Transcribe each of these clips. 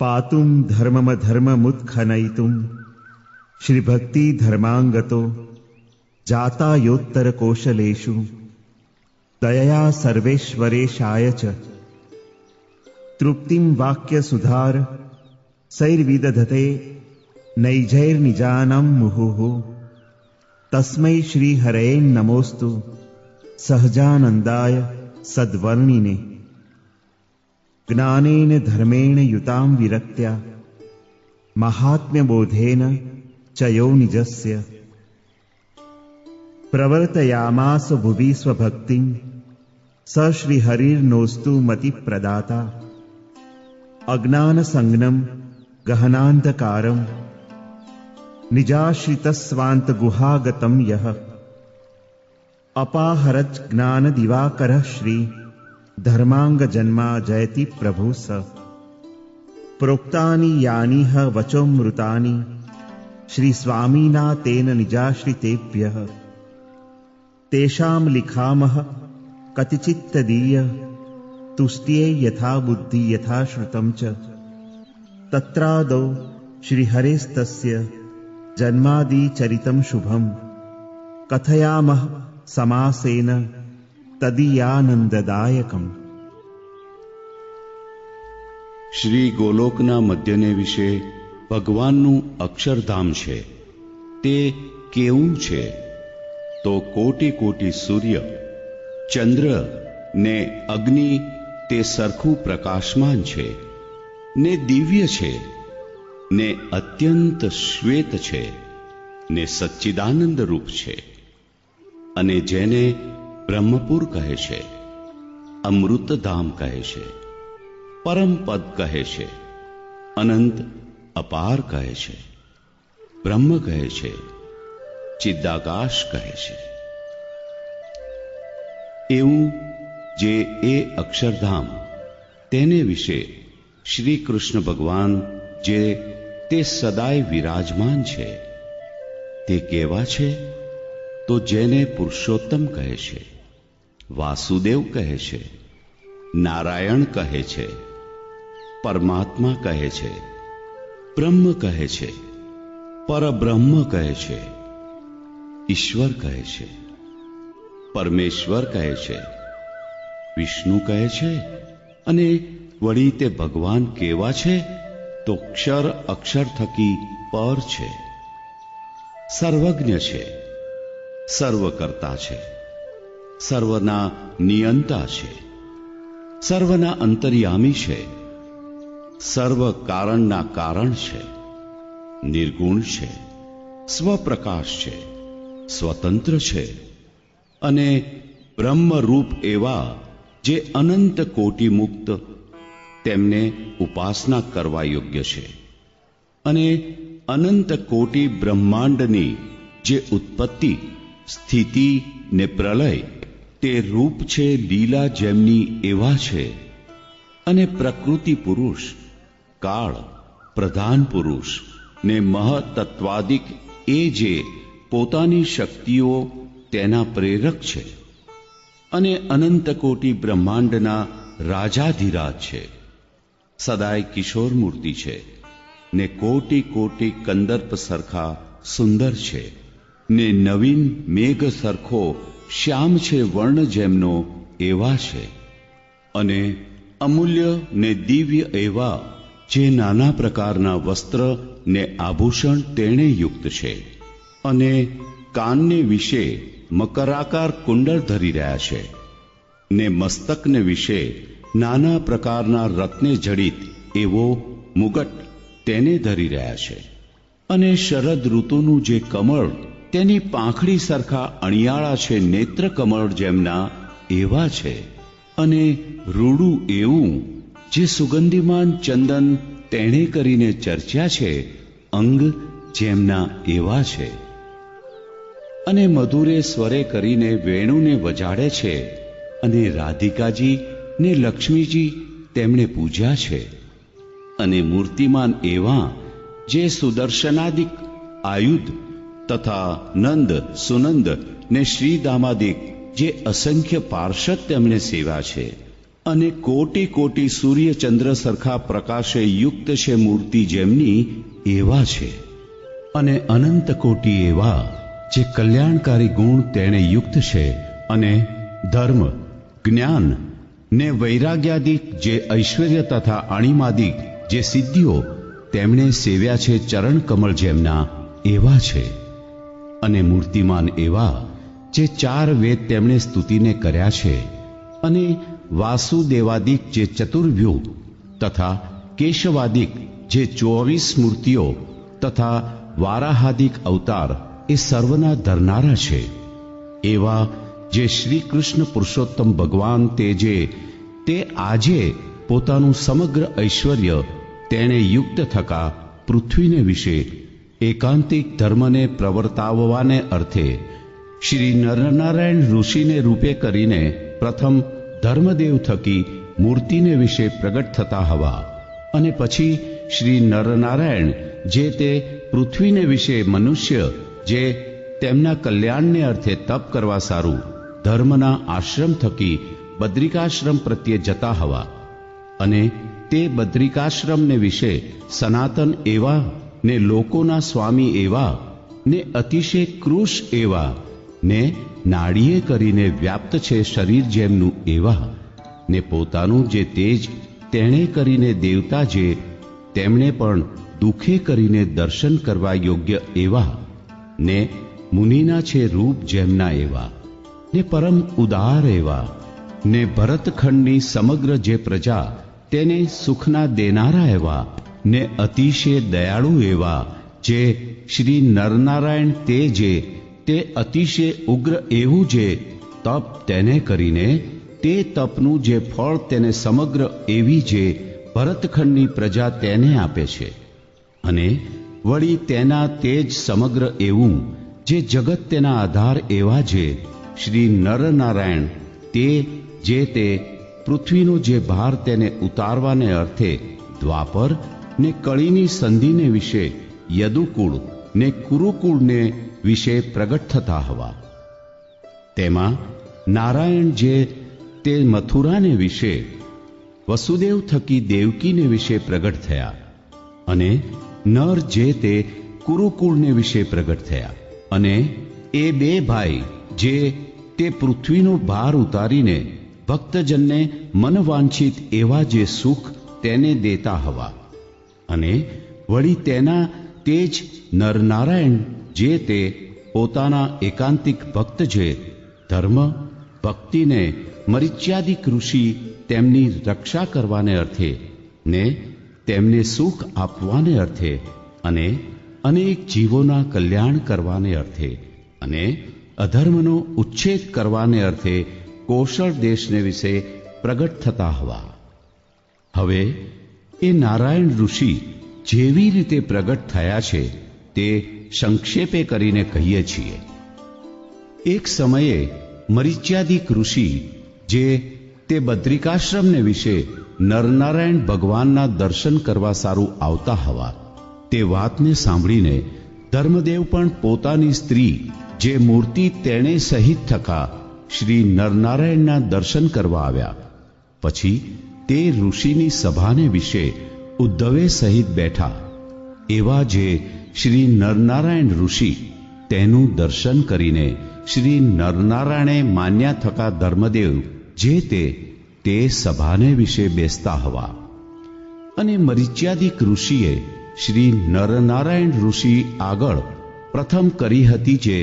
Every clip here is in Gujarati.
पातुं धर्ममधर्ममुत्खनयितुं श्रीभक्तिधर्माङ्गतो जातायोत्तरकोशलेषु दयया सर्वेश्वरेशाय च तृप्तिं वाक्यसुधार सैर्विदधते नैजैर्निजानं मुहुः तस्मै श्रीहरये नमोस्तु सहजानन्दाय सद्वर्णिने ज्ञानेन धर्मेण युतां विरक्त्या महात्म्यबोधेन च यो निजस्य प्रवर्तयामास भुवि स्वभक्तिं स श्रीहरिर्नोस्तु मतिप्रदाता अज्ञानसंज्ञं गहनान्धकारं निजाश्रितस्वान्तगुहागतं यः अपाहरज्ञानदिवाकरः श्री धर्मांगजन्मा जयति प्रभु स प्रोक्तानि यानिह वचोमृतानि श्री स्वामिना तेन निजाश्रितेभ्यः तेषां लिखामः कतिचित्तदीय तुष्ट्ये यथा बुद्धि यथा श्रुतं च तत्रादौ श्रीहरेस्तस्य जन्मादिचरितं शुभं कथयामः समासेन तदीयानंददायकम्। શ્રી ગોલોકના મધ્યને વિશે ભગવાનનું અક્ષરધામ છે. તે કેવું છે તો કોટી કોટી સૂર્ય ચંદ્ર ને અગ્નિ તે સરખું પ્રકાશમાન છે ને દિવ્ય છે ને અત્યંત શ્વેત છે ને સચ્ચિદાનંદ રૂપ છે અને જેને બ્રહ્મપુર કહે છે, અમૃતધામ કહે છે, પરમપદ કહે છે, અનંત અપાર કહે છે, બ્રહ્મ કહે છે, ચિદાકાશ કહે છે. એવું જે એ અક્ષરધામ તેને વિશે શ્રી કૃષ્ણ ભગવાન જે તે સદાય વિરાજમાન છે તે કેવા છે તો જેને પુરુષોત્તમ કહે છે, વાસુદેવ કહે છે, નારાયણ કહે છે, પરમાત્મા કહે છે, બ્રહ્મ કહે છે, પરબ્રહ્મ કહે છે, ઈશ્વર કહે છે, પરમેશ્વર કહે છે, વિષ્ણુ કહે છે. અને વળી તે ભગવાન કેવા છે તો ક્ષર અક્ષર થકી પર છે, સર્વજ્ઞ છે, સર્વકર્તા છે, સર્વના નિયંતા છે, સર્વના અંતર્યામી છે, સર્વ કારણના કારણ છે, નિર્ગુણ છે, સ્વપ્રકાશ છે, સ્વતંત્ર છે અને બ્રહ્મરૂપ એવા જે અનંત કોટી મુક્ત તેમને ઉપાસના કરવા યોગ્ય છે. અને અનંત કોટી બ્રહ્માંડની જે ઉત્પત્તિ સ્થિતિ ને પ્રલય તે રૂપ છે લીલા જેમની એવા છે. અને પ્રકૃતિ પુરુષ, કાળ, પ્રધાન પુરુષ ને મહતત્વાદિક એ જે પોતાની શક્તિઓ તેના પ્રેરક છે. અને અનંત કોટી બ્રહ્માંડના રાજાધિરાજ છે, સદાય કિશોર મૂર્તિ છે ને કોટી કોટી કંદર્પ સરખા સુંદર છે ને નવીન મેઘ સરખો શ્યામ છે વર્ણ જેમનો એવા છે. અને અમૂલ્ય ને દિવ્ય એવા જે નાના પ્રકારના વસ્ત્ર ને આભૂષણ તેણે યુક્ત છે. અને કાનને વિશે મકરાકાર કુંડળ ધરી રહ્યા છે ને મસ્તકને વિશે નાના પ્રકારના રત્ને જડિત એવો મુગટ તેને ધરી રહ્યા છે. અને શરદ ઋતુનું જે કમળ તેની પાંખડી સરખા અણિયાળા છે નેત્ર કમળ જેમના એવા છે. અને રૂડું એવું જે સુગંધિમાન ચંદન તેણે કરીને ચર્ચ્યા છે અંગ જેમના એવા છે. અને મધુરે સ્વરે કરીને વેણુને વજાડે છે. અને રાધિકાજી ને લક્ષ્મીજી તેમણે પૂજ્યા છે. અને મૂર્તિમાન એવા જે સુદર્શનાદિક આયુધ તથા નંદ સુનંદ ને શ્રીદામાદિક જે અસંખ્ય પાર્ષદ તેમણે સેવા છે. અને કોટી કોટી સૂર્ય ચંદ્ર સરખા પ્રકાશે યુક્ત છે મૂર્તિ જેમની એવા છે. અને અનંત કોટી એવા જે કલ્યાણકારી ગુણ તેણે યુક્ત છે, અને ધર્મ, જ્ઞાન ને વૈરાગ્યાદિક જે ઐશ્વર્ય તથા અણિમાદિક જે સિદ્ધિઓ તેમણે સેવ્યા છે ચરણ કમળ જેમના એવા છે. અને મૂર્તિમાન એવા જે 4 વેદ તેમણે સ્તુતિને કર્યા છે, અને વાસુદેવાદિક જે ચતુર્વ્યુહ તથા કેશવાદિક જે 24 મૂર્તિઓ તથા વારાહાદિક અવતાર એ સર્વના ધરનારા છે. એવા જે શ્રી કૃષ્ણ પુરુષોત્તમ ભગવાન તે આજે પોતાનું સમગ્ર ઐશ્વર્ય તેણે યુક્ત થકા પૃથ્વીને વિશે એકાંતિક ધર્મને પ્રવર્તાવવાને અર્થે શ્રી નરનારાયણ ઋષિને રૂપે કરીને પ્રથમ ધર્મદેવ થકી મૂર્તિને વિશે પ્રગટ થતા હવા, અને પછી શ્રી નરનારાયણ જે તે પૃથ્વીને વિશે મનુષ્ય જે તેમના કલ્યાણને અર્થે તપ કરવા સારું ધર્મના આશ્રમ થકી બદ્રિકાશ્રમ પ્રત્યે જતા હવા, અને તે બદ્રિકાશ્રમને વિશે સનાતન એવા ને લોકોના સ્વામી એવા ને અતિશય કૃશ એવા ને નાડીએ કરીને વ્યાપ્ત છે શરીર જેમનું એવા, ને પોતાનું જે તેજ તેણે કરીને દેવતા જે તેમણે પણ દુઃખે કરીને દર્શન કરવા યોગ્ય એવા, ને મુનિના છે રૂપ જેમના એવા, ને પરમ ઉદાર એવા, ને ભરતખંડની સમગ્ર જે પ્રજા તેને સુખના દેનારા એવા, ને અતિશય દયાળુ એવા જે શ્રી નરનારાયણ તે અતિશય ઉગ્ર એવું જે તપ તેને કરીને તે તપનું જે ફળ તેને સમગ્ર એવી જે ભરતખંડની પ્રજા તેને આપે છે, અને વળી તેના તેજ સમગ્ર એવું જે જગત તેના આધાર એવા જે શ્રી નરનારાયણ તે પૃથ્વીનો જે ભાર તેને ઉતારવાને અર્થે દ્વાપર ને કળીની સંધિને વિશે યદુકુળ ને કુરુકુળને વિશે પ્રગટ થતા હવા. તેમાં નારાયણ જે તે મથુરાને વિશે વસુદેવ થકી દેવકીને વિશે પ્રગટ થયા, અને નર જે તે કુરુકુળને વિશે પ્રગટ થયા, અને એ 2 ભાઈ જે તે પૃથ્વીનો ભાર ઉતારીને ભક્તજનને મનવાંછિત એવા જે સુખ તેને દેતા હવા, અને વળી તેના તે જ નરનારાયણ જે તે પોતાના એકાંતિક ભક્ત જે ધર્મ ભક્તિને મરિચ્યાદિક ઋષિ તેમની રક્ષા કરવાને અર્થે ને તેમને સુખ આપવાને અર્થે, અને અનેક જીવોના કલ્યાણ કરવાને અર્થે, અને અધર્મનો ઉચ્છેદ કરવાને અર્થે કોશળ દેશને વિશે પ્રગટ થતા હવા. હવે એ નારાયણ ઋષિ જેવી રીતે પ્રગટ થયા છે તે સંક્ષેપે કરીને કહીએ છીએ. એક સમયે મરિચ્યાદિક ઋષિ જે તે બદ્રિકાશ્રમને વિશે નરનારાયણ ભગવાનના દર્શન કરવા સારું આવતા હવા, તે વાતને સાંભળીને ધર્મદેવ પણ પોતાની સ્ત્રી જે મૂર્તિ તેણે સહિત થકા શ્રી નરનારાયણના દર્શન કરવા આવ્યા. પછી તે ઋષિની સભાને વિશે ઉદ્ધવે સહિત બેઠા. એવા જે શ્રી નરનારાયણ ઋષિ તેનું દર્શન કરીને શ્રી નરનારાયણે માન્યા થકા ધર્મદેવ જે તે સભાને વિશે બેસતા હવા. અને મરિચ્યાદિક ઋષિએ શ્રી નરનારાયણ ઋષિ આગળ પ્રથમ કરી હતી જે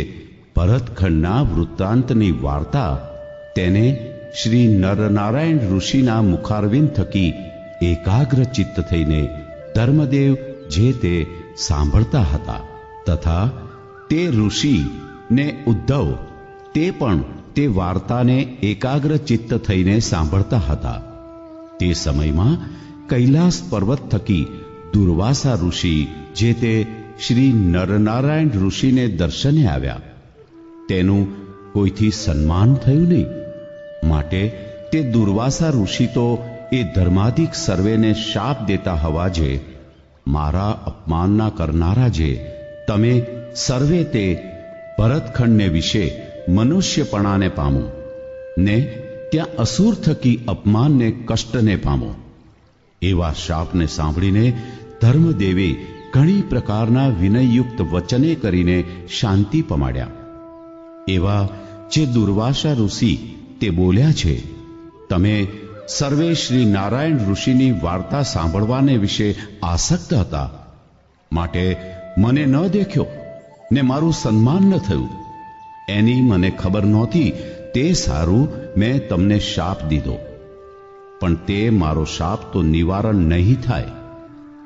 ભરતખંડના વૃત્તાંતની વાર્તા તેને શ્રી નરનારાયણ ઋષિના મુખારવિંદ થકી એકાગ્ર ચિત્ત થઈને ધર્મદેવ જે તે સાંભળતા હતા, તથા તે ઋષિ ને ઉદ્ધવ તે પણ તે વાર્તાને એકાગ્ર ચિત્ત થઈને સાંભળતા હતા. તે સમયમાં કૈલાસ પર્વત થકી દુર્વાસા ઋષિ જે તે શ્રી નરનારાયણ ઋષિને દર્શને આવ્યા. તેનું કોઈથી સન્માન થયું નહીં, માટે તે દુર્વાસા ઋષિ તો એ ધર્માધિક સર્વેને શાપ દેતા હવા જે મારા અપમાનના કરનારા જે તમે સર્વે તે ભરતખંડને વિશે મનુષ્યપણાને પામો, ને ત્યાં અસુર થકી અપમાનને કષ્ટને પામો. એવા શાપને સાંભળીને ધર્મદેવે ઘણી પ્રકારના વિનયયુક્ત વચને કરીને શાંતિ પમાડ્યા. એવા જે દુર્વાસા ઋષિ તે બોલ્યા છે, તમે સર્વે શ્રી નારાયણ ઋષિની વાર્તા સાંભળવાને વિશે આસક્ત હતા, માટે મને ન દેખ્યો ને મારું સન્માન ન થયું. એની મને ખબર નહોતી, તે સારું મેં તમને શાપ દીધો. પણ તે મારો શાપ તો નિવારણ નહીં થાય,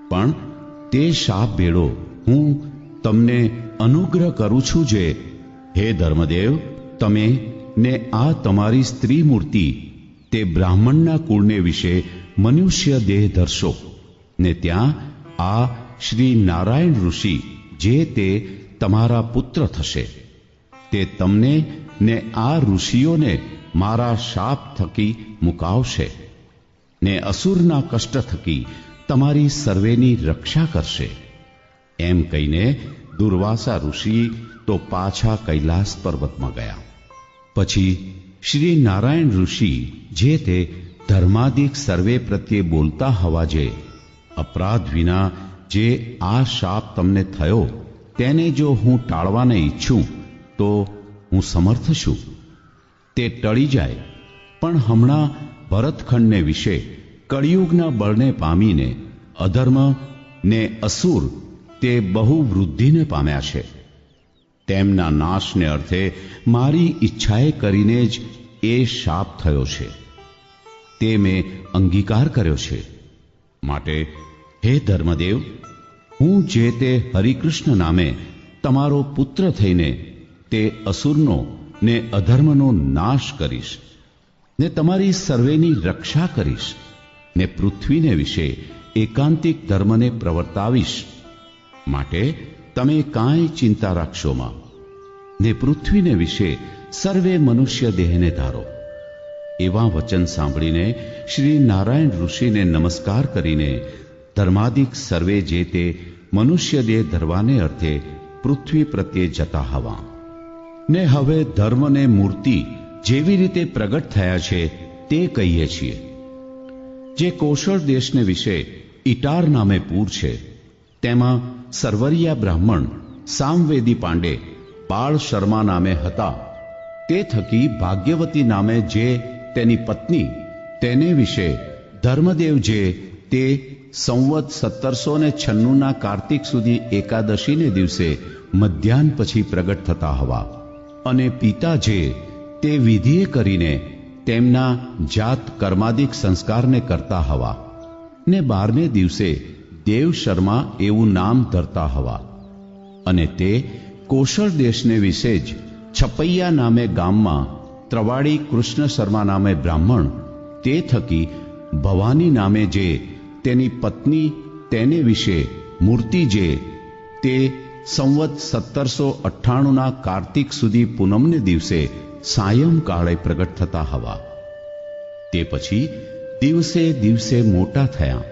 પણ તે શાપ ભેળો હું તમને અનુગ્રહ કરું છું જે, હે ધર્મદેવ, તમે ને આ તમારી સ્ત્રી મૂર્તિ તે બ્રાહ્મણના કુળને વિશે મનુષ્ય દેહ ધરશો ને ત્યાં આ શ્રી નારાયણ ઋષિ જે તે તમારા પુત્ર થશે. તે તમને ને આ ઋષિઓને મારા શાપ થકી મુકાવશે ને અસુરના કષ્ટ થકી તમારી સર્વેની રક્ષા કરશે. એમ કહીને દુર્વાસા ઋષિ તો પાછા કૈલાસ પર્વતમાં ગયા. પછી શ્રી નારાયણ ઋષિ જે તે ધર્માદિક સર્વે પ્રત્યે બોલતા હવા જે, અપરાધ વિના જે આ શાપ તમને થયો તેને જો હું ટાળવાને ઈચ્છું તો હું સમર્થ છું. તે ટળી જાય. પણ હમણાં ભરતખંડને વિશે કળિયુગના બળને પામીને અધર્મ ને અસુર તે બહુ વૃદ્ધિને પામ્યા છે. તેમના નાશને અર્થે મારી ઈચ્છાએ કરીને જ એ શાપ થયો છે. તે મેં અંગીકાર કર્યો છે. માટે હે ધર્મદેવ, હું જે તે હરિકૃષ્ણ નામે તમારો પુત્ર થઈને તે અસુરનો ને અધર્મનો નાશ કરીશ ને તમારી સર્વેની રક્ષા કરીશ ને પૃથ્વીને વિશે એકાંતિક ધર્મને પ્રવર્તાવીશ. માટે તમે કાંઈ ચિંતા રાખશોમાં ને પૃથ્વીને વિશે સર્વે મનુષ્ય દેહને ધારો. એવા વચન સાંભળીને શ્રી નારાયણ ઋષિને નમસ્કાર કરીને ધર્માદિક સર્વે જે તે મનુષ્ય દેહ ધરવાને અર્થે પૃથ્વી પ્રત્યે જતા હવા. ને હવે ધર્મને મૂર્તિ જેવી રીતે પ્રગટ થયા છે તે કહીએ છીએ. જે કૌશળ દેશને વિશે ઇટાર નામે પૂર છે, તેમાં સરવરિયા બ્રાહ્મણ સામવેદી પાંડે બાળ શર્મા નામે હતા. તે થકી ભાગ્યવતી નામે જે તેની પત્ની તેને વિશે ધર્મદેવ જે તે સંવત 1796 કાર્તિક સુધી એકાદશીને દિવસે મધ્યાહન પછી પ્રગટ થતા હવા. અને પિતા જે તે વિધિએ કરીને તેમના જાત કર્માદિક સંસ્કારને કરતા હવા ને 12મે દિવસે દેવ શર્મા એવું નામ ધરતા હવા. અને તે કૌશળ દેશને વિશે જ છપૈયા નામે ગામમાં ત્રવાડી કૃષ્ણ શર્મા નામે બ્રાહ્મણ તે થકી ભવાની નામે જે તેની પત્ની તેને વિશે મૂર્તિ જે તે સંવત 1798 કાર્તિક સુધી પૂનમને દિવસે સાયંકાળે પ્રગટ થતા હવા. તે પછી દિવસે દિવસે મોટા થયા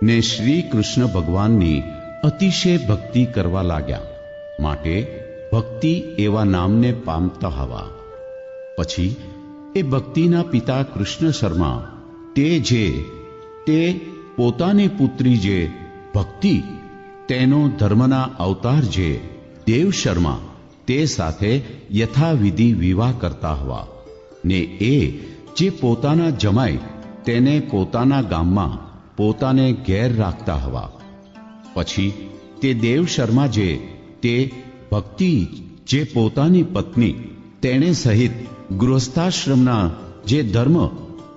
ને શ્રી કૃષ્ણ ભગવાનની અતિશય ભક્તિ કરવા લાગ્યા. માટે ભક્તિ એવા નામને પામતા હવા. પછી એ ભક્તિના પિતા કૃષ્ણ શર્મા તે જે તે પોતાની પુત્રી જે ભક્તિ તેનો ધર્મના અવતાર જે દેવ શર્મા તે સાથે યથાવિધિ વિવાહ કરતા હવા. ને એ જે પોતાના જમાઈ તેને પોતાના ગામમાં પોતાને ઘેર રાખતા હવા. પછી તે દેવ શર્મા જે તે ભક્તિ જે પોતાની પત્ની તેણે સહિત ગૃહસ્થાશ્રમના જે ધર્મ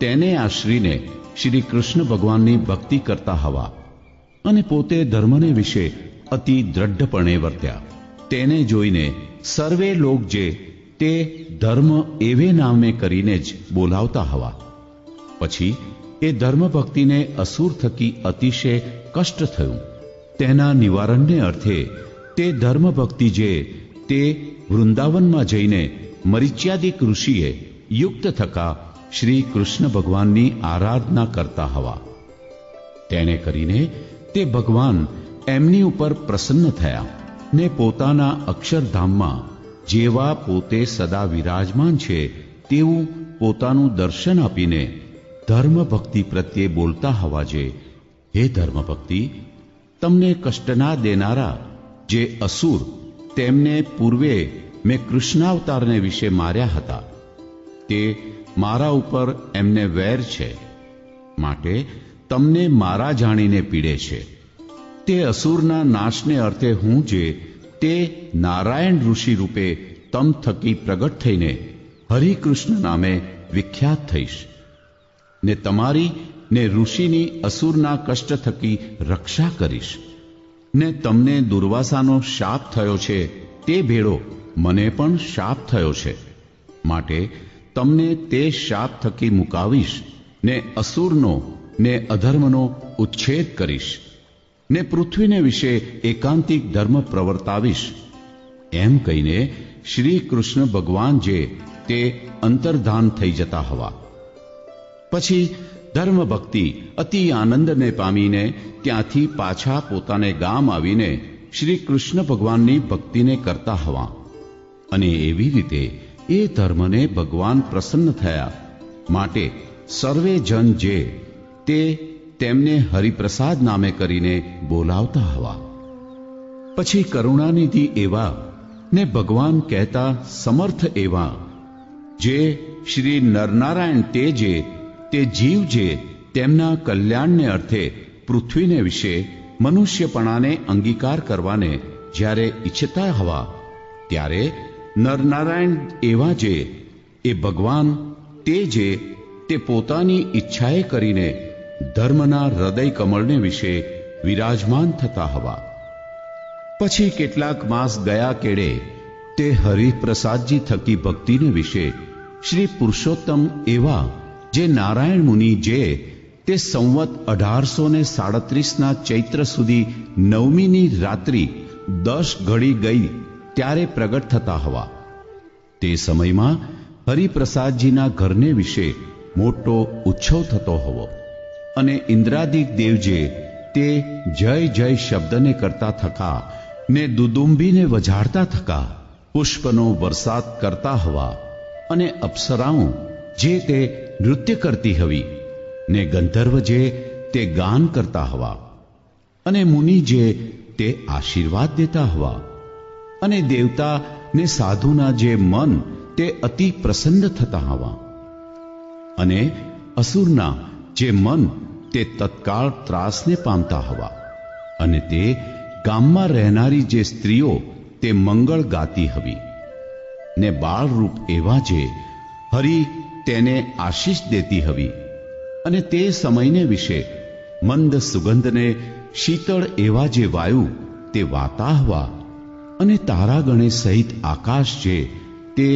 તેને આશ્રીને શ્રી કૃષ્ણ ભગવાનની ભક્તિ કરતા હવા. અને પોતે ધર્મને વિશે અતિ દ્રઢપણે વર્ત્યા. તેને જોઈને સર્વે લોક જે તે ધર્મ એવે નામે કરીને જ બોલાવતા હવા. પછી એ ધર્મ ભક્તિને અસુર થકી અતિશય કષ્ટ થયું. તેના નિવારણને અર્થે તે ધર્મ ભક્તિ જે તે વૃંદાવનમાં જઈને મરિચ્યાદિક ઋષિએ યુક્ત થકા શ્રી કૃષ્ણ ભગવાનની આરાધના કરતા હવા. તેને કરીને તે ભગવાન એમની ઉપર પ્રસન્ન થયા ને પોતાના અક્ષરધામમાં જેવા પોતે સદા વિરાજમાન છે તેવું પોતાનું દર્શન આપીને ધર્મ ભક્તિ પ્રત્યે બોલતા હોવા જે, હે ધર્મ ભક્તિ, તમને કષ્ટ ના દેનારા જે અસુર, તેમને પૂર્વે મેં કૃષ્ણાવતારને વિશે માર્યા હતા, તે મારા ઉપર એમને વેર છે, માટે તમને મારા જાણીને પીડે છે. તે અસુરના નાશને અર્થે હું જે તે નારાયણ ઋષિ રૂપે તમ થકી પ્રગટ થઈને હરિકૃષ્ણ નામે વિખ્યાત થઈશ, ને તમારી ને ઋષિની અસુરના કષ્ટ થકી રક્ષા કરીશ. ને તમને દુર્વાસાનો શાપ થયો છે તે ભેળો મને પણ શાપ થયો છે, માટે તમને તે શાપ થકી મુકાવીશ, ને અસુરનો ને અધર્મનો ઉચ્છેદ કરીશ, ને પૃથ્વીને વિશે એકાંતિક ધર્મ પ્રવર્તાવીશ. એમ કહીને શ્રી કૃષ્ણ ભગવાન જે તે અંતર્ધાન થઈ જતા હવા. પછી ધર્મ ભક્તિ અતિ આનંદને પામીને ત્યાંથી પાછા પોતાને ગામ આવીને શ્રી કૃષ્ણ ભગવાનની ભક્તિને કરતા હવા. અને એવી રીતે એ ધર્મને ભગવાન પ્રસન્ન થયા, માટે સર્વે જન જે તે તેમને હરિપ્રસાદ નામે કરીને બોલાવતા હવા. પછી કરુણાનિધિ એવા ને ભગવાન કહેતા સમર્થ એવા જે શ્રી નરનારાયણ તે જે તે જીવ જે તેમના કલ્યાણને અર્થે પૃથ્વીને વિશે મનુષ્યપણાને અંગીકાર કરવાને જ્યારે ઈચ્છતા હવા, ત્યારે નરનારાયણ એવા જે એ ભગવાન તે જે તે પોતાની ઈચ્છાએ કરીને ધર્મના હૃદય કમળને વિશે વિરાજમાન થતા હવા. પછી કેટલાક માસ ગયા કેડે તે હરિપ્રસાદજી થકી ભક્તિને વિશે શ્રી પુરુષોત્તમ એવા જે નારાયણ મુનિ જે તે સંવત 1837 ચૈત્ર સુધી 9મીની રાત્રિ 10 ઘડી ગઈ ત્યારે પ્રગટ થતા હવા. તે સમયમાં હરિપ્રસાદજીના ઘરને વિશે મોટો ઉત્સવ થતો હોવો, અને ઇન્દ્રાદિક દેવજે તે જય જય શબ્દને કરતા થકા ને દુદુંબીને વજાડતા થકા પુષ્પનો વરસાદ કરતા હવા, અને અપ્સરાઓ જે તે નૃત્ય કરતી હવી, ને ગંધર્વ જે તે ગાન કરતા હવા, અને મુનિ જે તે આશીર્વાદ દેતા હવા, અને દેવતા ને સાધુના જે મન તે અતિ પ્રસન્ન થતા હવા, અને અસુરના જે મન તે તત્કાળ ત્રાસને પામતા હવા, અને તે ગામમાં રહેનારી જે સ્ત્રીઓ તે મંગળ ગાતી હવી, ને બાળરૂપ એવા જે હરિ તેને આશીષ દેતી હવી, અને તે સમયને વિશે મંદ સુગંધને શીતળ એવા જે વાયુ તે વાતા હવા, અને તારાગણે સહિત આકાશ જે તે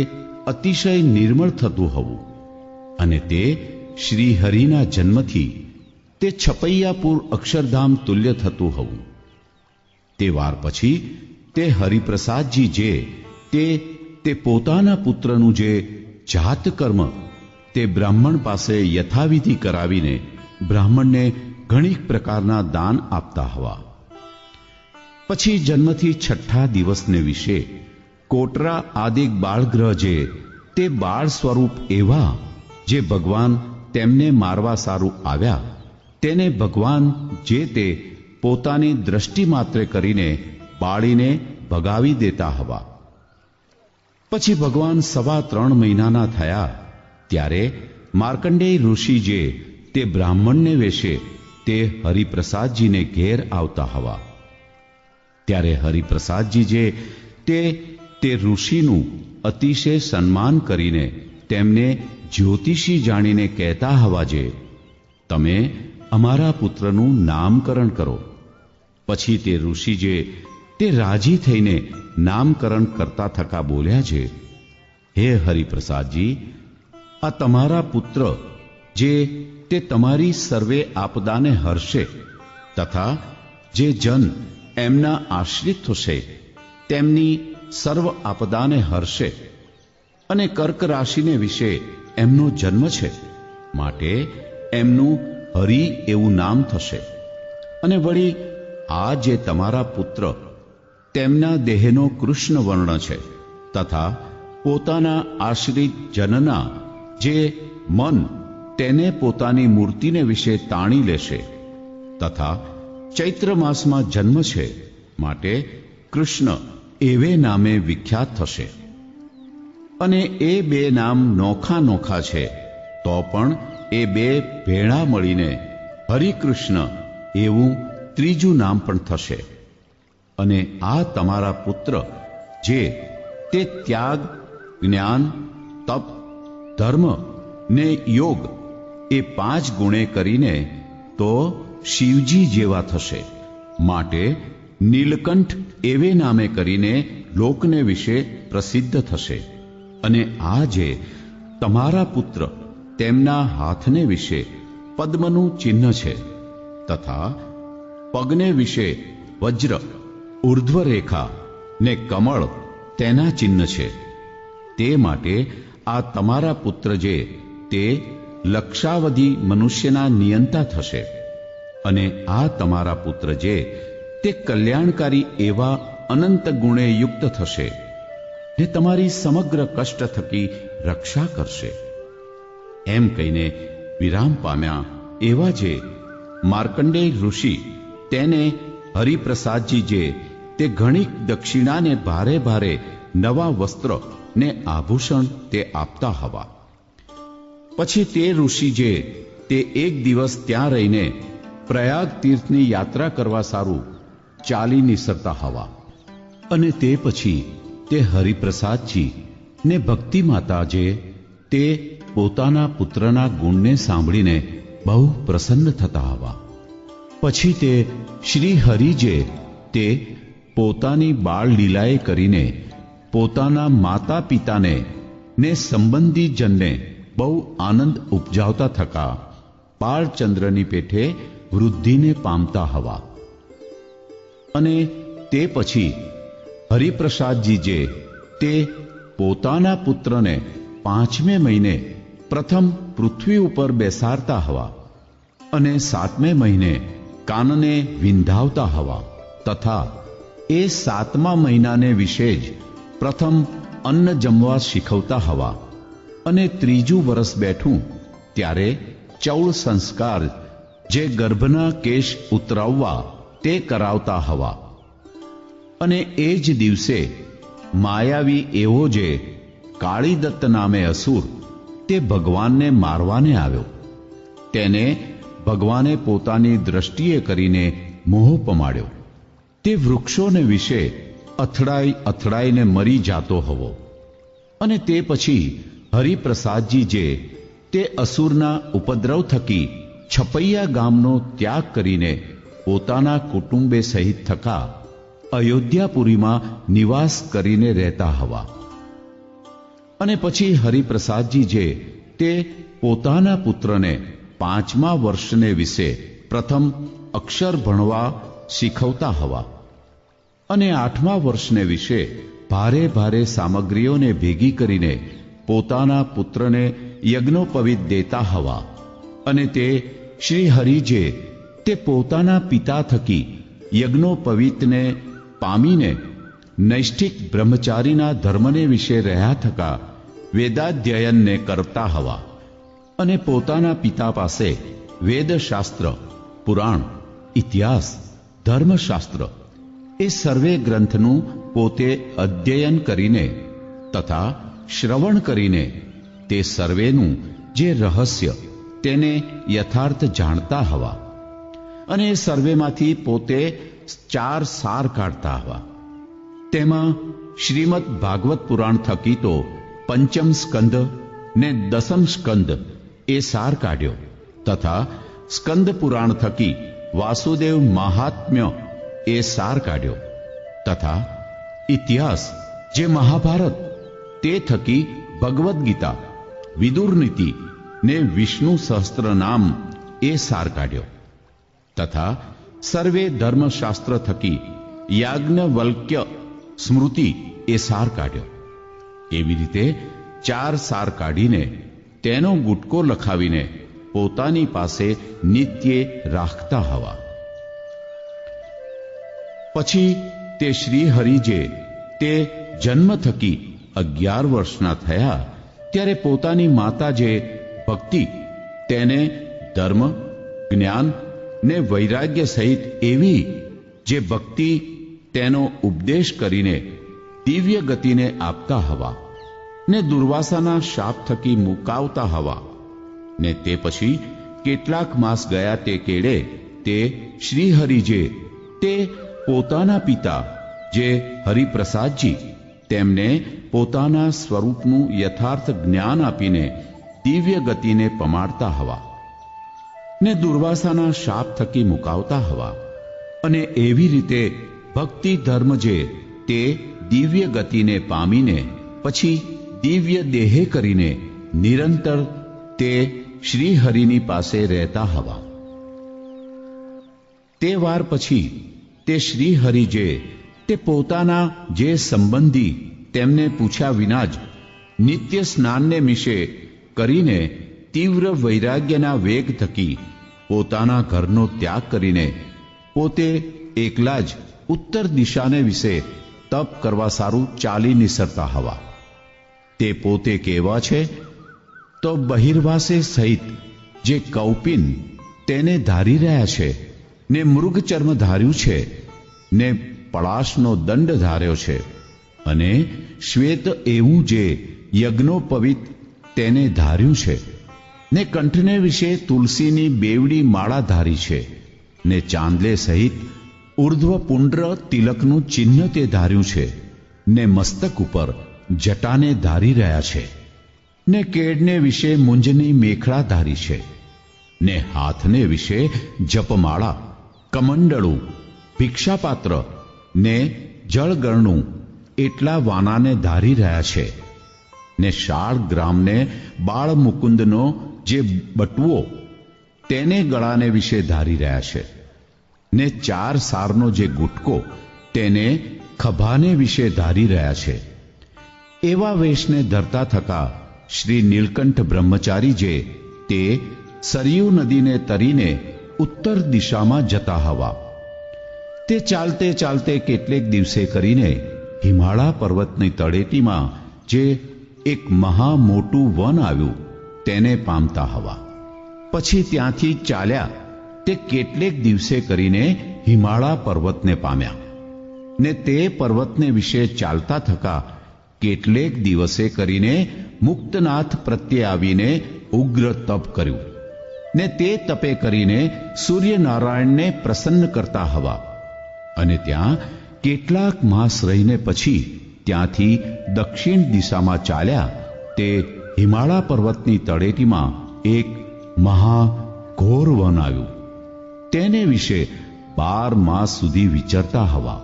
અતિશય નિર્મળ થતું હવું, અને તે શ્રી હરિના જન્મથી તે છપૈયાપુર અક્ષરધામ તુલ્ય થતું હવું. તે વાર પછી તે હરિપ્રસાદજી જે તે પોતાના પુત્રનું જે જાત કર્મ તે બ્રાહ્મણ પાસે યથાવિધિ કરાવીને બ્રાહ્મણને ઘણી પ્રકારના દાન આપતા હવા. પછી જન્મથી 6ઠ્ઠા દિવસને વિશે કોટરા આદિક બાળગ્રહ જે તે બાળ સ્વરૂપ એવા જે ભગવાન તેમને મારવા સારું આવ્યા, તેને ભગવાન જે તે પોતાની દ્રષ્ટિ માત્રે કરીને બાળીને ભગાવી દેતા હવા. પછી ભગવાન 3.25 મહિનાના થયા ત્યારે માર્કંડેય ઋષિ જે તે બ્રાહ્મણને વેશે તે હરિપ્રસાદજીને ઘેર આવતા હવા. ત્યારે હરિપ્રસાદજી જે તે ઋષિનું અતિશય સન્માન કરીને તેમને જ્યોતિષી જાણીને કહેતા હવા જે તમે અમારા પુત્રનું નામકરણ કરો. પછી તે ઋષિ જે તે રાજી થઈને નામકરણ કરતા થકા બોલ્યા છે, હે હરિપ્રસાદજી, આ તમારા પુત્ર જે તે તમારી સર્વે આપદાને હરશે, તથા જે જન એમના આશ્રિત થશે તેમની સર્વ આપદાને હરશે, અને કર્ક રાશિને વિશે એમનો જન્મ છે, માટે એમનું હરિ એવું નામ થશે. અને વળી આ જે તમારા પુત્ર તેમના દેહનો કૃષ્ણ વર્ણ છે, તથા પોતાના આશ્રિત જનના જે મન તેને પોતાની મૂર્તિને વિશે તાણી લેશે, તથા ચૈત્ર માસમાં જન્મ છે માટે કૃષ્ણ એવે નામે વિખ્યાત થશે. અને એ બે નામ નોખા નોખા છે, તો પણ એ બે ભેળા મળીને હરિકૃષ્ણ એવું ત્રીજું નામ પણ થશે. અને આ તમારા પુત્ર જે તે ત્યાગ, જ્ઞાન, તપ, ધર્મ ને યોગ એ 5 ગુણે કરીને તો શિવજી જેવા થશે. માટે નીલકંઠ એવે નામે કરીને લોકને વિશે પ્રસિદ્ધ થશે. અને આ જે તમારા પુત્ર તેમના હાથને વિશે પદ્મનું ચિહ્ન છે, તથા પગને વિશે વજ્ર, ઉર્ધ્વરેખા ને કમળ તેના ચિહ્ન છે, તે માટે આ તમારા પુત્ર જે તે લક્ષાવધિ મનુષ્યના નિયંતા થશે. અને આ તમારા પુત્ર જે તે કલ્યાણકારી એવા અનંત ગુણે યુક્ત થશે ને તમારી સમગ્ર કષ્ટ થકી રક્ષા કરશે. એમ કહીને વિરામ પામ્યા એવા જે માર્કંડેય ઋષિ તેને હરિપ્રસાદજી જે તે ઘણી દક્ષિણાને ભારે ભારે નવા વસ્ત્ર ને આભૂષણ તે આપતા હવા. પછી તે ઋષિ જે તે એક દિવસ ત્યાં રહીને પ્રયાગ તીર્થની યાત્રા કરવા સારું ચાલી નીસરતા હવા. અને તે પછી તે હરિપ્રસાદજી ને ભક્તિ માતા જે તે પોતાના પુત્રના ગુણને સાંભળીને બહુ પ્રસન્ન થતા હવા. પછી તે શ્રી હરિ જે તે પોતાની બાળ લીલાએ કરીને પોતાના માતા પિતાને ને સંબંધીજનને બહુ આનંદ ઉપજાવતા થકા બાળચંદ્રની પેઠે વૃદ્ધિને પામતા હવા. અને તે પછી હરિપ્રસાદજી જે તે પોતાના પુત્રને 5મે મહિને પ્રથમ પૃથ્વી ઉપર બેસાડતા હવા, અને 7મે મહિને કાનને વિંધાવતા હવા, તથા એ 7મા મહિનાને વિશે જ પ્રથમ અન્ન જમવા શીખવતા હવા. અને 3જું વર્ષ બેઠું ત્યારે ચૌળ સંસ્કાર જે ગર્ભના કેશ ઉતરાવવા તે કરાવતા હવા. અને એ જ દિવસે માયાવી એવો જે કાળીદત્ત નામે અસુર તે ભગવાનને મારવાને આવ્યો, તેને ભગવાને પોતાની દ્રષ્ટિએ કરીને મોહ પમાડ્યો. તે વૃક્ષોને વિશે અથડાઈ અથડાઈને મરી જાતો હવો. અને તે પછી હરિપ્રસાદજી જે તે અસુરના ઉપદ્રવ થકી છપૈયા ગામનો ત્યાગ કરીને પોતાના કુટુંબે સહિત થકા અયોધ્યાપુરીમાં નિવાસ કરીને રહેતા હવા. અને પછી હરિપ્રસાદજી જે તે પોતાના પુત્રને 5મા વર્ષને વિશે પ્રથમ અક્ષર ભણવા શીખવતા હવા. અને 8મા વર્ષને વિશે ભારે ભારે સામગ્રીઓને ભેગી કરીને પોતાના પુત્રને યજ્ઞોપવિત દેતા હવા. અને તે શ્રી હરિ જે તે પોતાના પિતા થકી યજ્ઞોપવિતને પામીને નૈષ્ઠિક બ્રહ્મચારીના ધર્મને વિશે રહ્યા થકા વેદાધ્યયનને કરતા હવા. અને પોતાના પિતા પાસે વેદશાસ્ત્ર, પુરાણ, ઇતિહાસ, ધર્મશાસ્ત્ર એ સર્વે ગ્રંથનું પોતે અધ્યયન કરીને તથા શ્રવણ કરીને તે સર્વેનું જે રહસ્ય તેને યથાર્થ જાણતા હવા. અને એ સર્વેમાંથી પોતે 4 સાર કાઢતા હવા. તેમાં શ્રીમદ ભાગવત પુરાણ થકી તો 5મ સ્કંદ ને 10મ સ્કંદ એ સાર કાઢ્યો, તથા સ્કંદ પુરાણ થકી વાસુદેવ મહાત્મ્ય એ સાર કાઢ્યો, તથા ઇતિહાસ જે મહાભારત તે થકી ભગવદ્ ગીતા, વિદુર નીતિ ને વિષ્ણુ સહસ્ત્ર નામ એ સાર કાઢ્યો, તથા સર્વે ધર્મશાસ્ત્ર થકી યાજ્ઞવલ્ક્ય સ્મૃતિ એ સાર કાઢ્યો. એવી રીતે 4 સાર કાઢીને તેનો ગુટકો લખાવીને પોતાની પાસે નિત્યે રાખતા હવા. પછી તે શ્રી હરિ જે તે જન્મ થકી 11 વર્ષના થયા ત્યારે પોતાની માતા જે ભક્તિ તેને ધર્મ, જ્ઞાન ને વૈરાગ્ય સહિત એવી જે ભક્તિ તેનો ઉપદેશ કરીને દિવ્ય ગતિને આપતા હવા ને દુર્વાસાના શાપ થકી મુકાવતા હવા ને તે પછી કેટલાક માસ ગયા તે કેળે તે શ્રીહરિ જે તે પોતાના પિતા જે હરિપ્રસાદજી તેમને પોતાના સ્વરૂપનું યથાર્થ જ્ઞાન આપીને દિવ્ય ગતિને પમાડતા હવા ને દુર્વાસાના શાપ થકી મુકાવતા હવા અને એવી રીતે ભક્તિ ધર્મ જે તે દિવ્ય ગતિને પામીને પછી દિવ્ય દેહે કરીને નિરંતર તે શ્રીહરિની પાસે રહેતા હવા. તે વાર પછી તે શ્રીહરિ જે તે પોતાના જે સંબંધી તેમને પૂછ્યા વિના જ નિત્ય સ્નાનને મિશે કરીને તીવ્ર વૈરાગ્યના વેગ થકી પોતાના ઘરનો ત્યાગ કરીને પોતે એકલા જ ઉત્તર દિશાને વિશે તપ કરવા સારું ચાલી નિસરતા હવા. તે પોતે કેવા છે તો બહિર્વાસે સહિત જે કૌપિન તેને ધારી રહ્યા છે ને મૃગચર્મ ધાર્યું છે ને પળાશનો દંડ ધાર્યો છે અને શ્વેત એવું જે યજ્ઞોપવિત તેને ધાર્યું છે ને કંઠને વિશે તુલસીની બેવડી માળા ધારી છે ને ચાંદલે સહિત ઉર્ધ્વ પુંડ્ર તિલકનું ચિહ્ન તે ધાર્યું છે ને મસ્તક ઉપર જટાને ધારી રહ્યા છે ને કેડને વિશે મુંજની મેખલા ધારી છે ને હાથને વિશે જપમાળા, કમંડળું, ભિક્ષાપાત્ર ને જળગરણું એટલા વાનાને ધારી રહ્યા છે ને શાળ ગ્રામને બાળ મુકુંદનો જે બટવો તેને ગળાને વિશે ધારી રહ્યા છે ને 4 સારનો જે ગુટકો તેને ખભાને વિશે ધારી રહ્યા છે. એવા વેશને ધરતા થકા શ્રી નીલકંઠ બ્રહ્મચારી જે તે સરયુ નદીને તરીને ઉત્તર દિશામાં જતા હવા. તે ચાલતે ચાલતે કેટલેક દિવસે કરીને હિમાળા પર્વતની તળેટીમાં જે એક મહા મોટું વન આવ્યું તેને પામતા હવા. પછી ત્યાંથી ચાલ્યા તે કેટલેક દિવસે કરીને હિમાળા પર્વતને પામ્યા ને તે પર્વતને વિશે ચાલતા થકા કેટલેક દિવસે કરીને મુક્તનાથ પ્રત્યે આવીને ઉગ્ર તપ કર્યું ને તે તપે કરીને સૂર્યનારાયણને પ્રસન્ન કરતા હવા અને ત્યાં કેટલાક માસ રહીને પછી ત્યાંથી દક્ષિણ દિશામાં ચાલ્યા તે હિમાળા પર્વતની તળેટીમાં એક મહા ઘોર વન આવ્યું. તેને વિશે 12 માસ સુધી વિચરતા હવા.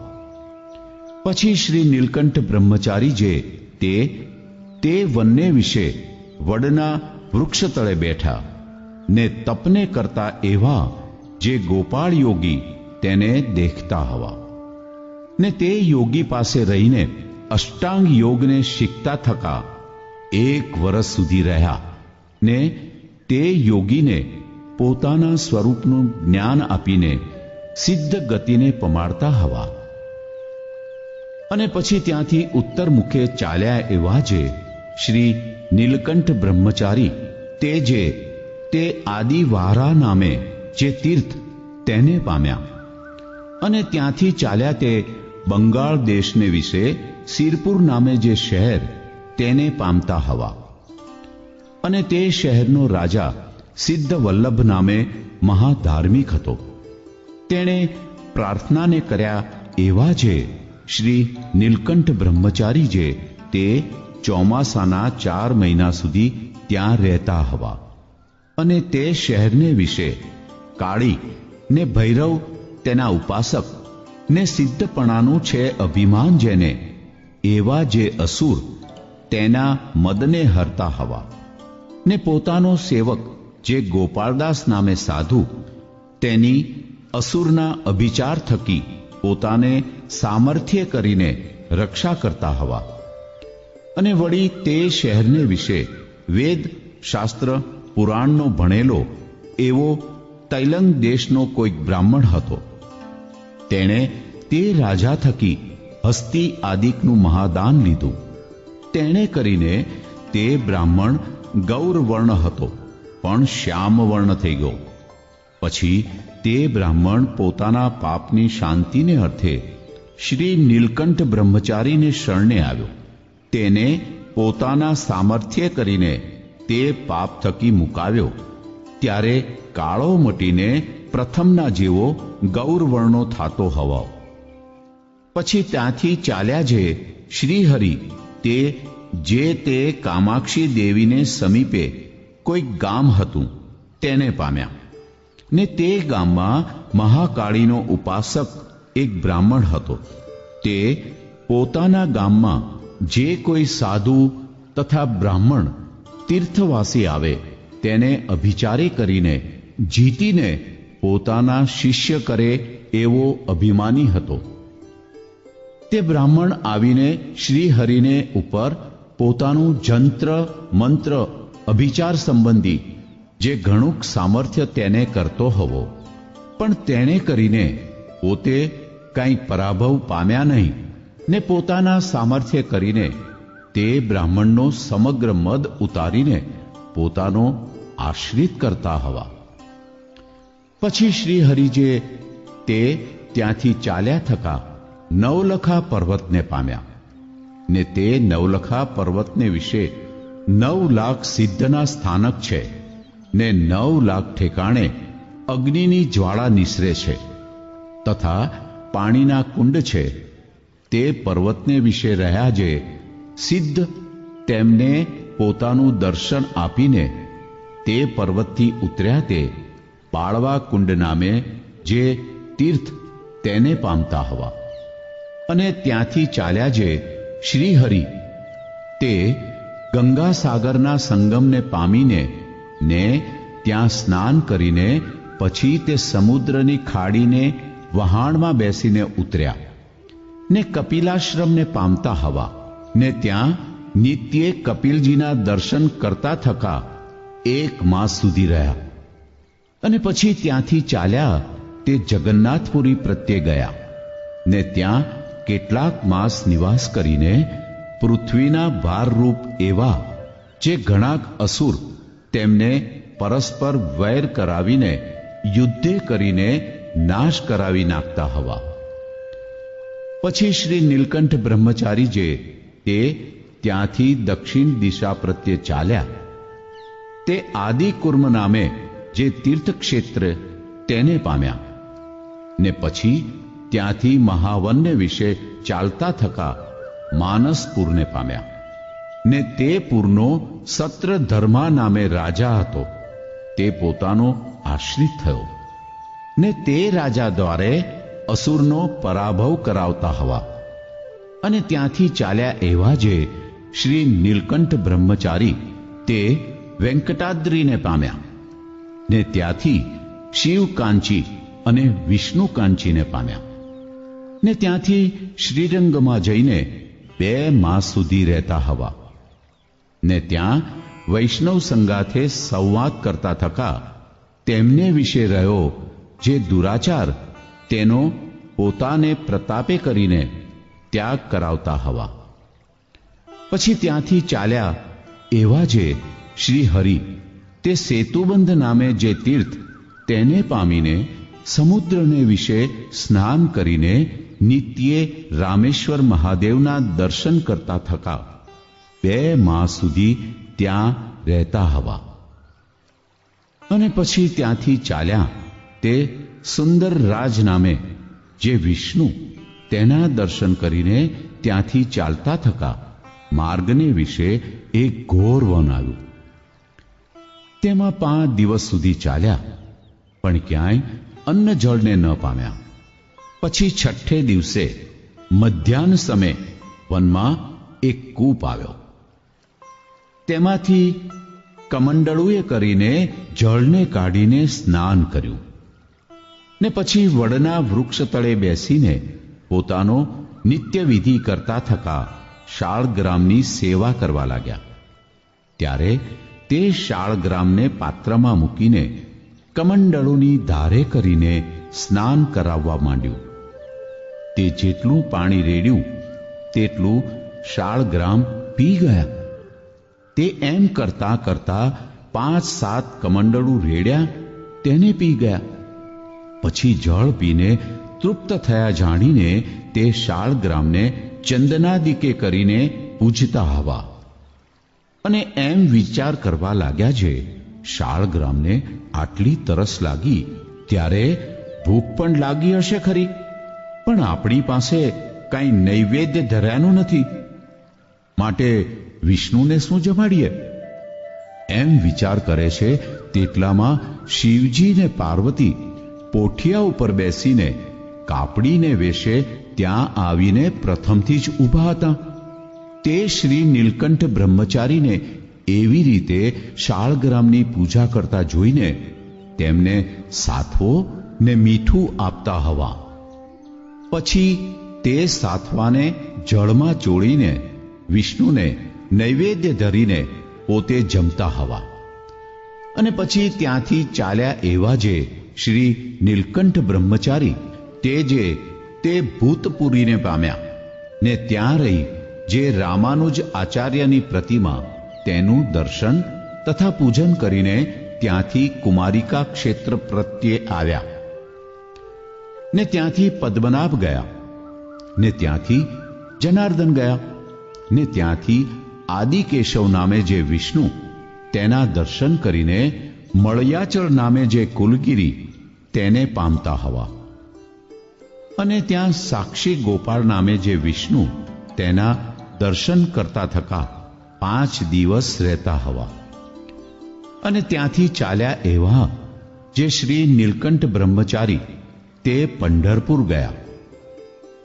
પછી શ્રી નીલકંઠ બ્રહ્મચારી જે તે વનને વિશે વડના વૃક્ષ તળે બેઠા ને તપને કરતા એવા જે ગોપાળ યોગી તેને દેખતા હવા ને તે યોગી પાસે રહીને અષ્ટાંગ યોગને શીખતા થકા 1 વર્ષ સુધી રહ્યા ને તે યોગીને પોતાના સ્વરૂપનું જ્ઞાન આપીને સિદ્ધ ગતિને પમાડતા હવા. અને પછી ત્યાંથી ઉત્તર મુખે ચાલ્યા એવા જે શ્રી નીલકંઠ બ્રહ્મચારી તે જે તે આદિવારા નામે જે તીર્થ તેને પામ્યા અને ત્યાંથી ચાલ્યા તે બંગાળ દેશને વિશે સિરપુર નામે જે શહેર તેને પામતા હવા. અને તે શહેરનો રાજા સિદ્ધ વલ્લભ નામે મહાધાર્મિક હતો. તેણે પ્રાર્થનાને કર્યા એવા જે શ્રી નીલકંઠ બ્રહ્મચારી જે તે ચોમાસાના 4 મહિના સુધી ત્યાં રહેતા હવા. અને તે શહેરને વિશે કાળી ને ભૈરવ તેના ઉપાસક ને સિદ્ધપણાનું છે અભિમાન જેને એવા જે અસુર તેના મદને હરતા હવા ને પોતાનો સેવક જે ગોપાળદાસ નામે સાધુ તેની અસુરના અભિચાર થકી પોતાને સામર્થ્ય કરીને રક્ષા કરતા હવા. અને વળી તે શહેરને વિશે વેદ શાસ્ત્ર પુરાણનો ભણેલો એવો તૈલંગ દેશનો કોઈક બ્રાહ્મણ હતો. તેણે તે રાજા થકી હસ્તી આદિકનું મહાદાન લીધું. તેણે કરીને તે બ્રાહ્મણ ગૌરવર્ણ હતો, પણ શ્યામવર્ણ થઈ ગયો. પછી તે બ્રાહ્મણ પોતાના પાપની શાંતિને અર્થે શ્રી નીલકંઠ બ્રહ્મચારીને શરણે આવ્યો. તેને પોતાના સામર્થ્ય કરીને તે પાપ થકી મુકાવ્યો. ત્યારે કાળો મટીને પ્રથમના જેવો ગૌરવર્ણો થાતો હવાઓ. પછી ત્યાંથી ચાલ્યા જે શ્રીહરિ તે કામાક્ષી દેવીને સમીપે કોઈ ગામ હતું તેને પામ્યા. ને તે ગામમાં મહાકાળીનો ઉપાસક એક બ્રાહ્મણ હતો. તે પોતાના ગામમાં જે કોઈ સાધુ તથા બ્રાહ્મણ તીર્થવાસી આવે તેને અભિચારે કરીને જીતીને પોતાના શિષ્ય કરે એવો અભિમાની હતો. તે બ્રાહ્મણ આવીને શ્રીહરિને ઉપર પોતાનું જંત્ર મંત્ર અભિચાર સંબંધી જે ઘણું સામર્થ્ય તેને કરતો હોવો, પણ તેણે કરીને પોતે કંઈ પરાભવ પામ્યા નહીં ને પોતાના સામર્થ્ય કરીને તે બ્રાહ્મણનો સમગ્ર મદ ઉતારીને પોતાનો આશ્રિત કરતા હવા. પછી શ્રીહરિજે તે ત્યાંથી ચાલ્યા થકા નવલખા પર્વતને પામ્યા. ને તે નવલખા પર્વતને વિશે 9 લાખ સિદ્ધના સ્થાનક છે ને 9 લાખ ઠેકાણે અગ્નિની જ્વાળા નિસરે છે તથા પાણીના કુંડ છે. તે પર્વતને વિશે રહ્યા જે સિદ્ધ તેમને પોતાનું દર્શન આપીને તે પર્વતથી ઉતર્યા તે પાળવા કુંડ નામે જે તીર્થ તેને પામતા હવા. અને ત્યાંથી ચાલ્યા જે શ્રીહરિ તે ગંગા સાગરના સંગમને પામીને ને ત્યાં સ્નાન કરીને પછી તે સમુદ્રની ખાડીને વહાણમાં બેસીને ઉતર્યા ને કપિલાશ્રમને પામતા હવા. ને ત્યાં નિત્યે કપિલજીના દર્શન કરતા થકા 1 માસ સુધી રહ્યા. અને પછી ત્યાંથી ચાલ્યા તે જગન્નાથપુરી પ્રત્યે ગયા ને ત્યાં કેટલાક માસ નિવાસ કરીને પૃથ્વીના ભારરૂપ એવા જે ઘણાક અસુર તેમને પરસ્પર વૈર કરાવીને યુદ્ધે કરીને નાશ કરાવી નાખતા હવા. પછી શ્રી નીલકંઠ બ્રહ્મચારી જે તે ત્યાંથી દક્ષિણ દિશા પ્રત્યે ચાલ્યા. તે આદિકુર્મ નામે જે તીર્થક્ષેત્ર તેને પામ્યા. ને પછી ત્યાંથી મહાવન્ય વિશે ચાલતા થકા માનસપુરને પામ્યા. ને તે પૂરનો સત્રધર્મા નામે રાજા હતો. તે પોતાનો આશ્રિત થયો ને તે રાજા દ્વારે અસુરનો પરાભવ કરાવતા હવા. અને ત્યાંથી ચાલ્યા એવા જે શ્રી નીલકંઠ બ્રહ્મચારી તે વેંકટાદ્રીને પામ્યા. ને ત્યાંથી શિવકાંચી અને વિષ્ણુકાંચીને પામ્યા. ને ત્યાંથી શ્રીરંગમાં જઈને 2 માસ સુધી રહેતા હવા. ને ત્યાં વૈષ્ણવ સંગાથે સંવાદ કરતા થકા તેમને વિશે રહ્યો જે દુરાચાર તેનો પોતાને પ્રતાપે કરીને ત્યાગ કરાવતા હવા. પછી ત્યાંથી ચાલ્યા એવા જે શ્રી હરિ તે સેતુબંધ નામે જે તીર્થ તેને પામીને સમુદ્રને વિશે સ્નાન કરીને નિત્યે રામેશ્વર મહાદેવના દર્શન કરતા થકા 2 માસ સુધી ત્યાં રહેતા હવા. અને પછી ત્યાંથી ચાલ્યા તે સુંદર રાજ નામે જે વિષ્ણુ તેના દર્શન કરીને ત્યાંથી ચાલતા થકા માર્ગને વિશે એક ઘોર વન આવ્યું. તેમાં 5 દિવસ સુધી ચાલ્યા પણ ક્યાંય અન્ન જળને ન પામ્યા. પછી 6ઠે દિવસે મધ્યાહ્ન સમયે વનમાં એક કૂપ આવ્યો. તેમાંથી કમંડળુએ કરીને જળને કાઢીને સ્નાન કર્યું ને પછી વડના વૃક્ષ તળે બેસીને પોતાનો નિત્ય વિધિ કરતા થકા શાળગ્રામની સેવા કરવા લાગ્યા. ત્યારે તે શાળગ્રામને પાત્રમાં મૂકીને કમંડળોની ધારે કરીને સ્નાન કરાવવા માંડ્યું. તે જેટલું પાણી રેડ્યું તેટલું શાળગ્રામ પી ગયા. તે એમ કરતા કરતા 5-7 કમંડળું રેડ્યા તેને પી ગયા. પછી જળ પીને તૃપ્ત થયા જાણીને તે શાળગ્રામને ચંદનાદિકે કરીને પૂજતા હવા. અને એમ વિચાર કરવા લાગ્યા છે, શાળગ્રામને આટલી તરસ લાગી ત્યારે ભૂખ પણ લાગી હશે ખરી, પણ આપણી પાસે કઈ નૈવેદ્ય ધર્યાનું નથી, માટે વિષ્ણુને શું જમાડીએ? એમ વિચાર કરે છે તેટલામાં શિવજી ને પાર્વતી પોઠિયા ઉપર બેસીને કાપડીને વેશે ત્યાં આવીને પ્રથમથી જ ઊભા હતા. તે શ્રી નીલકંઠ બ્રહ્મચારીને એવી રીતે શાળગ્રામની પૂજા કરતા જોઈને તેમને સાથવો ને મીઠું આપતા હવા. પછી તે સાથવાને જળમાં ચોળીને વિષ્ણુને નૈવેદ્ય ધરીને પોતે જમતા હવા. અને પછી ત્યાંથી ચાલ્યા એવા જે શ્રી નીલકંઠ બ્રહ્મચારી તે ભૂતપુરીને પામ્યા ને ત્યાં રહી જે રામાનુજ આચાર્યની પ્રતિમા તેનું દર્શન તથા પૂજન કરીને ત્યાંથી કુમારિકા ક્ષેત્ર પ્રત્યે આવ્યા ને ત્યાંથી પદ્મનાભ ગયા ને ત્યાંથી જનાર્દન ગયા ને ત્યાંથી આદિકેશવ નામે જે વિષ્ણુ તેના દર્શન કરીને મળયાચળ નામે જે કુલગીરી તેને પામતા હવા. અને ત્યાં સાક્ષી ગોપાળ નામે જે વિષ્ણુ તેના દર્શન કરતા થકા 5 દિવસ રહેતા હવા. અને ત્યાંથી ચાલ્યા એવા જે શ્રી નીલકંઠ બ્રહ્મચારી તે પંઢરપુર ગયા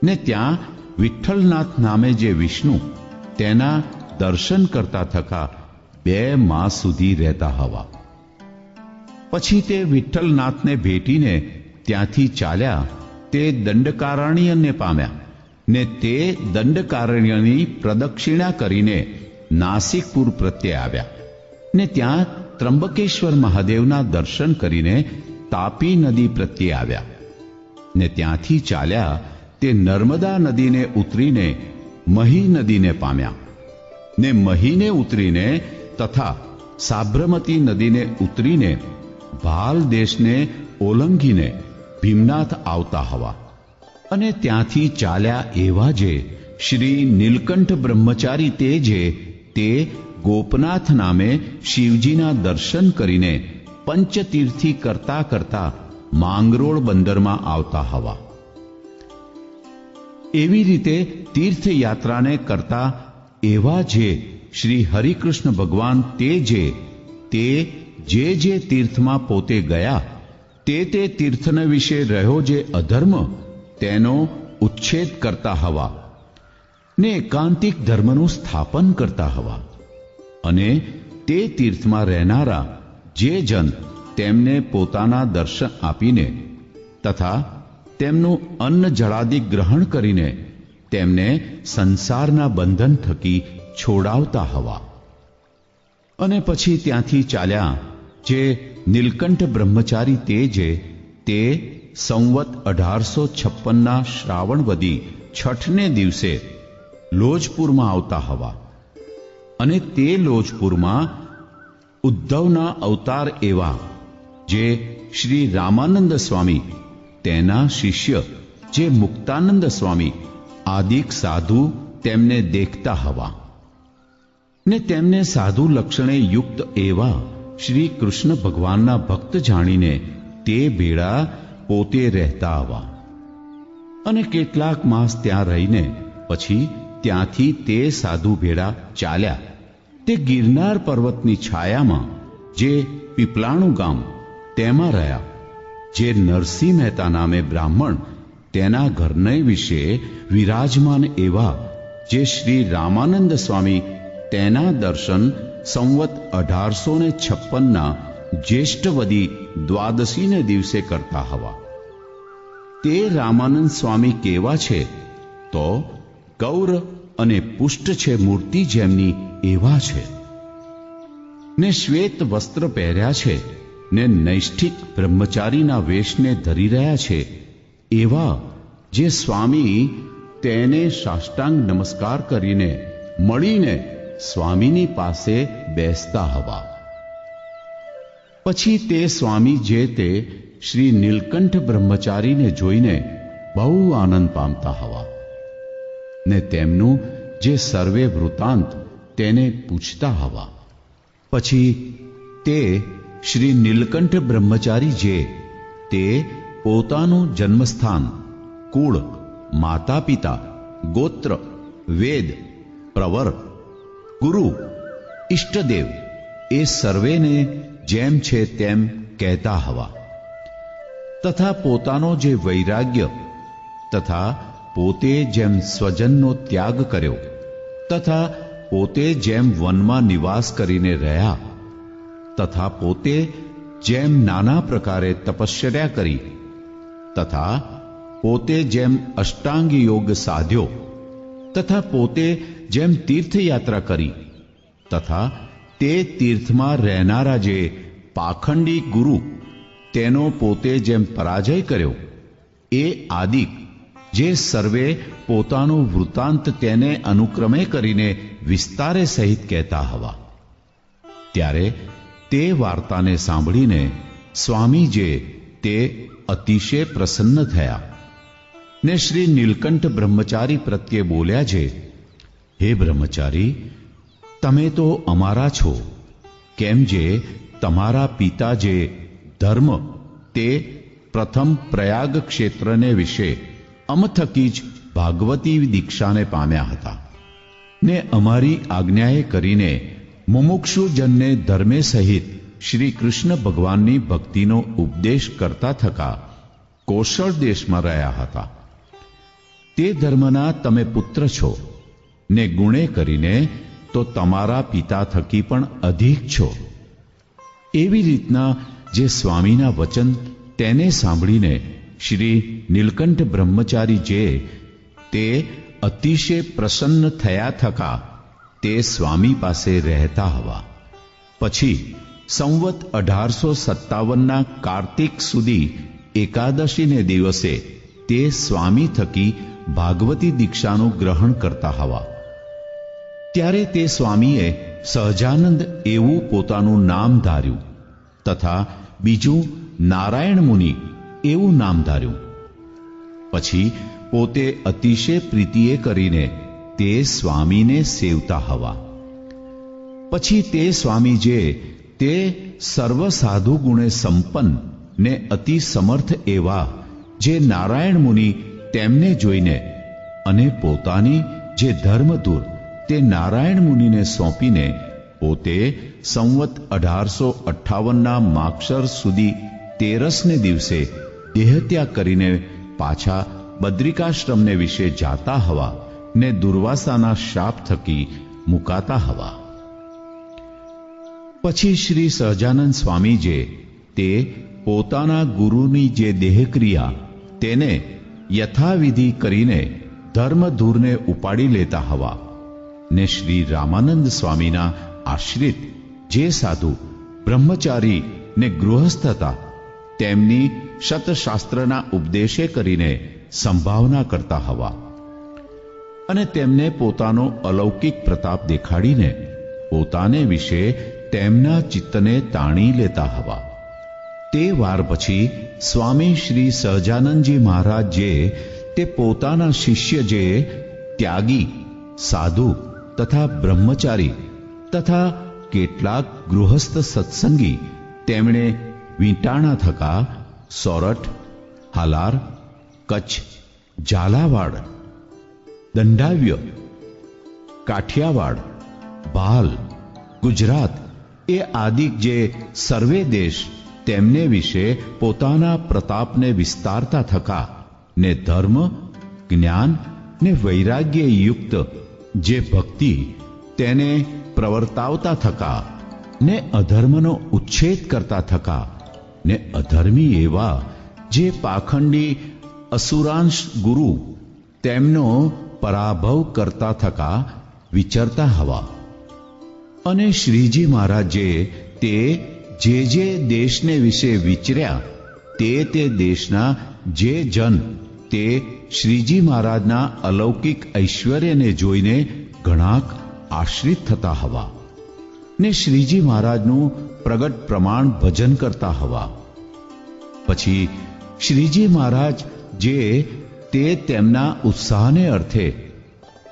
ને ત્યાં વિઠ્ઠલનાથ નામે જે વિષ્ણુ તેના દર્શન કરતા થકા 2 માસ સુધી રહેતા હવા. પછી તે વિઠ્ઠલનાથને ભેટીને ત્યાંથી ચાલ્યા તે દંડકારણ્યને પામ્યા ને તે દંડકારણ્યની પ્રદક્ષિણા કરીને નાસિકપુર પ્રત્યે આવ્યા ને ત્યાં ત્રંબકેશ્વર મહાદેવના દર્શન કરીને તાપી નદી પ્રત્યે આવ્યા ને ત્યાંથી ચાલ્યા તે નર્મદા નદીને ઉતરીને મહી નદીને પામ્યા ને મહીને ઉતરીને તથા સાબરમતી નદીને ઉતરીને ભાલ દેશને ઓલંગીને ભીમનાથ આવતા હવા. અને ત્યાંથી ચાલ્યા એવા જે શ્રી નીલકંઠ બ્રહ્મચારી તે ગોપનાથ નામે શિવજીના દર્શન કરીને પંચતીર્થી કરતા કરતા માંગરોળ બંદરમાં આવતા હવા. એવી રીતે તીર્થયાત્રાને કરતા એવા જે શ્રી હરિકૃષ્ણ ભગવાન જે તીર્થમાં પોતે ગયા તે તીર્થને વિશે રહ્યો જે અધર્મ તેનો ઉચ્છેદ કરતા હવા ને એકાંતિક ધર્મનું સ્થાપન કરતા હવા. અને તે તીર્થમાં રહેનારા જે જન તેમને પોતાના દર્શન આપીને તથા તેમનું અન્ન જળાદિ ગ્રહણ કરીને તેમને સંસારના બંધન થકી છોડાવતા હવા. અને પછી ત્યાંથી ચાલ્યા જે નીલકંઠ બ્રહ્મચારી તે સંવત 1856 શ્રાવણવદી છઠને દિવસે લોજપુરમાં આવતા હવા. અને તે લોજપુરમાં ઉદ્ધવના અવતાર એવા જે શ્રી રામાનંદ સ્વામી તેના શિષ્ય જે મુક્તાનંદ સ્વામી આદિક સાધુ તેમને દેખતા હવા. ને તેમને સાધુ લક્ષણે યુક્ત એવા શ્રી કૃષ્ણ ભગવાનના ભક્ત જાણીને તે ભેળા પોતે રહેતા હવા. અને કેટલાક માસ ત્યાં રહીને પછી ત્યાંથી તે સાધુ ભેળા ચાલ્યા તે ગિરનાર પર્વતની છાયામાં જે પીપલાણું ગામ તેમાં રહ્યા. જે નરસિંહ મહેતા નામે બ્રાહ્મણ તેના ઘરને વિશે વિરાજમાન એવા જે શ્રી રામાનંદ સ્વામી તેના દર્શન સંવત 1856 જ્યેષ્ઠવદી દ્વાદશીને દિવસે કરતા હવા. તે રામાનંદ સ્વામી કેવા છે તો ગૌર અને પુષ્ટ છે મૂર્તિ જેમની એવા છે ને શ્વેત વસ્ત્ર પહેર્યા છે ને નૈષ્ઠિક બ્રહ્મચારીના વેશને ધરી રહ્યા છે એવા જે સ્વામી તેને સાષ્ટાંગ નમસ્કાર કરીને મળીને સ્વામીની પાસે બેસતા હવા. પછી તે સ્વામી જે તે શ્રી નીલકંઠ બ્રહ્મચારીને જોઈને બહુ આનંદ પામતા હવા ને તેમનું જે સર્વે વૃત્તાંત તેને પૂછતા હવા. પછી તે શ્રી નીલકંઠ બ્રહ્મચારી જે તે પોતાનું જન્મસ્થાન, કુળ, માતા પિતા, ગોત્ર, વેદ, પ્રવર, ગુરુ, ઇષ્ટદેવ એ સર્વેને જેમ છે તેમ કહેતા હવા તથા પોતાનો જે વૈરાગ્ય તથા પોતે જેમ સ્વજનનો ત્યાગ કર્યો તથા પોતે જેમ વનમાં નિવાસ કરીને રહ્યા તથા પોતે જેમ નાના પ્રકારે તપશ્ચર્યા કરી તથા પોતે જેમ અષ્ટાંગ યોગ સાધ્યો તથા પોતે જેમ તીર્થયાત્રા કરી તથા તે તીર્થમાં રહેનારા જે પાખંડી ગુરુ તેનો પોતે જેમ પરાજય કર્યો એ આદિક જે સર્વે પોતાનું વૃત્તાંત તેને અનુક્રમે કરીને વિસ્તારે સહિત કહેતા હવા. ત્યારે તે વાર્તાને સાંભળીને સ્વામી જે તે અતિશય પ્રસન્ન થયા ને શ્રી નીલકંઠ બ્રહ્મચારી પ્રત્યે બોલ્યા છે, હે બ્રહ્મચારી, તમે તો અમારા છો, કેમ જે તમારા પિતા જે ધર્મ તે પ્રથમ પ્રયાગ ક્ષેત્રને વિશે અમથકી જ ભાગવતી દીક્ષાને પામ્યા હતા ને અમારી આજ્ઞાએ કરીને મુમુક્ષુજનને ધર્મે સહિત શ્રી કૃષ્ણ ભગવાનની ભક્તિનો ઉપદેશ કરતા થકા કૌશળ દેશમાં રહ્યા હતા. તે ધર્મના તમે પુત્ર છો ને ગુણે કરીને તો તમારા પિતા થકી પણ અધિક છો. એવી રીતના જે સ્વામીના વચન તેને સાંભળીને શ્રી નીલકંઠ બ્રહ્મચારી જે તે અતિશય પ્રસન્ન થયા થકા તે સ્વામી પાસે રહેતા હવા. પછી સંવત 1857ના કાર્તિક સુધી એકાદશીને દિવસે તે સ્વામી થકી ભાગવતી દીક્ષાનું ગ્રહણ કરતા હવા. ત્યારે તે સ્વામીએ સહજાનંદ એવું પોતાનું નામ ધાર્યું તથા બીજું નારાયણ મુનિ એવું નામ ધાર્યું. પછી પોતે અતિશય પ્રીતિએ કરીને તે સ્વામીને સેવતા હવા. પછી તે સ્વામી જે તે સર્વ સાધુ ગુણે સંપન્ન ને અતિ સમર્થ એવા જે નારાયણ મુનિ તેમને જોઈને અને પોતાની જે ધર્મધૂર તે નારાયણ મુનિને સોંપીને પોતે સંવત 1858ના માક્ષર સુધી 13ને દિવસે દેહત્યાગ કરીને પાછા બદ્રિકાશ્રમને વિશે જાતા હવા ને દુર્વાસાના શાપ થકી મુકાતા હવા. પછી શ્રી સહજાનંદ સ્વામી જે તે પોતાના ગુરુની જે દેહક્રિયા તેને યથાવિધિ કરીને ધર્મધૂરને ઉપાડી લેતા હવા ને શ્રી રામાનંદ સ્વામીના આશ્રિત જે સાધુ બ્રહ્મચારી ને ગૃહસ્થ હતા તેમની શતશાસ્ત્રના ઉપદેશે કરીને સંભાવના કરતા હવા અને તેમને પોતાનો અલૌકિક પ્રતાપ દેખાડીને પોતાને વિશે તેમના ચિત્તને તાણી લેતા હવા. તે વાર પછી સ્વામી શ્રી સહજાનંદજી મહારાજ જે તે પોતાના શિષ્ય જે ત્યાગી, સાધુ તથા બ્રહ્મચારી તથા કેટલાક ગૃહસ્થ સત્સંગી તેમણે વીંટાણા થકા સોરઠ, હાલાર, કચ્છ, ઝાલાવાડ, દંડાવ્ય, કાઠિયાવાડ, ભાલ, ગુજરાત એ આદિક જે સર્વે દેશ તેમને વિશે પોતાના પ્રતાપને વિસ્તારતા થકા ને ધર્મ, જ્ઞાન ને વૈરાગ્ય યુક્ત જે ભક્તિ તેને પ્રવર્તાવતા થકા ને અધર્મનો ઉચ્છેદ કરતા થકા ને અધર્મી એવા જે પાખંડી અસુરાંશ ગુરુ તેમનો પરાભવ કરતા થકા વિચરતા હવા. અને શ્રીજી મહારાજે તે જે દેશને વિશે વિચર્યા તે દેશના જે જન તે શ્રીજી મહારાજના અલૌકિક ઐશ્વર્યને જોઈને ઘણાક આશ્રિત થતા હવા ને શ્રીજી મહારાજનું પ્રગટ પ્રમાણ ભજન કરતા હવા. પછી શ્રીજી મહારાજ જે તે તેમના ઉત્સાહને અર્થે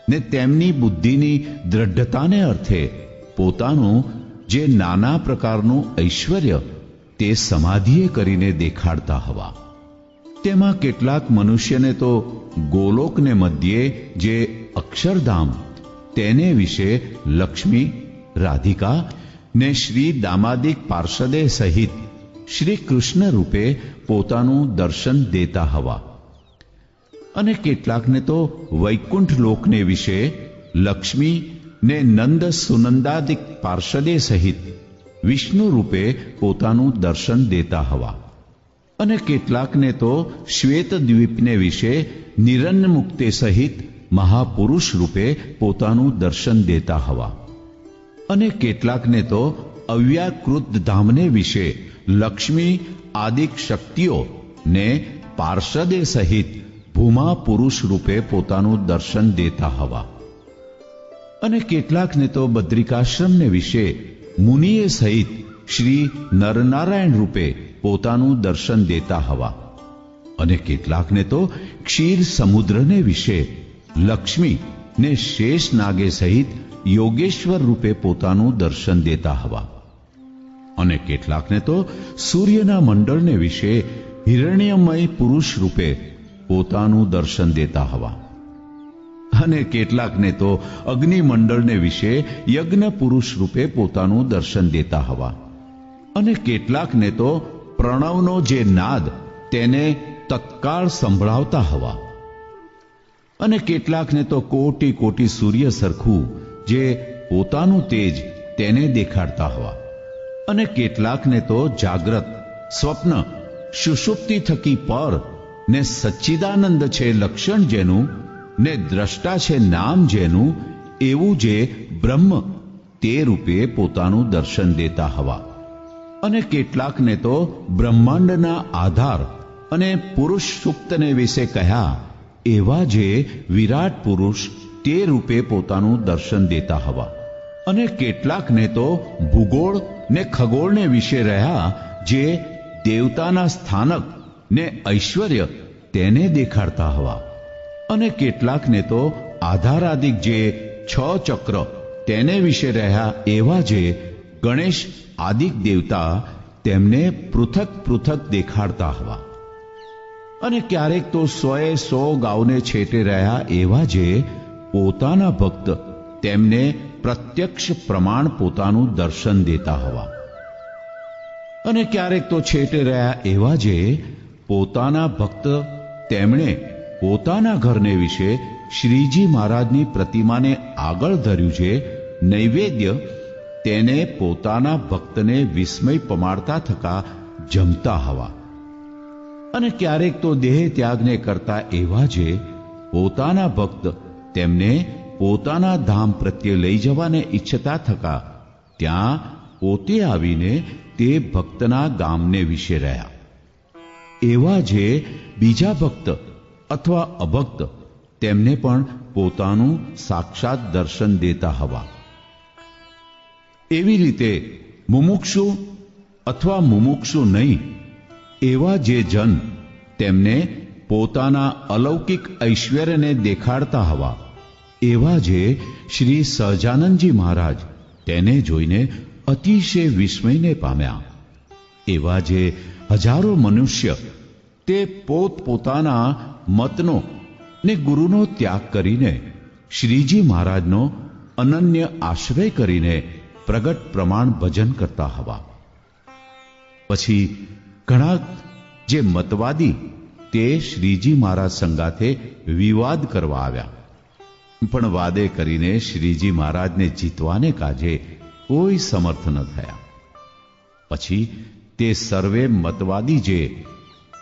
ને તેમની બુદ્ધિની દ્રઢતાને અર્થે પોતાનું જે નાના પ્રકારનું ઐશ્વર્ય તે સમાધિએ કરીને દેખાડતા હવા. તેમાં કેટલાક મનુષ્યને તો ગોલોકને મધ્યે જે અક્ષરધામ તેને વિશે લક્ષ્મી, રાધિકા ને શ્રી દામાદિક પાર્ષદે સહિત શ્રી કૃષ્ણ રૂપે પોતાનું દર્શન દેતા હવા. અને કેટલાકને તો વૈકુંઠ લોકને વિશે લક્ષ્મી ને નંદ સુનંદાદિક પાર્ષદે સહિત વિષ્ણુ રૂપે પોતાનું દર્શન દેતા હવા. અને કેટલાકને તો શ્વેત દ્વીપને વિશે નિરન્ન મુક્તે સહિત મહાપુરુષ રૂપે પોતાનું દર્શન દેતા હવા. અને કેટલાકને તો અવ્યાકૃત ધામને વિશે લક્ષ્મી આદિક શક્તિઓ ને પાર્ષદે સહિત ભૂમા પુરુષ રૂપે પોતાનું દર્શન દેતા હવા. અને કેટલાકને તો બદ્રિકાશ્રમને વિશે મુનિએ સહિત શ્રી નરનારાયણ રૂપે પોતાનું દર્શન દેતા હવા. અને કેટલાકને તો ક્ષીર સમુદ્રને વિશે લક્ષ્મી ને શેષ નાગે સહિત યોગેશ્વર રૂપે પોતાનું દર્શન દેતા હવા. અને કેટલાકને તો સૂર્યના મંડળને વિશે હિરણ્યમય પુરુષ રૂપે પોતાનું દર્શન દેતા હવા. અને કેટલાકને તો અગ્નિમંડળને વિશે યજ્ઞ પુરુષ રૂપે પોતાનું દર્શન દેતા હવા. અને કેટલાકને તો પ્રણવનો જે નાદ તેને તત્કાળ સંભળાવતા હવા. અને કેટલાકને તો કોટી કોટી સૂર્ય સરખું જે પોતાનું તેજ તેને દેખાડતા હવા. અને કેટલાકને તો જાગ્રત, સ્વપ્ન, સુષુપ્તિ થકી પર ને સચ્ચિદાનંદ છે લક્ષણ જેનું ને દ્રષ્ટા છે નામ જેનું એવું જે બ્રહ્મ તે રૂપે પોતાનું દર્શન દેતા હવા. અને કેટલાકને તો બ્રહ્માંડના આધાર અને પુરુષ સુપ્તને વિશે કહ્યા એવા જે વિરાટ પુરુષ તે રૂપે પોતાનું દર્શન દેતા હવા. અને કેટલાકને તો ભૂગોળ ને ખગોળને વિશે રહ્યા જે દેવતાના સ્થાનક ને ઐશ્વર્ય તેને દેખાડતા હવા. અને કેટલાકને તો આધારાદિક જે 6 ચક્ર તેને વિશે રહ્યા એવા જે ગણેશ આદિક દેવતા તેમને પૃથક પૃથક દેખાડતા હવા. અને ક્યારેક તો 100 ગાઉને છેટે રહ્યા એવા જે પોતાના ભક્ત તેમને પ્રત્યક્ષ પ્રમાણ પોતાનું દર્શન દેતા હવા. અને ક્યારેક તો છેટે રહ્યા એવા જે પોતાના ભક્ત તેમણે પોતાના ઘરને વિશે શ્રીજી મહારાજની પ્રતિમાને આગળ ધર્યું છે નૈવેદ્ય તેને પોતાના ભક્તને વિસ્મય પમાડતા થકા જમતા હવા. અને ક્યારેક તો દેહ ત્યાગને કરતા એવા જે પોતાના ભક્ત તેમને પોતાના ધામ પ્રત્યે લઈ જવાને ઈચ્છતા થકા ત્યાં પોતે આવીને તે ભક્તના ગામને વિશે રહ્યા. એવા જે બીજા ભક્ત અથવા અભક્ત તેમને પણ પોતાનું સાક્ષાત દર્શન દેતા હવા. એવી રીતે મુમુક્ષુ અથવા મુમુક્ષુ નહીં એવા જે જન તેમને પોતાના અલૌકિક ઐશ્વર્યને દેખાડતા હવા. એવા જે શ્રી સહજાનંદજી મહારાજ તેને જોઈને અતિશય વિસ્મયને પામ્યા. એવા જે હજારો મનુષ્ય તે પોતપોતાના મતનો ને ગુરુનો ત્યાગ કરીને શ્રીજી મહારાજનો અનન્ય આશ્રય કરીને પ્રગટ પ્રમાણ ભજન કરતા હવા. પછી ઘણા જે મતવાદી તે શ્રીજી મહારાજ સંગાથે વિવાદ કરવા આવ્યા, પણ વાદે કરીને શ્રીજી મહારાજને જીતવાને કાજે કોઈ સમર્થ ન થયા. પછી તે સર્વે મતવાદી જે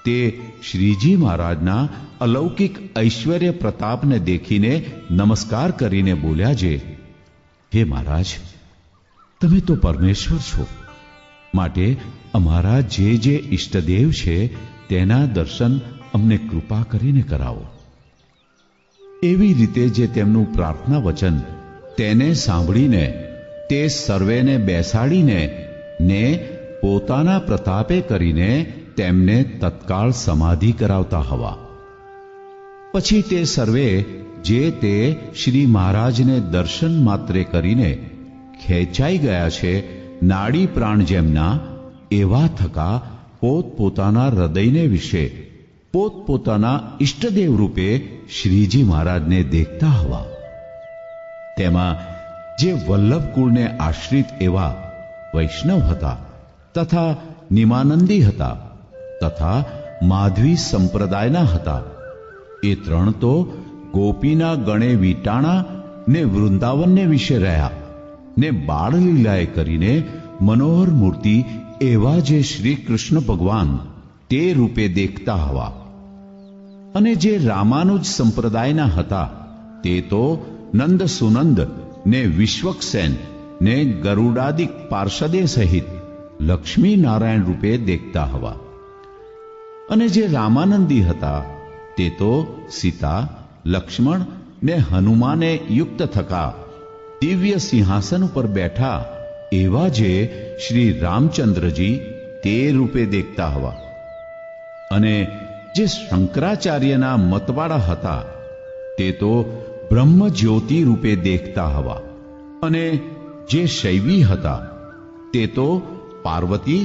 તે શ્રીજી મહારાજના અલૌકિક ઐશ્વર્ય પ્રતાપને દેખીને નમસ્કાર કરીને બોલ્યા છે, હે મહારાજ, તમે તો પરમેશ્વર છો, માટે અમારા જે જે ઈષ્ટદેવ છે તેના દર્શન અમને કૃપા કરીને કરાવો. એવી રીતે જે તેમનું પ્રાર્થના વચન તેને સાંભળીને તે સર્વેને બેસાડીને ને પોતાના પ્રતાપે કરીને તેમને તત્કાળ સમાધિ કરાવતા હવા. પછી તે સર્વે જે તે શ્રી મહારાજને દર્શન માત્રે કરીને ખેંચાઈ ગયા છે નાડી પ્રાણ જેમના, એવા થકા પોતપોતાના હૃદયને વિશે પોતપોતાના ઈષ્ટદેવ રૂપે શ્રીજી મહારાજને દેખતા હવા. તેમાં જે વલ્લભ કુળને આશ્રિત એવા વૈષ્ણવ હતા તથા નિમાનંદી હતા તથા માધવી સંપ્રદાયના હતા, એ ત્રણ તો ગોપીના ગણે વીટાણા ને વૃંદાવનને વિશે રહ્યા ને બાળલીલાએ કરીને મનોહર મૂર્તિ એવા જે શ્રી કૃષ્ણ ભગવાન તે રૂપે દેખતા હવા. અને જે રામાનુજ સંપ્રદાયના હતા તે તો નંદ સુનંદ ને વિશ્વક્સેન ને ગરુડાદિક પાર્ષદે સહિત લક્ષ્મી નારાયણ રૂપે દેખતા હવા. અને જે રામાનંદી હતા તે તો સીતા, લક્ષ્મણ ને હનુમાને યુક્ત થકા દિવ્ય સિંહાસન ઉપર બેઠા એવા જે શ્રી રામચંદ્રજી તે રૂપે દેખતા હવા. અને જે શંકરાચાર્યના મતવાળા હતા તે તો બ્રહ્મ જ્યોતિ રૂપે દેખતા હવા. અને જે શૈવી હતા તે તો પાર્વતી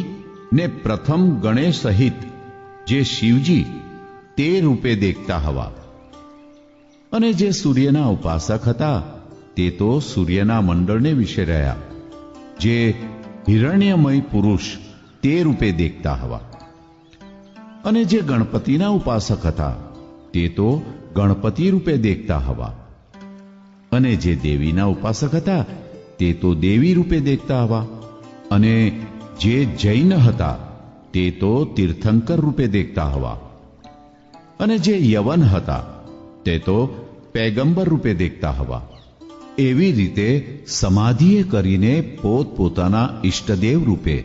ને પ્રથમ ગણેશ સહિત જે શિવજી તે રૂપે દેખતા હવા. અને જે સૂર્યના ઉપાસક હતા તે તો સૂર્યના મંડળને વિશે રહ્યા, જે હિરણ્યમય પુરુષ તે રૂપે દેખતા હવા. અને જે ગણપતિના ઉપાસક હતા તે તો ગણપતિ રૂપે દેખતા હવા. અને જે દેવીના ઉપાસક હતા તે તો દેવી રૂપે દેખતા હવા. અને જે જૈન હતા તે તો તીર્થંકર રૂપે દેખતા હવા. અને જે યવન હતા તે તો પૈગંબર રૂપે દેખતા હવા. એવી રીતે સમાધિએ કરીને પોતપોતાના ઈષ્ટદેવ રૂપે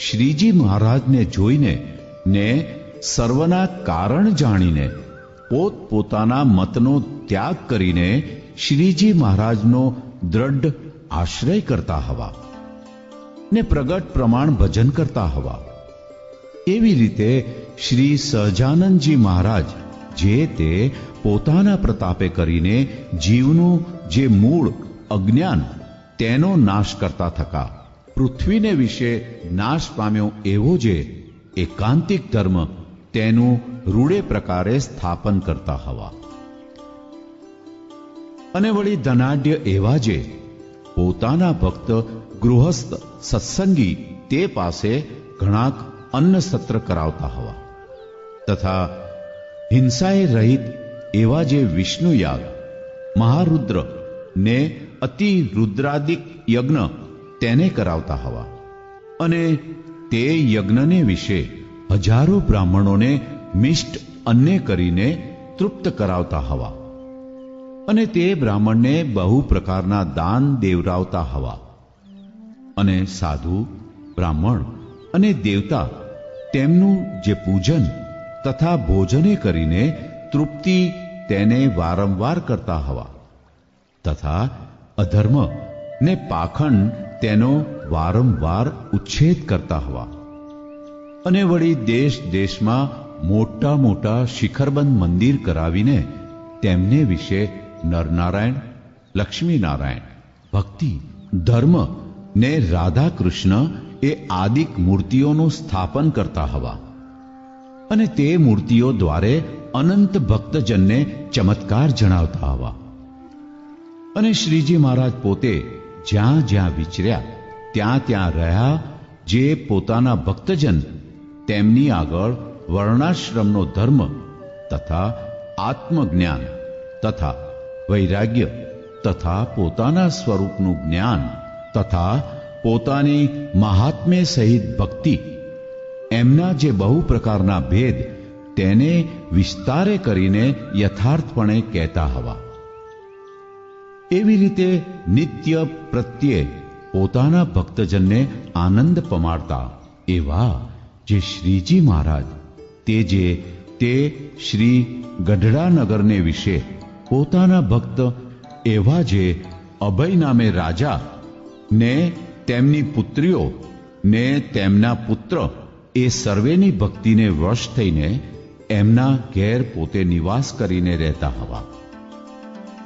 શ્રીજી મહારાજને જોઈને ને સર્વના કારણ જાણીને પોતપોતાના મતનો ત્યાગ કરીને શ્રીજી મહારાજનો દ્રઢ આશ્રય કરતા હવા ને પ્રગટ પ્રમાણ ભજન કરતા હવા. એવી રીતે શ્રી સહજાનંદજી મહારાજ જે તે પોતાના પ્રતાપે કરીને જીવનું જે મૂળ અજ્ઞાન તેનો નાશ કરતા થકા પૃથ્વીને વિશે નાશ પામ્યો એવો જે એકાંતિક ધર્મ તેનું રૂડે પ્રકારે સ્થાપન કરતા હવા. અને વળી ધનાઢ્ય એવા જે પોતાના ભક્ત ગૃહસ્થ સત્સંગી તે પાસે ઘણાક અન્ન સત્ર કરાવતા હવા. તથા હિંસાએ રહિત એવા જે વિષ્ણુ યાગ, મહારુદ્ર ને અતિ રુદ્રાદિક યજ્ઞ તેને કરાવતા હવા. અને તે યજ્ઞને વિશે હજારો બ્રાહ્મણોને મિષ્ટ અન્ને કરીને તૃપ્ત કરાવતા હવા. અને તે બ્રાહ્મણને બહુ પ્રકારના દાન દેવરાવતા હવા. અને સાધુ, બ્રાહ્મણ અને દેવતા તેમનું જે પૂજન તથા ભોજને કરીને તૃપ્તિ તેને વારંવાર કરતા હવા. તથા અધર્મ ને પાખંડ તેનો વારંવાર ઉચ્છેદ કરતા હવા. અને વળી દેશ દેશમાં મોટા મોટા શિખરબંધ મંદિર કરાવીને તેમને વિશે નરનારાયણ, લક્ષ્મીનારાયણ, ભક્તિ, ધર્મ ને રાધા કૃષ્ણ એ આદિક મૂર્તિઓનું સ્થાપન કરતા હવા. અને તે મૂર્તિઓ દ્વારે અનંત ભક્તજનને ચમત્કાર જણાવતા હવા. અને શ્રીજી મહારાજ પોતે જ્યાં જ્યાં વિચર્યા ત્યાં ત્યાં રહ્યા જે પોતાના ભક્તજન તેમની આગળ વર્ણાશ્રમનો ધર્મ તથા આત્મજ્ઞાન તથા વૈરાગ્ય તથા પોતાના સ્વરૂપનું જ્ઞાન તથા પોતાની મહાત્મ્ય સહિત ભક્તિ એમના જે બહુ પ્રકારના ભેદ તેને વિસ્તારે કરીને યથાર્થપણે કહેતા હવા. એવી રીતે નિત્ય પ્રત્યે પોતાના ભક્તજનને આનંદ પમાડતા એવા જે શ્રીજી મહારાજ તે શ્રી ગઢડા નગરને વિશે પોતાના ભક્ત એવા જે અભય નામે રાજા ને તેમની પુત્રીઓ ને તેમના પુત્ર એ સર્વેની ભક્તિને વશ થઈને એમના ઘેર પોતે નિવાસ કરીને રહેતા હવા.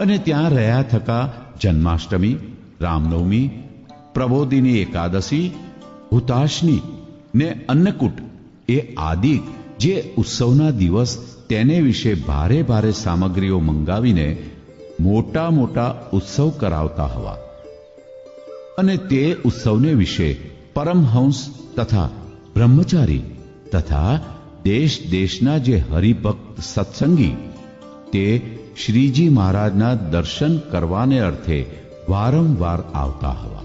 અને ત્યાં રહ્યા થકા જન્માષ્ટમી, રામનવમી, પ્રબોધિની એકાદશી, હુતાશની ને અન્નકૂટ એ આદિ જે ઉત્સવના દિવસ તેને વિશે ભારે ભારે સામગ્રીઓ મંગાવીને મોટા મોટા ઉત્સવ કરાવતા હવા. અને તે ઉત્સવને વિશે પરમહંસ તથા બ્રહ્મચારી તથા દેશ દેશના જે હરિભક્ત સત્સંગી તે શ્રીજી મહારાજના દર્શન કરવાને અર્થે વારંવાર આવતા હવા.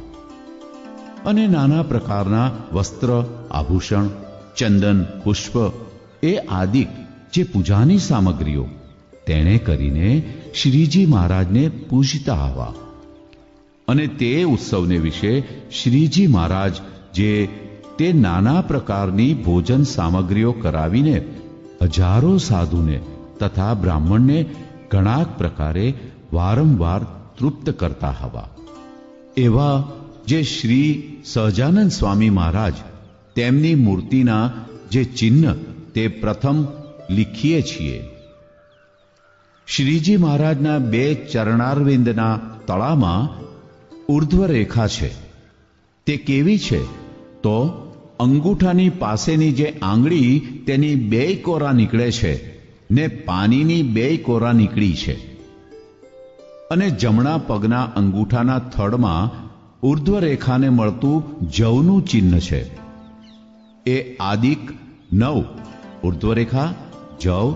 અને નાના પ્રકારના વસ્ત્ર, આભૂષણ, ચંદન, પુષ્પ એ આદિ જે પૂજાની સામગ્રીઓ તેણે કરીને શ્રીજી મહારાજને પૂજતા હવા. અને તે ઉત્સવને વિશે શ્રીજી મહારાજ જે તે નાના પ્રકારની ભોજન સામગ્રીઓ કરાવીને હજારો સાધુને તથા બ્રાહ્મણને ઘણા પ્રકારે વારંવાર તૃપ્ત કરતા હવા. એવા જે શ્રી સહજાનંદ સ્વામી મહારાજ તેમની મૂર્તિના જે ચિહ્ન તે પ્રથમ લીખીએ છીએ. શ્રીજી મહારાજના 2 ચરણારવિંદના તળામાં ઉર્ધ્વ રેખા છે. તે કેવી છે તો અંગૂઠાની પાસેની જે આંગળી તેની 2 કોરા નીકળે છે ને પાનીની 2 કોરા નીકળી છે. અને જમણા પગના અંગૂઠાના થડમાં ઉર્ધ્વ રેખાને મળતું જવનું ચિહ્ન છે. એ આદિક 9 ઉર્ધ્વ રેખા, જવ,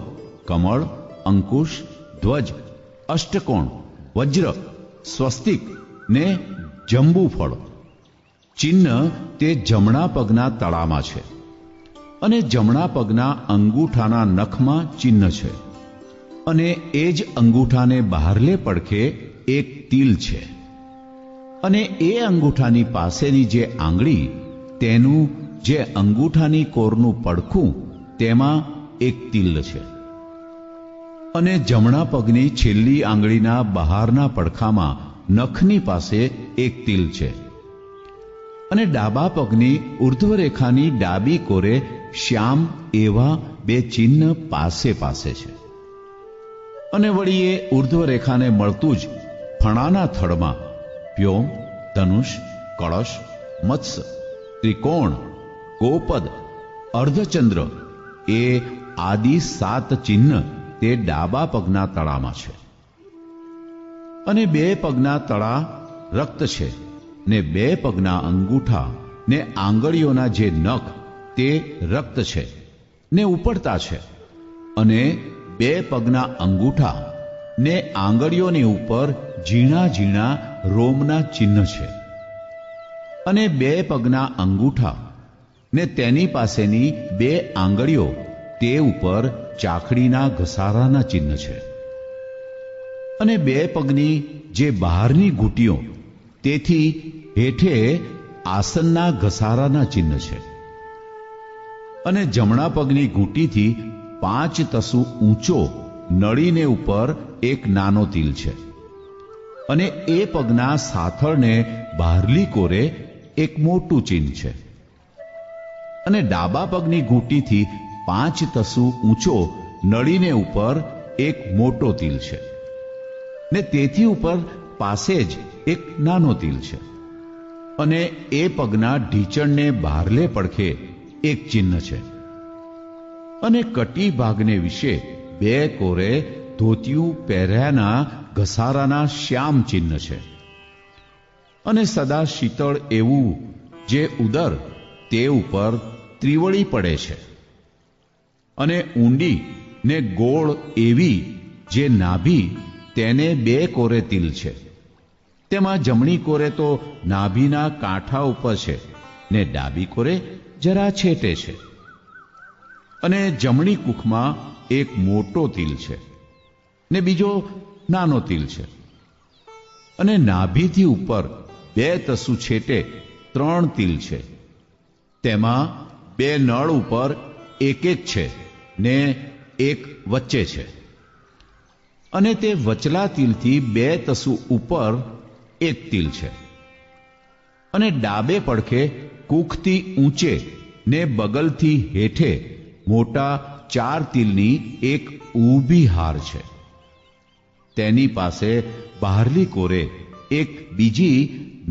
કમળ, અંકુશ, ધ્વજ, અષ્ટકોણ, વજ્ર, સ્વસ્તિક ને જંબુ ફળ ચિહ્ન તે જમણા પગના તળામાં છે. અને જમણા પગના અંગૂઠાના નખમાં ચિહ્ન છે. અને એ જ અંગૂઠાને બહારલે પડખે એક તિલ છે. અને એ અંગૂઠાની પાસેની જે આંગળી તેનું જે અંગૂઠાની કોરનું પડખું તેમાં એક તિલ છે. અને જમણા પગની છેલ્લી આંગળીના બહારના પડખામાં નખની પાસે એક તિલ છે. અને ડાબા પગની ઉર્ધ્વ રેખાની ડાબી કોરે શ્યામ એવા 2 ચિહ્ન પાસે પાસે છે. અને વળી એ ઉર્ધ્વ રેખાને મળતું જ ફણાના થડમાં વ્યોમ, ધનુષ, કળશ, મત્સ્ય, ત્રિકોણ, ગોપદ, અર્ધચંદ્ર એ આદિ 7 ચિહ્ન તે ડાબા પગના તળામાં છે. અને 2 પગના તળા રક્ત છે ને 2 પગના અંગૂઠા ને આંગળીઓના જે નખ તે રક્ત છે ને ઉપડતા છે. અને 2 પગના અંગૂઠા ને આંગળીઓની ઉપર ઝીણા ઝીણા રોમના ચિહ્ન છે. અને 2 પગના અંગૂઠા ને તેની પાસેની 2 આંગળીઓ તે ઉપર ચાકડીના ઘસારાના ચિહ્ન છે. અને 2 પગની જે બહારની ઘૂંટીઓ તેથી હેઠે આસનના ઘસારાના ચિહ્ન છે. અને જમણા પગની ઘૂંટીથી 5 તસુ ઊંચો નળીને ઉપર એક નાનો તિલ છે. અને એ પગના સાથળને બહારલી કોરે એક મોટું ચિહ્ન છે. અને ડાબા પગની ઘૂંટીથી 5 તસુ ઊંચો નળીને ઉપર એક મોટો તિલ છે. ને તેથી ઉપર પાસે જ એક નાનો તિલ છે. અને એ પગના ઢીચણને બહારલે પડખે એક ચિહ્ન છે. અને કટી ભાગને વિશે 2 કોરે ધોતિયું પહેર્યાના ઘસારાના શ્યામ ચિહ્ન છે. અને સદા શીતળ એવું જે ઉદર તે ઉપર ત્રિવળી પડે છે. અને ઊંડી ને ગોળ એવી જે નાભી તેને 2 કોરે તિલ છે. તેમાં જમણી કોરે તો નાભીના કાંઠા ઉપર છે ને ડાબી કોરે જરા છેટે છે. અને જમણી કુખમાં એક મોટો તિલ છે ને બીજો નાનો તિલ છે. અને નાભીથી ઉપર 2 તસુ છેટે 3 તિલ છે. તેમાં 2 નળ ઉપર એક છે ને એક વચ્ચે છે. અને તે વચલા તિલથી 2 તસુ ઉપર એક તિલ છે. અને ડાબે પડખે કુખથી ઊંચે ને બગલથી હેઠે મોટા 4 તિલની એક ઊભી હાર છે. તેની પાસે બહારલી કોરે એક બીજી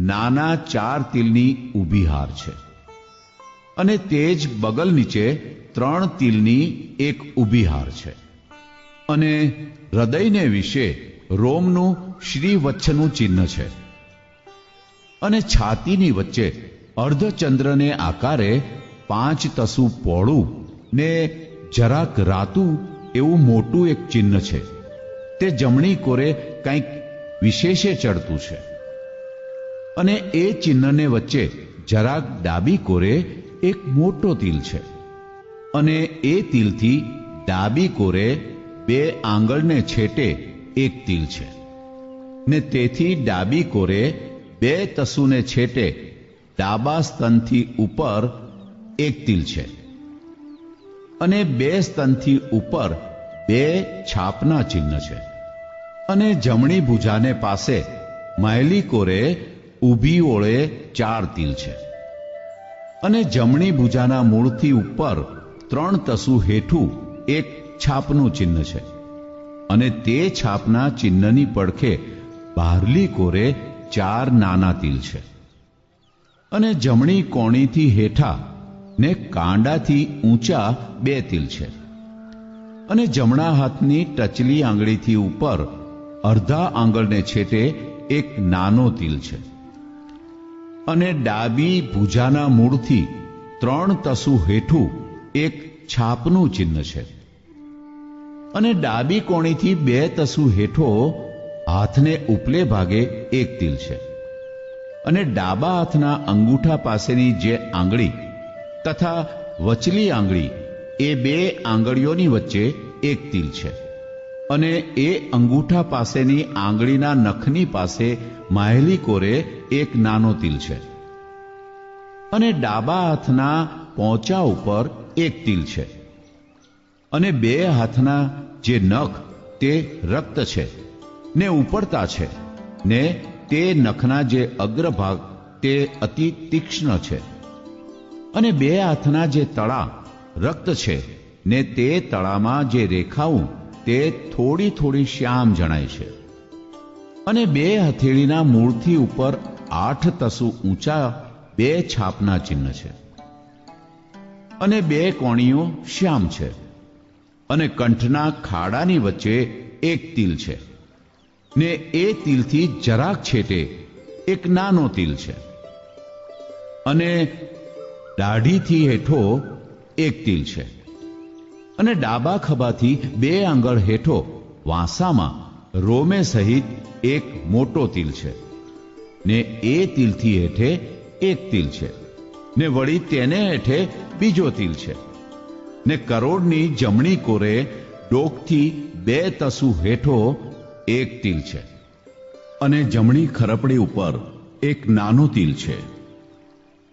નાના 4 તિલની ઊભી હાર છે. અને તે જ બગલ નીચે 3 તિલની એક ઊભી હાર છે. અને હૃદયને વિશે રોમનું શ્રીવત્સનું ચિહ્ન છે. અને છાતીની વચ્ચે અર્ધચંદ્રને આકારે 5 તસુ પહોળું ને જરાક રાતું એવું મોટું એક ચિહ્ન છે. તે જમણી કોરે કંઈક વિશેષે ચડતું છે. અને એ ચિહ્નને વચ્ચે જરાક ડાબી કોરે એક મોટો તિલ છે. અને એ તિલથી ડાબી કોરે 2 આંગળને છેટે એક તિલ છે. ને તેથી ડાબી કોરે 2 તસુને છેટે ડાબા સ્તનથી ઉપર એક તિલ છે. અને 2 સ્તનથી ઉપર 2 છાપના ચિહ્ન છે. અને જમણી ભુજાને પાસે મહેલી કોરે ઊભી ઓળે 4 તિલ છે. અને જમણી ભુજાના મૂળથી ઉપર 3 તસુ હેઠું એક છાપનું ચિહ્ન છે. અને તે છાપના ચિહ્નની પડખે બહારલી કોરે 4 નાના તિલ છે. અને જમણી કોણીથી હેઠા ને કાંડાથી ઊંચા 2 તિલ છે. અને જમણા હાથની ટચલી આંગળીથી ઉપર અડધા આંગળને છેટે એક નાનો તિલ છે. અને ડાબી ભુજાના મૂળથી 3 તસુ હેઠું એક છાપનું ચિહ્ન છે. અને ડાબી કોણીથી 2 તસુ હેઠો હાથને ઉપલે ભાગે એક તિલ છે. અને ડાબા હાથના અંગૂઠા પાસેની જે આંગળી તથા વચલી આંગળી એ 2 આંગળીઓની વચ્ચે એક તિલ છે. અને એ અંગૂઠા પાસેની આંગળીના નખની પાસે માહેલી કોરે એક નાનો તિલ છે. અને ડાબા હાથના પોંચા ઉપર એક તિલ છે. અને 2 હાથના જે નખ તે રક્ત છે ને ઉપડતા છે, ને તે નખના જે અગ્રભાગ તે અતિ તીક્ષ્ણ છે. અને 2 હાથના જે તળા રક્ત છે, ને તે તળામાં જે રેખાઓ તે થોડી થોડી શ્યામ જણાય છે. અને 2 હથેળીના મૂળથી ઉપર 8 તસુ ઊંચા 2 છાપના ચિહ્ન છે. અને 2 કોણીઓ શ્યામ છે. અને કંઠના ખાડાની વચ્ચે એક તિલ છે. ને એ તિલથી જરાક છેટે એક નાનો તિલ છે. અને દાઢીથી હેઠો એક તિલ છે. અને ડાબા ખભાથી 2 આંગળ હેઠો વાંસામાં રોમે સહિત એક મોટો તિલ છે. ને એ તિલથી હેઠે એક તિલ છે. ને વળી તેને હેઠે બીજો તિલ છે. ને કરોડની જમણી કોરે ડોકથી 2 તસુ હેઠો એક તિલ છે. અને જમણી ખરપડી ઉપર એક નાનો તિલ છે.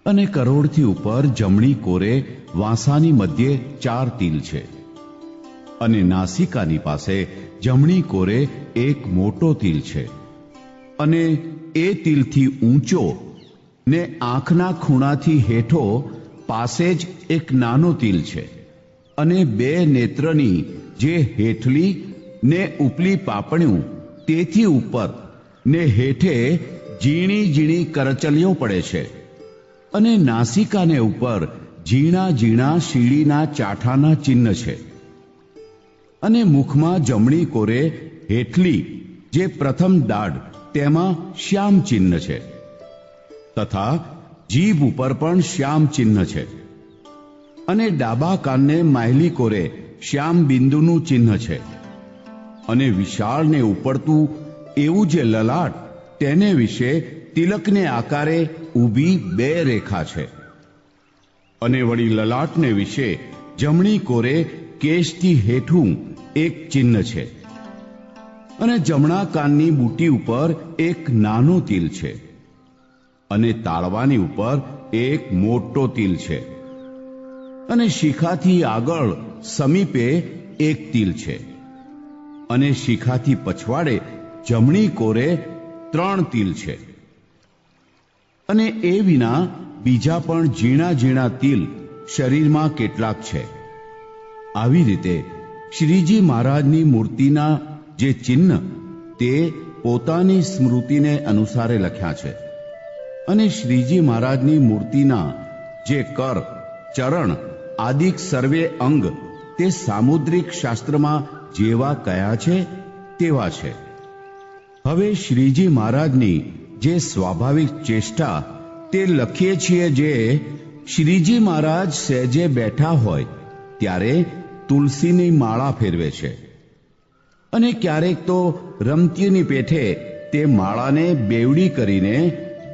અને કરોડથી ઉપર જમણી કોરે વાંસાની મધ્યે 4 તિલ છે. અને નાસિકાની પાસે જમણી કોરે એક મોટો તિલ છે. અને એ તિલથી ઊંચો ને આંખના ખૂણાથી હેઠો પાસે જ એક નાનો તિલ છે. અને 2 નેત્રની જે હેઠલી ને ઉપલી પાપણ્યું તેથી ઉપર ને હેઠે ઝીણી ઝીણી કરચલીઓ પડે છે. અને નાસિકાને ઉપર ઝીણા ઝીણા શીડીના ચાઠાના ચિહ્ન છે. અને મુખમાં જમણી કોરે હેઠલી જે પ્રથમ દાઢ તેમાં શ્યામ ચિહ્ન છે. તથા જીભ ઉપર પણ શ્યામ ચિહ્ન છે. અને ડાબા કાનને માયલી કોરે શ્યામ બિંદુનું ચિહ્ન છે. અને વિશાળ ને ઉપડતું એવું જે લલાટ તેને વિશે તિલકને આકારે ઊભી 2 રેખા છે. અને વળી લલાટને વિશે જમણી કોરે કેશથી હેઠું એક ચિહ્ન છે. અને જમણા કાનની બુટી ઉપર એક નાનો તિલ છે. અને તાળવાની ઉપર એક મોટો તિલ છે. અને શિખાથી આગળ સમીપે એક તિલ છે. અને શિખાથી પછવાડે જમણી કોરે 3 તિલ છે, અને એ વિના બીજા પણ ઝીણા ઝીણા તિલ શરીરમાં કેટલાક છે. આવી રીતે શ્રીજી મહારાજની મૂર્તિના જે ચિહ્ન તે પોતાની સ્મૃતિને અનુસારે લખ્યા છે, અને શ્રીજી મહારાજની મૂર્તિના જે કર, ચરણ આદિક સર્વે અંગ તે સામુદ્રિક શાસ્ત્રમાં જેવા કયા છે તેવા છે. હવે શ્રીજી મહારાજની જે સ્વાભાવિક ચેષ્ટા તે લખીએ છીએ, જે શ્રીજી મહારાજ સહેજે બેઠા હોય ત્યારે તુલસીની માળા ફેરવે છે, અને ક્યારેક તો રમતીની પેઠે તે માળાને બેવડી કરીને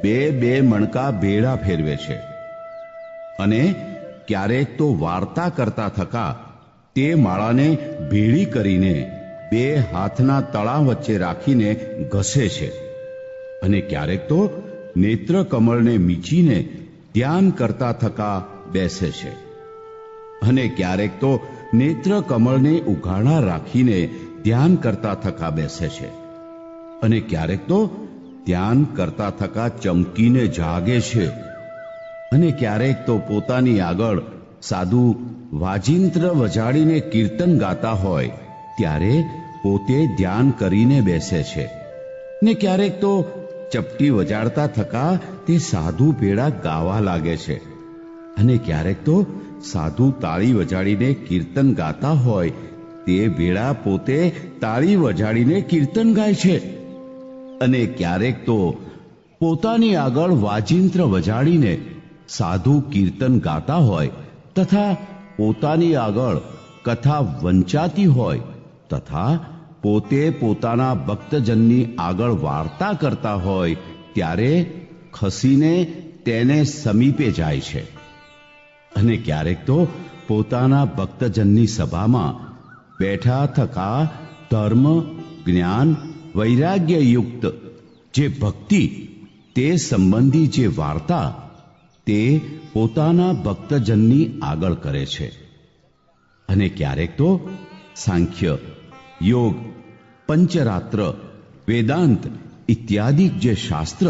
બે મણકા ભેળા ફેરવે છે, અને ક્યારેક તો વાર્તા કરતા થકા તે માળાને ભેળી કરીને 2 હાથના તળા વચ્ચે રાખીને ઘસે છે, અને ક્યારેક તો નેત્ર કમળને મીચીને ધ્યાન કરતા થકા બેસે છે, અને ક્યારેક તો નેત્ર કમળને ઉઘાડા રાખીને ધ્યાન કરતા થકા બેસે છે, અને ક્યારેક તો ધ્યાન કરતા થકા ચમકીને જાગે છે, અને ક્યારેક તો પોતાની આગળ સાધુ વાજિંત્ર વજાડીને કીર્તન ગાતા હોય ત્યારે પોતે ધ્યાન કરીને બેસે છે, ને ક્યારેક તો ચપટી વજાડતા થકા તે સાધુ ભેળા ગાવા લાગે છે, અને ક્યારેક તો સાધુ તાળી વજાડીને કીર્તન ગાતા હોય તે ભેળા પોતે તાળી વજાડીને કીર્તન ગાય છે, અને ક્યારેક તો પોતાની આગળ વાજિંત્ર વજાડીને સાધુ કીર્તન ગાતા હોય તથા પોતાની આગળ કથા વંચાતી હોય તથા પોતે પોતાના ભક્તજનની આગળ વાર્તા કરતા હોય ત્યારે ખસીને તેને સમીપે જાય છે, અને ક્યારેક તો પોતાના ભક્તજનની સભામાં બેઠા થકા ધર્મ, જ્ઞાન, વૈરાગ્ય યુક્ત જે ભક્તિ તે સંબંધી જે વાર્તા તે પોતાના ભક્તજનની આગળ કરે છે, અને ક્યારેક તો સાંખ્ય, યોગ, પંચરાત્ર, વેદાંત ઇત્યાદિ જે શાસ્ત્ર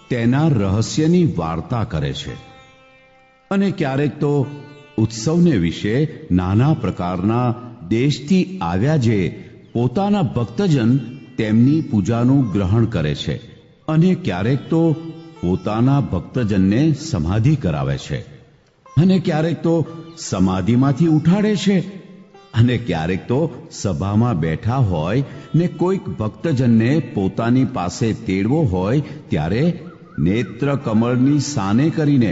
તેના રહસ્યની વાર્તા કરે છે, અને ક્યારેક તો ઉત્સવને વિશે નાના પ્રકારના દેશથી આવ્યા જે પોતાના ભક્તજન તેમની પૂજાનું ગ્રહણ કરે છે, અને ક્યારેક તો પોતાના ભક્તજનને સમાધિ કરાવે છે, અને ક્યારેક તો સમાધિમાંથી ઉઠાડે છે, અને ક્યારેક તો સભામાં બેઠા હોય ને કોઈક ભક્તજનને પોતાની પાસે તેડવો હોય ત્યારે નેત્ર કમળની સાને કરીને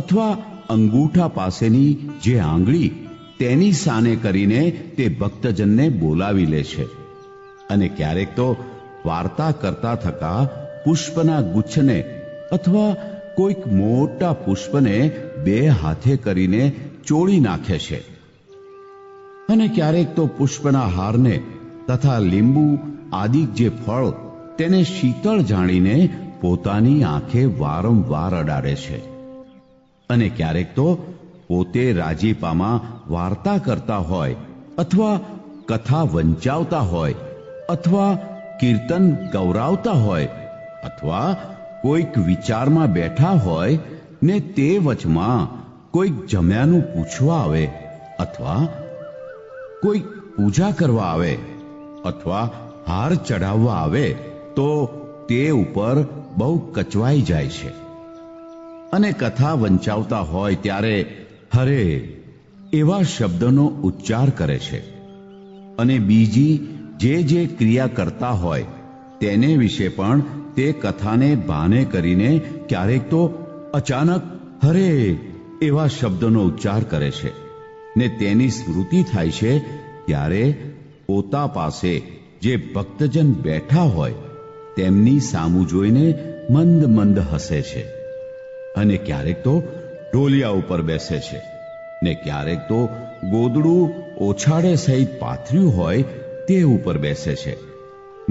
અથવા અંગૂઠા પાસેની જે આંગળી તેની સાને કરીને તે ભક્તજનને બોલાવી લે છે, અને ક્યારેક તો વાર્તા કરતા થકા પુષ્પના ગુચ્છને અથવા કોઈક મોટા પુષ્પને 2 હાથે કરીને ચોળી નાખે છે, અને ક્યારેક તો પુષ્પના હારને તથા લીંબુ આદિ જે ફળ તેને શીતળ જાણીને પોતાની આંખે વારંવાર અડાડે છે, અને ક્યારેક તો પોતે રાજીપામાં વાર્તા કરતા હોય અથવા કથા વંચાવતા હોય અથવા કીર્તન ગૌરાવતા હોય અથવા કોઈક વિચારમાં બેઠા હોય ને તે વચમાં કોઈક જમ્યાનું પૂછવા આવે અથવા કોઈક પૂજા કરવા આવે અથવા હાર ચઢાવવા આવે તો તે ઉપર બહુ કચવાઈ જાય છે, અને કથા વંચાવતા હોય ત્યારે હરે એવા શબ્દનો ઉચ્ચાર કરે છે, અને બીજી જે ક્રિયા કરતા હોય તેને વિશે પણ તે કથાને બહાને કરીને ક્યારેક તો અચાનક હરે એવા શબ્દનો ઉચ્ચાર કરે છે, ને તેની સ્મૃતિ થાય છે ત્યારે પોતા પાસે જે ભક્તજન બેઠા હોય તેમની સામું જોઈને મંદ મંદ હસે છે, અને ક્યારેક તો ઢોલિયા ઉપર બેસે છે, ને ક્યારેક તો ગોદડું ઓછાડે સહિત પાથર્યું હોય તે ઉપર બેસે છે,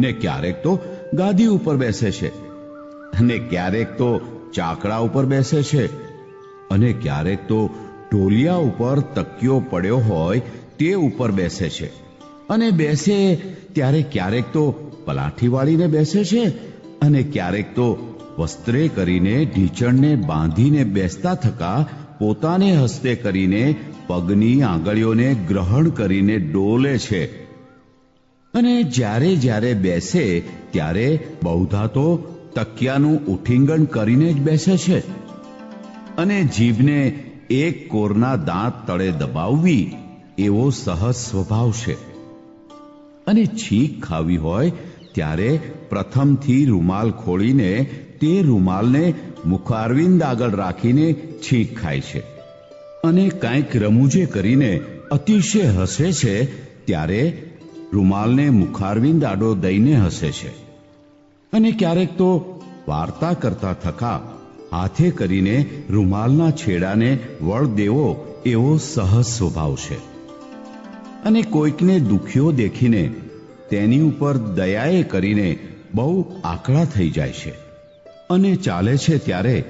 ને ક્યારેક તો ગાદી ઉપર બેસે છે, અને ક્યારેક તો ચાકડા ઉપર બેસે છે, અને ક્યારેક તો ઢોલિયા ઉપર તકિયો પડ્યો હોય તે ઉપર બેસે છે, અને બેસે ત્યારે ક્યારેક તો પલાઠી વાળીને બેસે છે, અને ક્યારેક તો વસ્ત્રે કરીને ઢીંચણને બાંધીને બેસતા થકા પોતાને હસ્તે કરીને પગની આંગળીઓને ગ્રહણ કરીને ડોલે છે. અને જ્યારે જ્યારે બેસે ત્યારે બહુધા તો તકિયાનું ઉઠીંગણ કરીને જ બેસે છે. અને જીભને એક કોરના દાંત તળે દબાવવી એવો સહજ સ્વભાવ છે. અને છીંક ખાવી હોય ત્યારે પ્રથમથી રૂમાલ ખોલીને તે રૂમાલને મુખારવિંદ આગળ રાખીને છીંક ખાય છે. અને કાંઈક રમૂજે કરીને અતિશય હસે છે ત્યારે રૂમાલને મુખારવિંદ આડો દઈને હસે છે. અને ક્યારેક તો વાર્તા કરતા થકા હાથે કરીને રૂમાલના છેડાને વળ દેવો એવો સહજ સ્વભાવ છે. અને કોઈકને દુખ્યો દેખીને તેની ઉપર દયાએ કરીને બહુ આકળા થઈ જાય છે. અને ચાલે છે ત્યારે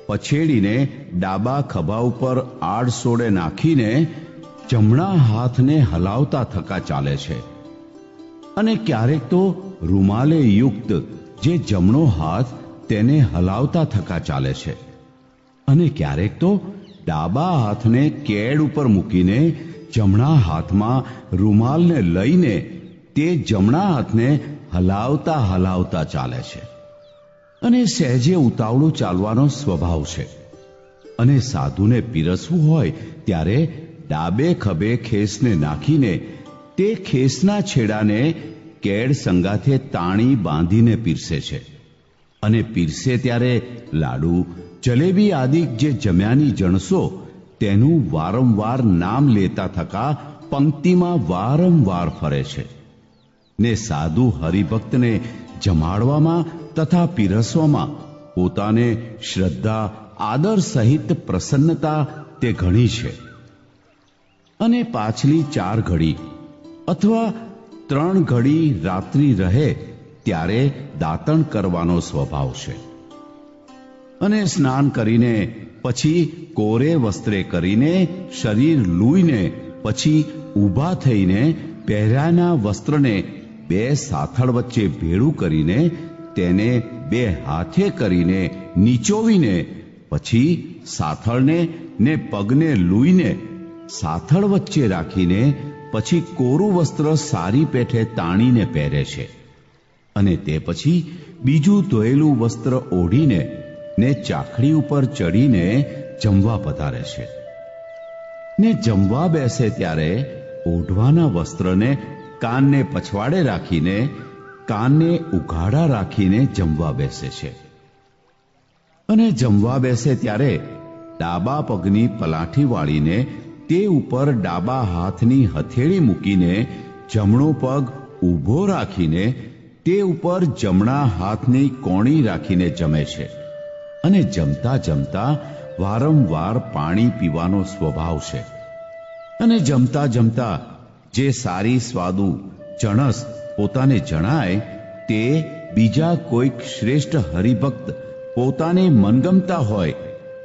પછેડીને ડાબા ખભા ઉપર આડસોડે નાખીને જમણા હાથને હલાવતા થકા ચાલે છે. અને ક્યારેક તો રૂમાલે યુક્ત જે જમણો હાથ તેને હલાવતા થકા ચાલે છે. અને ક્યારેક તો ડાબા હાથને કેડ ઉપર મૂકીને જમણા હાથમાં રૂમાલને લઈને તે જમણા હાથને હલાવતા હલાવતા ચાલે છે. અને સહેજે ઉતાવળું ચાલવાનો સ્વભાવ છે. અને સાધુને પીરસવું હોય ત્યારે ડાબે ખભે ખેસને નાખીને તે ખેસના છેડાને કેડ સંગાથે તાણી બાંધીને પીરસે છે. અને પીરસે ત્યારે લાડુ, જલેબી આદિ જે જમ્યાની જણસો તેનું વારંવાર નામ લેતા થકા પંક્તિમાં વારંવાર ફરે છે. ને સાધુ હરિભક્તને જમાડવામાં તથા પીરસવામાં પોતાને શ્રદ્ધા આદર સહિત પ્રસન્નતા તે ઘણી છે. અને પાછલી 4 ઘડી અથવા 3 ઘડી રાત્રિ રહે ત્યારે દાતણ કરવાનો સ્વભાવ છે. અને સ્નાન કરીને પછી કોરે વસ્ત્રે કરીને શરીર લૂઈને પછી ઊભા થઈને પહેર્યાના વસ્ત્રને 2 સાથળ વચ્ચે ભેળું કરીને તેને 2 હાથે કરીને નીચોવીને પછી સાથળને ને પગને લૂઈને સાથળ વચ્ચે રાખીને પછી કોરું વસ્ત્ર સારી પેઠે તાણીને પહેરે છે. અને તે પછી બીજું ધોયેલું વસ્ત્ર ઓઢીને ને ચાખડી ઉપર ચડીને જમવા પધારે છે. ને જમવા બેસે ત્યારે ઓઢવાના વસ્ત્રને કાનને પછવાડે રાખીને કાનને ઉઘાડા રાખીને જમવા બેસે છે. અને જમવા બેસે ત્યારે ડાબા પગની પલાઠી વાળીને તે ઉપર ડાબા હાથની હથેળી મૂકીને જમણો પગ ઊભો રાખીને તે ઉપર જમણા હાથની કોણી રાખીને જમે છે. અને જમતા જમતા વારંવાર પાણી પીવાનો સ્વભાવ છે. અને જમતા જમતા જે સારી સ્વાદુ ચણસ પોતાને જણાય તે બીજા કોઈક શ્રેષ્ઠ હરિભક્ત પોતાને મનગમતા હોય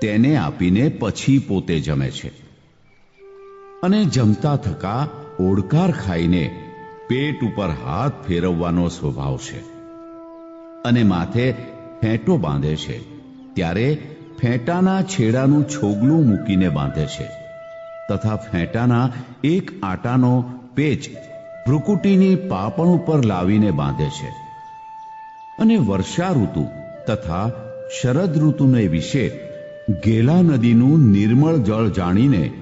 તેને આપીને પછી પોતે જમે છે. અને જમતા થકા ઓડકાર ખાઈને પેટ ઉપર હાથ ફેરવવાનો સ્વભાવ છે. અને માથે ફેંટો બાંધે છે ત્યારે ફેંટાના છેડાનું છોગલું મૂકીને બાંધે છે તથા ફેંટાના એક આટાનો પેચ ભ્રુકુટીની પાપણ ઉપર લાવીને બાંધે છે. અને વર્ષા ઋતુ તથા શરદ ઋતુને વિશે ગેલા નદીનું નિર્મળ જળ જાણીને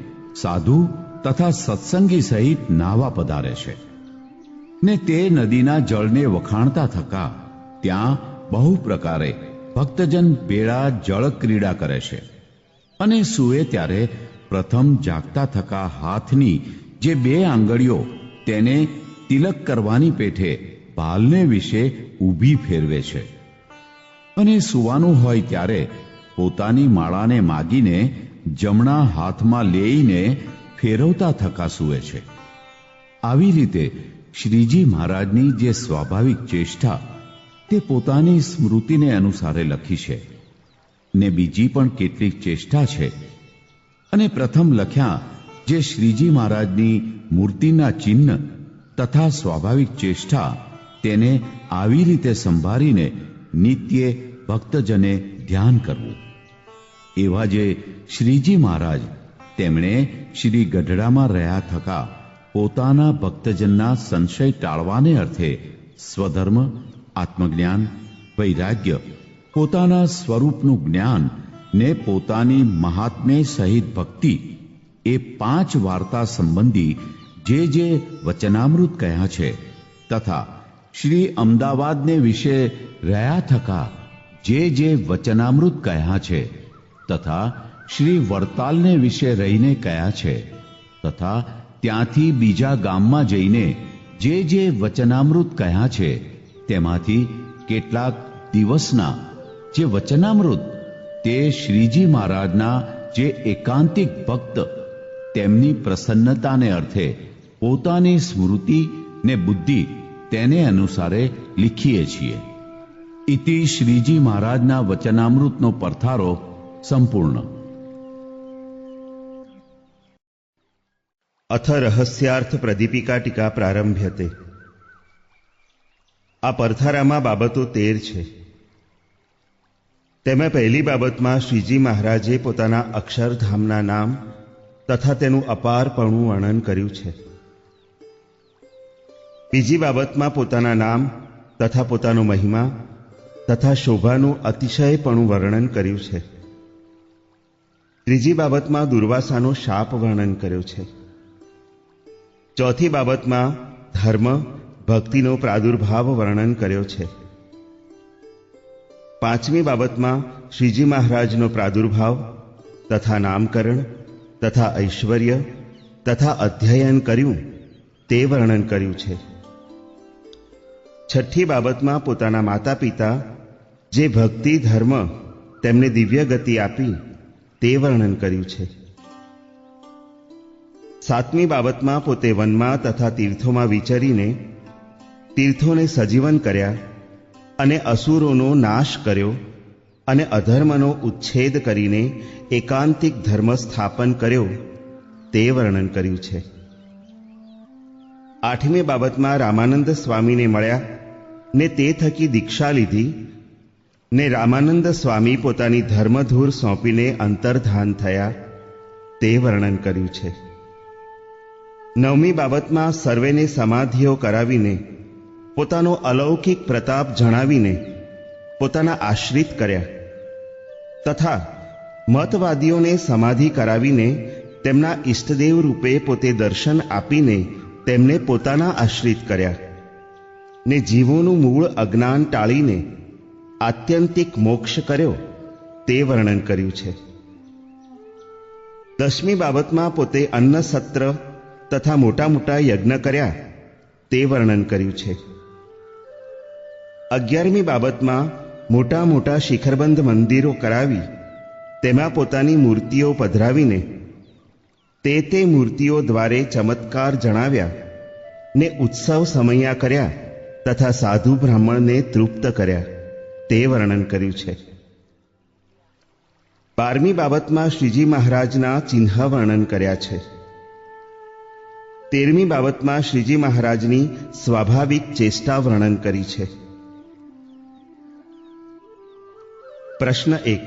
સાધુ તથા સત્સંગી સહિત નાહવા પધારે છે. ને તે નદીના જળને વખાણતા થકા ત્યાં બહુ પ્રકારે ભક્તજન ભેળા જળ ક્રીડા કરે છે. અને સૂવે ત્યારે પ્રથમ જાગતા થકા હાથની જે 2 આંગળીઓ તેને તિલક કરવાની પેઠે ભાલને વિશે ઊભી ફેરવે છે. અને સૂવાનું હોય ત્યારે પોતાની માળાને માગીને જમણા હાથમાં લઈને ફેરવતા થકા સૂવે છે. આવી રીતે શ્રીજી મહારાજની જે સ્વાભાવિક ચેષ્ટા તે પોતાની સ્મૃતિને અનુસારે લખી છે. ને બીજી પણ કેટલીક ચેષ્ટા છે. અને પ્રથમ લખ્યા જે શ્રીજી મહારાજની મૂર્તિના ચિહ્ન તથા સ્વાભાવિક ચેષ્ટા તેને આવી રીતે સંભાળીને નિત્યે ભક્તજને ધ્યાન કરવું. એવા જે શ્રીજી મહારાજ, તેમણે શ્રી ગઢડામાં રહ્યા થકા પોતાના ભક્તજનના સંશય ટાળવાને અર્થે સ્વધર્મ, આત્મજ્ઞાન, વૈરાગ્ય, પોતાના સ્વરૂપનું જ્ઞાન ને પોતાની મહાત્મ્ય સહિત ભક્તિ, એ 5 વાર્તા સંબંધી જે વચનામૃત કહ્યા છે, તથા શ્રી અમદાવાદને વિશે રહ્યા થકા જે વચનામૃત કહ્યા છે, તથા શ્રી વડતાલને વિશે રહીને કહ્યા છે, તથા ત્યાંથી બીજા ગામમાં જઈને જે વચનામૃત કહ્યા છે, તેમાંથી કેટલાક દિવસના જે વચનામૃત તે શ્રીજી મહારાજના જે એકાંતિક ભક્ત, તેમની પ્રસન્નતાને અર્થે પોતાની સ્મૃતિ ને બુદ્ધિ તેને અનુસારે લીખીએ છીએ. ઇતિ શ્રીજી મહારાજના વચનામૃતનો પરથારો સંપૂર્ણ. અથ રહસ્યાર્થ પ્રદીપિકા ટીકા પ્રારંભ્યતે. આ પરથારામાં બાબતો 13 છે. તેમાં પહેલી બાબતમાં શ્રીજી મહારાજે પોતાના અક્ષરધામના નામ તથા તેનું અપારપણું વર્ણન કર્યું છે. બીજી બાબતમાં પોતાના નામ તથા પોતાનો મહિમા તથા શોભાનું અતિશયપણું વર્ણન કર્યું છે. ત્રીજી બાબતમાં દુર્વાસાનો શાપ વર્ણન કર્યો છે. ચોથી બાબતમાં ધર્મ ભક્તિનો પ્રાદુર્ભાવ વર્ણન કર્યો છે. પાંચમી બાબતમાં શ્રીજી મહારાજનો પ્રાદુર્ભાવ તથા નામકરણ તથા ઐશ્વર્ય તથા અધ્યયન કર્યું તે વર્ણન કર્યું છે. છઠ્ઠી બાબતમાં પોતાના માતા પિતા જે ભક્તિ ધર્મ તેમને દિવ્ય ગતિ આપી તે વર્ણન કર્યું છે. સાતમી બાબતમાં પોતે વનમાં તથા તીર્થોમાં વિચરીને તીર્થોને સજીવન કર્યા અને અસુરોનો નાશ કર્યો અને અધર્મનો ઉચ્છેદ કરીને એકાંતિક ધર્મ સ્થાપન કર્યો તે વર્ણન કર્યું છે. આઠમી બાબતમાં રામાનંદ સ્વામીને મળ્યા ને તે થકી દીક્ષા લીધી ને રામાનંદ સ્વામી પોતાની ધર્મધૂર સોંપીને અંતર્ધાન થયા તે વર્ણન કર્યું છે. નવમી બાબતમાં સર્વેને સમાધિઓ કરાવીને પોતાનો અલૌકિક પ્રતાપ જણાવીને પોતાના આશ્રિત કર્યા તથા મતવાદીઓને સમાધિ કરાવીને તેમના ઈષ્ટદેવ રૂપે પોતે દર્શન આપીને તેમને પોતાના આશ્રિત કર્યા ને જીવોનું મૂળ અજ્ઞાન ટાળીને આત્યંતિક મોક્ષ કર્યો તે વર્ણન કર્યું છે. દસમી બાબતમાં પોતે અન્ન સત્ર તથા મોટા મોટા યજ્ઞ કર્યા તે વર્ણન કર્યું છે. 11મી બાબતમાં મોટા મોટા શિખરબંધ મંદિરો કરાવી તેમાં પોતાની મૂર્તિઓ પધરાવીને તે મૂર્તિઓ દ્વારે ચમત્કાર જણાવ્યા ને ઉત્સવ સમૈયા કર્યા તથા સાધુ બ્રાહ્મણને તૃપ્ત કર્યા તે વર્ણન કર્યું છે. 12મી બાબતમાં શ્રીજી મહારાજના ચિહ્ન વર્ણન કર્યા છે. 13મી બાબતમાં શ્રીજી મહારાજની સ્વાભાવિક ચેષ્ટા વર્ણન કરી છે. પ્રશ્ન 1.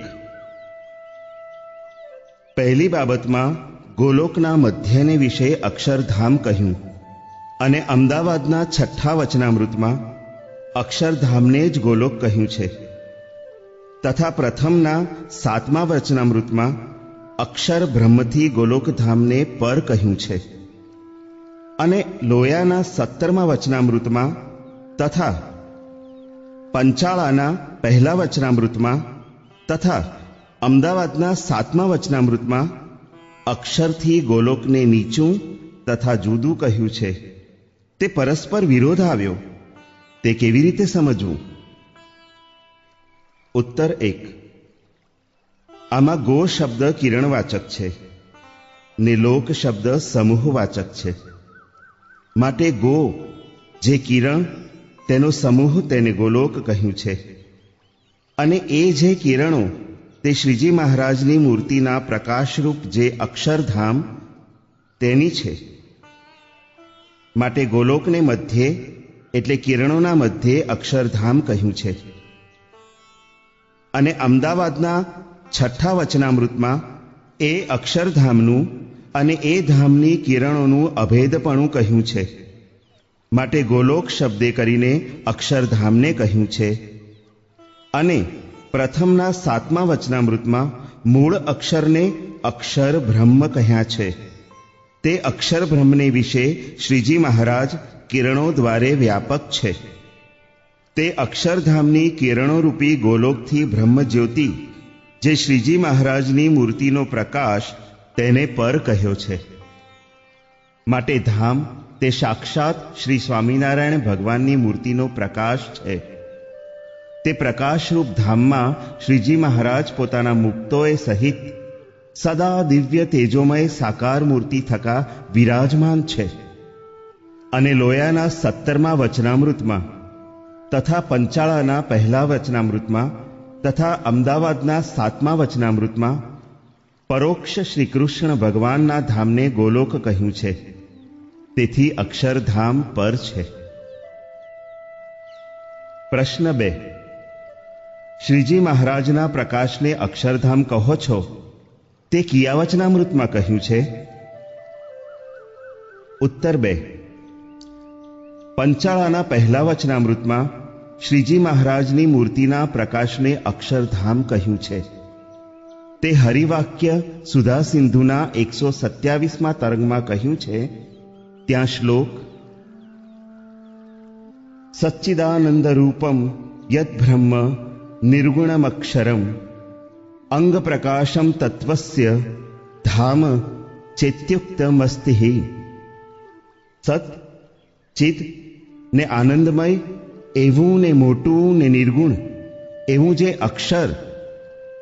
પહેલી બાબતમાં ગોલોકના મધ્યને વિશે અક્ષરધામ કહ્યું અને અમદાવાદના 6થા વચનામૃતમાં અક્ષરધામને જ ગોલોક કહ્યું છે તથા પ્રથમના 7મા વચનામૃતમાં અક્ષર બ્રહ્મથી ગોલોકધામને પર કહ્યું છે અને લોયાના 17મા વચનામૃતમાં તથા પંચાળાના પહેલા વચનામૃતમાં તથા અમદાવાદના 7મા વચનામૃતમાં અક્ષરથી ગોલોકને નીચું તથા જુદું કહ્યું છે. તે પરસ્પર વિરોધ આવ્યો તે કેવી રીતે સમજવું? ઉત્તર 1. આમાં ગો શબ્દ કિરણવાચક છે ને લોક શબ્દ સમૂહવાચક છે. માટે ગો જે કિરણ તેનો સમૂહ તેને ગોલોક કહ્યું છે અને એ જે કિરણો તે શ્રીજી મહારાજની મૂર્તિના પ્રકાશરૂપ જે અક્ષરધામ તેની છે. માટે ગોલોકને મધ્યે એટલે કિરણોના મધ્યે અક્ષરધામ કહ્યું છે અને અમદાવાદના 6ઠ્ઠા વચનામૃતમાં એ અક્ષરધામનું અને એ ધામની કિરણોનું અભેદપણું કહ્યું છે. માટે ગોલોક શબ્દે કરીને અક્ષરધામને કહ્યું છે. અને પ્રથમના 7મા વચનામૃતમાં મૂળ અક્ષરને અક્ષર બ્રહ્મ કહ્યા છે. તે અક્ષર બ્રહ્મને વિશે શ્રીજી મહારાજ કિરણો દ્વારે વ્યાપક છે. તે અક્ષરધામની કિરણોરૂપી ગોલોકથી બ્રહ્મજ્યોતિ જે શ્રીજી મહારાજની મૂર્તિનો પ્રકાશ તેને પર કહ્યો છે. માટે ધામ તે સાક્ષાત શ્રી સ્વામિનારાયણ ભગવાનની મૂર્તિનો પ્રકાશ છે. તે પ્રકાશરૂપ ધામમાં શ્રીજી મહારાજ પોતાના મુક્તોએ સહિત સદા દિવ્ય તેજોમય સાકાર મૂર્તિ થકા વિરાજમાન છે. અને લોયાના 17મા વચનામૃતમાં તથા પંચાળાના 1લા વચનામૃતમાં તથા અમદાવાદના 7મા વચનામૃતમાં પરોક્ષ શ્રી કૃષ્ણ ભગવાનના ધામને ગોલોક કહ્યું છે. તેથી અક્ષરધામ પર છે. પ્રશ્ન 2. શ્રીજી મહારાજના પ્રકાશને અક્ષરધામ કહો છો તે કિયા વચનામૃતમાં કહ્યું છે? ઉત્તર 2. પંચાળાના 1લા વચનામૃતમાં શ્રીજી મહારાજની મૂર્તિના પ્રકાશને અક્ષરધામ કહ્યું છે. તે હરિવાક્ય સુધા સિંધુના 127મા તરંગમાં કહ્યું છે. ત્યાં શ્લોક સચ્ચિદાનંદ રૂપમ યદ બ્રહ્મ નિર્ગુણમક્ષરમ અંગ પ્રકાશમ તત્વસ્ય ધામ ચેત્યુક્તમસ્તિ. સત, ચિત ને આનંદમય એવું ને મોટું ને નિર્ગુણ એવું જે અક્ષર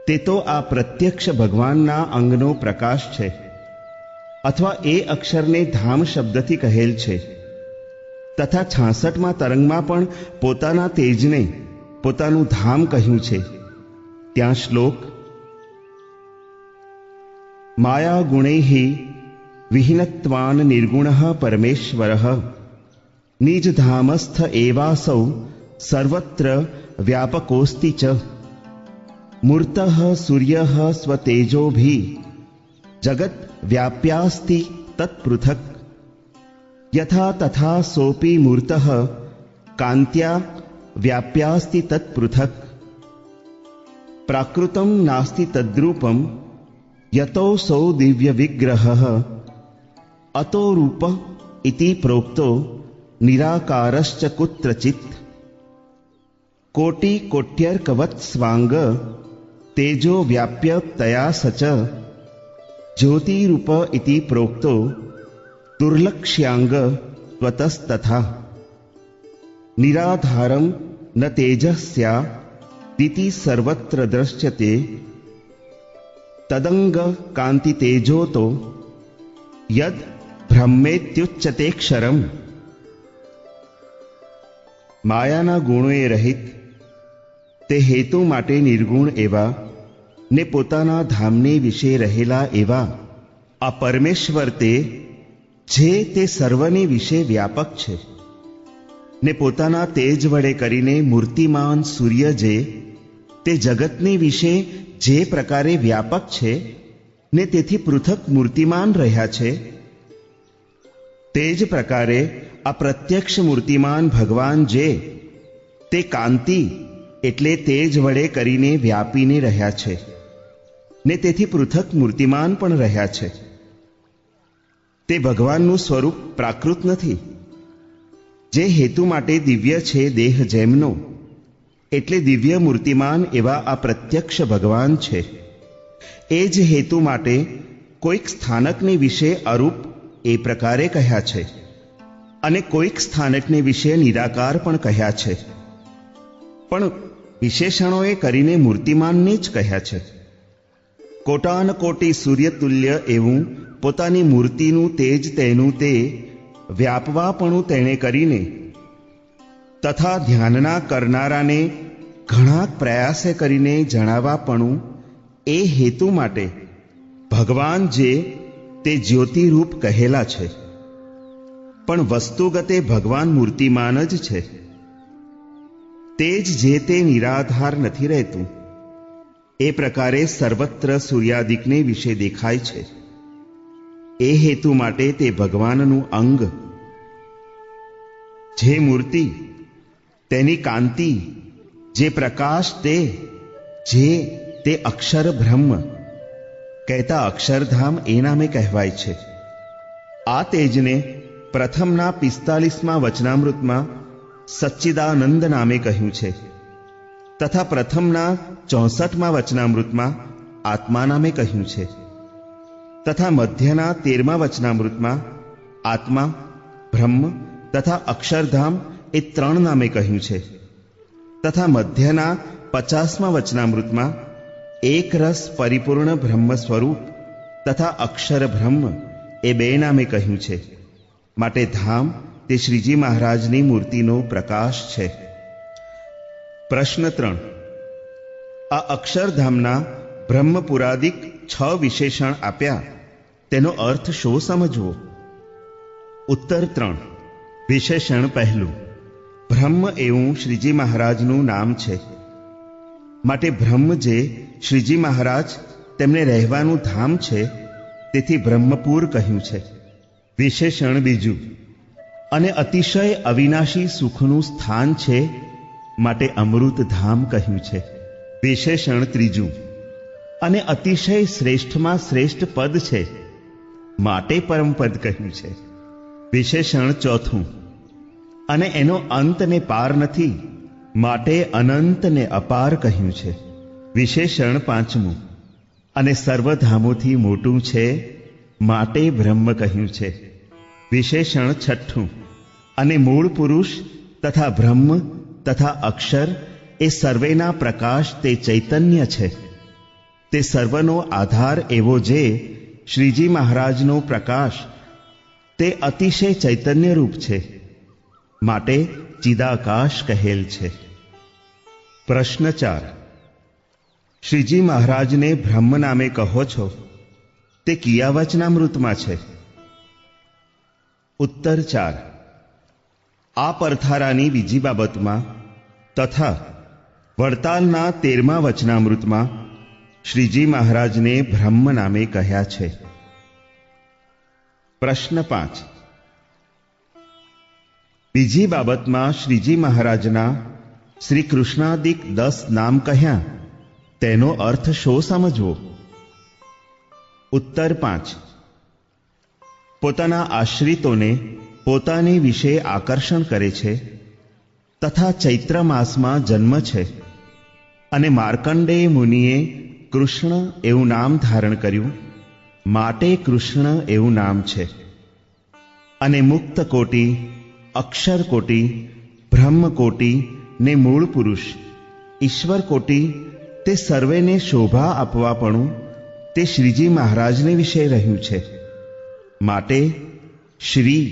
તે તો આ પ્રત્યક્ષ ભગવાનના અંગનો પ્રકાશ છે. અથવા એ અક્ષરને ધામ શબ્દથી કહેલ છે. તથા 66મા તરંગમાં પણ પોતાના તેજને પોતાનું ધામ કહ્યું છે. ત્યાં શ્લોક માયા ગુણૈઃ વિહીનત્વાન નિર્ગુણઃ પરમેશ્વરઃ નિજ ધામસ્થ એવાસૌ સર્વત્ર વ્યાપકોસ્તિ ચ મૂર્તઃ સૂર્યઃ સ્વતેજોભિ જગત વ્યાપ્યાસ્તિ તત્પૃથક યથા તથા સોપી મૂર્તઃ કાંત્યા વ્યાપ્યાસ્તિ તત્પૃથક પ્રાકૃતમ નાસ્તિ તદ્રૂપમ યતોસૌ દિવ્ય વિગ્રહઃ અતો રૂપ ઇતિ પ્રોક્તો નિરાકારશ્ચ કુત્રચિત કોટિ કોટ્યર્કવત સ્વાંગ તેજો વ્યાપ્ય તયા સચ જ્યોતિરૂપ ઇતિ પ્રોક્તો દુર્લક્ષ્યાંગ ત્વતસ્તથા નિરાધારમ ન તેજસ્યા દિતિ સર્વત્ર દ્રશ્યતે તદંગ કાંતિ તેજોતો યદ બ્રહ્મેત્યુચ્યતેક્ષરમ. માયાના ગુણોએ રહિત તે હેતુ માટે નિર્ગુણ એવા ને પોતાના ધામને વિશે રહેલા એવા આ પરમેશ્વર તે જે તે સર્વને વિશે વ્યાપક છે ને પોતાના તેજ વડે કરીને મૂર્તિમાન સૂર્ય જે તે જગતને વિશે જે પ્રકારે વ્યાપક છે ને તેથી પૃથક મૂર્તિમાન રહ્યા છે તે જ પ્રકારે આ પ્રત્યક્ષ મૂર્તિમાન ભગવાન જે તે કાંતિ એટલે તેજ વડે કરીને વ્યાપીને રહ્યા છે ને તેથી પૃથક મૂર્તિમાન પણ રહ્યા છે. તે ભગવાનનું સ્વરૂપ પ્રાકૃત નથી. જે હેતુ માટે દિવ્ય છે દેહ જેમનો એટલે દિવ્ય મૂર્તિમાન એવા આ પ્રત્યક્ષ ભગવાન છે. એ જ હેતુ માટે કોઈક સ્થાનકને વિશે અરૂપ એ પ્રકારે કહ્યા છે અને કોઈક સ્થાનકને વિશે નિરાકાર પણ કહ્યા છે. પણ વિશેષણોએ કરીને મૂર્તિમાનને જ કહ્યા છે. કોટાન કોટી સૂર્યતુલ્ય એવું પોતાની મૂર્તિનું તેજ તેનું તે વ્યાપવાપણું તેણે કરીને તથા ધ્યાનના કરનારાને ઘણા પ્રયાસે કરીને જણાવવાપણું એ હેતુ માટે ભગવાન જે તે જ્યોતિરૂપ કહેલા છે. પણ વસ્તુગતે ભગવાન મૂર્તિમાન જ છે. તે જ જે તે નિરાધાર નથી રહેતું એ પ્રકારે સર્વત્ર સૂર્યાદિકને વિશે દેખાય છે. એ હેતુ માટે તે ભગવાનનું અંગ, જે મૂર્તિ, તેની કાંતિ, જે પ્રકાશ, તે અક્ષર બ્રહ્મ કહેતા અક્ષરધામ એ નામે કહેવાય છે. આ તેજને પ્રથમના 45મા વચનામૃતમાં સચ્ચિદાનંદ નામે કહ્યું છે તથા પ્રથમના 64મા વચનામૃતમાં આત્મા નામે કહ્યું છે તથા મધ્યના 13મા વચનામૃતમાં આત્મા, બ્રહ્મ તથા અક્ષરધામ એ 3 નામે કહ્યું છે તથા મધ્યના 50મા વચનામૃતમાં એક રસ પરિપૂર્ણ બ્રહ્મ સ્વરૂપ તથા અક્ષર બ્રહ્મ એ 2 નામે કહ્યું છે. માટે ધામ તે શ્રીજી મહારાજની મૂર્તિનો પ્રકાશ છે. પ્રશ્ન 3. આ અક્ષરધામના બ્રહ્મપુરાદિક 6 વિશેષણ આપ્યા, તેનો અર્થ શો સમજવો? ઉત્તર 3. વિશેષણ પહેલું. બ્રહ્મ એવું શ્રીજી મહારાજનું નામ છે. માટે બ્રહ્મ જે શ્રીજી મહારાજ તેમને રહેવાનું ધામ છે, તેથી બ્રહ્મપુર કહ્યું છે. વિશેષણ બીજું. અને અતિશય અવિનાશી સુખનું સ્થાન છે, માટે અમૃત ધામ કહ્યું છે. વિશેષણ ત્રીજું. અને અતિશય શ્રેષ્ઠમાં શ્રેષ્ઠ પદ છે, માટે પરમપદ કહ્યું છે. વિશેષણ ચોથું. અને એનો અંત ને પાર નથી, માટે અનંત ને અપાર કહ્યું છે. વિશેષણ પાંચમું. અને સર્વધામોથી મોટું છે, માટે બ્રહ્મ કહ્યું છે. વિશેષણ છઠ્ઠું. અને મૂળ પુરુષ તથા બ્રહ્મ તથા અક્ષર એ સર્વેના પ્રકાશ તે ચૈતન્ય છે. તે સર્વનો આધાર એવો જે શ્રીજી મહારાજનો પ્રકાશ તે અતિશય ચૈતન્ય રૂપ છે, માટે ચિદાકાશ કહેલ છે. પ્રશ્ન 4. શ્રીજી મહારાજને બ્રહ્મ નામે કહો છો, તે કિયા વચનામૃતમાં છે? ઉત્તર 4. આ પરથારાની બીજી બાબતમાં તથા વડતાલના 13મા વચનામૃતમાં શ્રીજી મહારાજને બ્રહ્મ નામે કહ્યા છે. પ્રશ્ન 5. બીજી બાબતમાં શ્રીજી મહારાજના શ્રી કૃષ્ણાદિક 10 નામ કહ્યા, તેનો અર્થ શો સમજવો? ઉત્તર 5. પોતાના આશ્રિતોને પોતાની વિશે આકર્ષણ કરે છે તથા ચૈત્ર માસમાં જન્મ છે અને માર્કંડેય મુનિએ કૃષ્ણ એવું નામ ધારણ કર્યું, માટે કૃષ્ણ એવું નામ છે. અને મુક્ત કોટી, અક્ષર કોટી, બ્રહ્મ કોટી ને મૂળ પુરુષ, ઈશ્વર કોટી તે સર્વેને શોભા આપવાપણું તે શ્રીજી મહારાજને વિશે રહ્યું છે. માટે શ્રી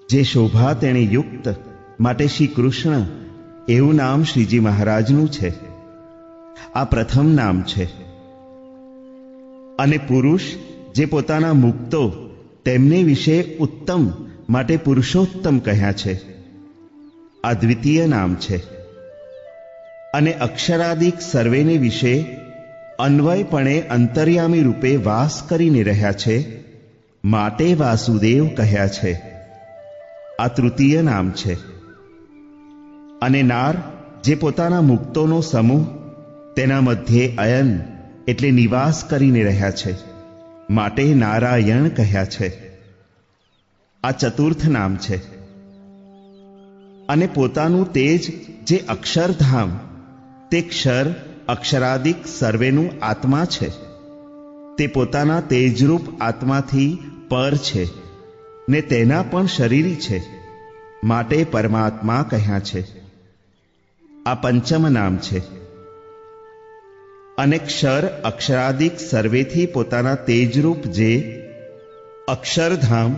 જે શોભા તેણે યુક્ત, માટે શ્રી કૃષ્ણ એવું નામ શ્રીજી મહારાજનું છે. આ પ્રથમ નામ છે. અને પુરુષ જે પોતાના મુક્તો તેમને વિશે ઉત્તમ, માટે પુરુષોત્તમ કહ્યા છે. આ દ્વિતીય નામ છે. અને અક્ષરાદિક સર્વેને વિશે અન્વયપણે અંતર્યામી રૂપે વાસ કરીને રહ્યા છે, માટે વાસુદેવ કહ્યા છે. આ તૃતીય નામ છે. અને નાર જે પોતાના મુક્તોનો સમૂહ તેના મધ્યે અયન એટલે નિવાસ કરીને રહ્યા છે, માટે નારાયણ કહ્યા છે. આ ચતુર્થ નામ છે. અને પોતાનું તેજ જે અક્ષરધામ તે ક્ષર અક્ષરાદિક સર્વેનું આત્મા છે, તે પોતાના તેજરૂપ આત્માથી પર છે ને તેના પણ શરીરી છે, માટે પરમાત્મા કહ્યા છે. આ પંચમ નામ છે. અને ક્ષર અક્ષરાદિક સર્વેથી પોતાના તેજરૂપ જે અક્ષરધામ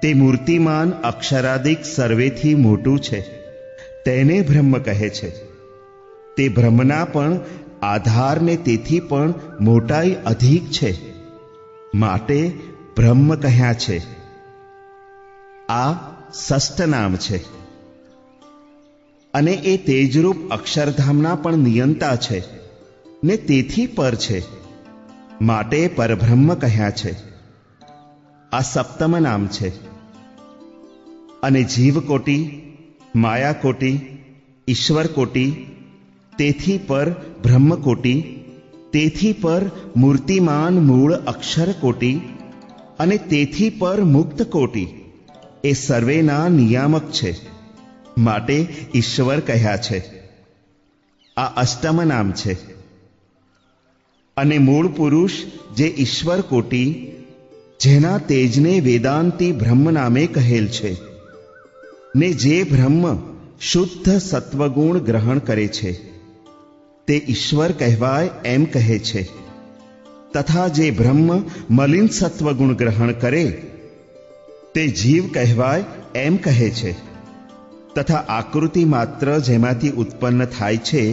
તે મૂર્તિમાન અક્ષરાદિક સર્વેથી મોટું છે, તેને બ્રહ્મ કહે છે. તે બ્રહ્મના પણ આધારને તેથી પણ મોટાઈ અધિક છે, માટે બ્રહ્મ કહ્યા છે. આ ષષ્ઠ નામ છે. અને એ તેજરૂપ અક્ષરધામના પણ નિયંતા છે, ને તેથી પર છે, માટે પરબ્રહ્મ કહ્યા છે. આ સપ્તમ નામ છે. અને જીવકોટી, માયાકોટી, ઈશ્વરકોટી, તેથી પર બ્રહ્મકોટી, તેથી પર મૂર્તિમાન મૂળ અક્ષરકોટી અને તેથી પર મુક્તકોટી એ સર્વેના નિયામક છે, માટે ઈશ્વર કહ્યા છે. આ અષ્ટમ નામ છે. અને મૂળ પુરુષ જે ઈશ્વર કોટી, જેના તેજને વેદાંતી બ્રહ્મ નામે કહેલ છે, ને જે બ્રહ્મ શુદ્ધ સત્વગુણ ગ્રહણ કરે છે તે ઈશ્વર કહેવાય એમ કહે છે. તથા જે બ્રહ્મ મલિન સત્વગુણ ગ્રહણ કરે તે જીવ કહેવાય એમ કહે છે. તથા આકૃતિ માત્ર જેમાંથી ઉત્પન્ન થાય છે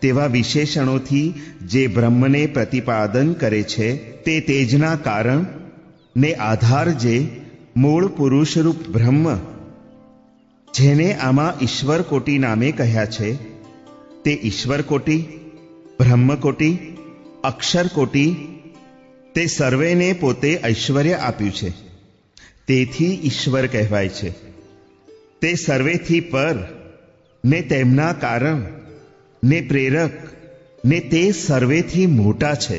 તેવા વિશેષણોથી જે બ્રહ્મને પ્રતિપાદન કરે છે તે તેજના કારણ ને આધાર જે મૂળ પુરુષરૂપ બ્રહ્મ, જેને આમાં ઈશ્વર કોટી નામે કહ્યા છે, તે ઈશ્વર કોટી, બ્રહ્મકોટી, અક્ષરકોટી તે સર્વેને પોતે ઐશ્વર્ય આપ્યું છે, તેથી ઈશ્વર કહેવાય છે. તે સર્વેથી પર ને તેમના કારણ ને પ્રેરક ને તે સર્વેથી મોટા છે,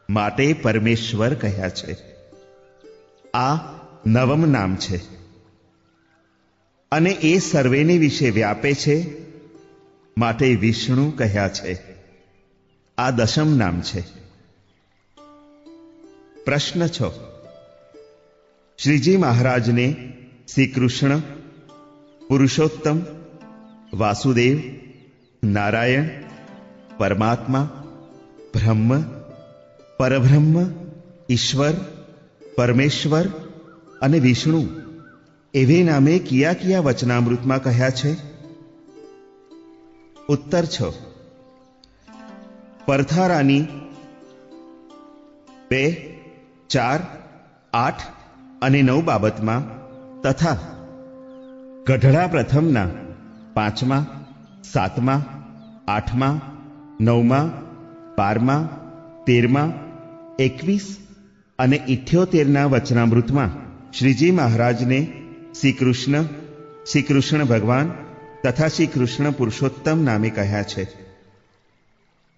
માટે પરમેશ્વર કહ્યા છે. આ નવમ નામ છે. અને એ સર્વેને વિશે વ્યાપે છે, માટે વિષ્ણુ કહ્યા છે. આ દશમ નામ છે. પ્રશ્ન 6. શ્રીજી મહારાજને શ્રી કૃષ્ણ, પુરુષોત્તમ, વાસુદેવ, નારાયણ, પરમાત્મા, બ્રહ્મ, પરબ્રહ્મ, ઈશ્વર, પરમેશ્વર અને વિષ્ણુ એવે નામે કયા કયા વચનામૃતમાં કહ્યા છે? ઉત્તર 6. પરથારાની 2, 4, 8 અને 9 બાબતમાં તથા ગઢડા પ્રથમના 5મા, 7મા, 8મા, 9મા, 12મા, 13મા, 21 અને 78ના વચનામૃતમાં શ્રીજી મહારાજને શ્રી કૃષ્ણ ભગવાન તથા શ્રી કૃષ્ણ પુરુષોત્તમ નામે કહ્યા છે.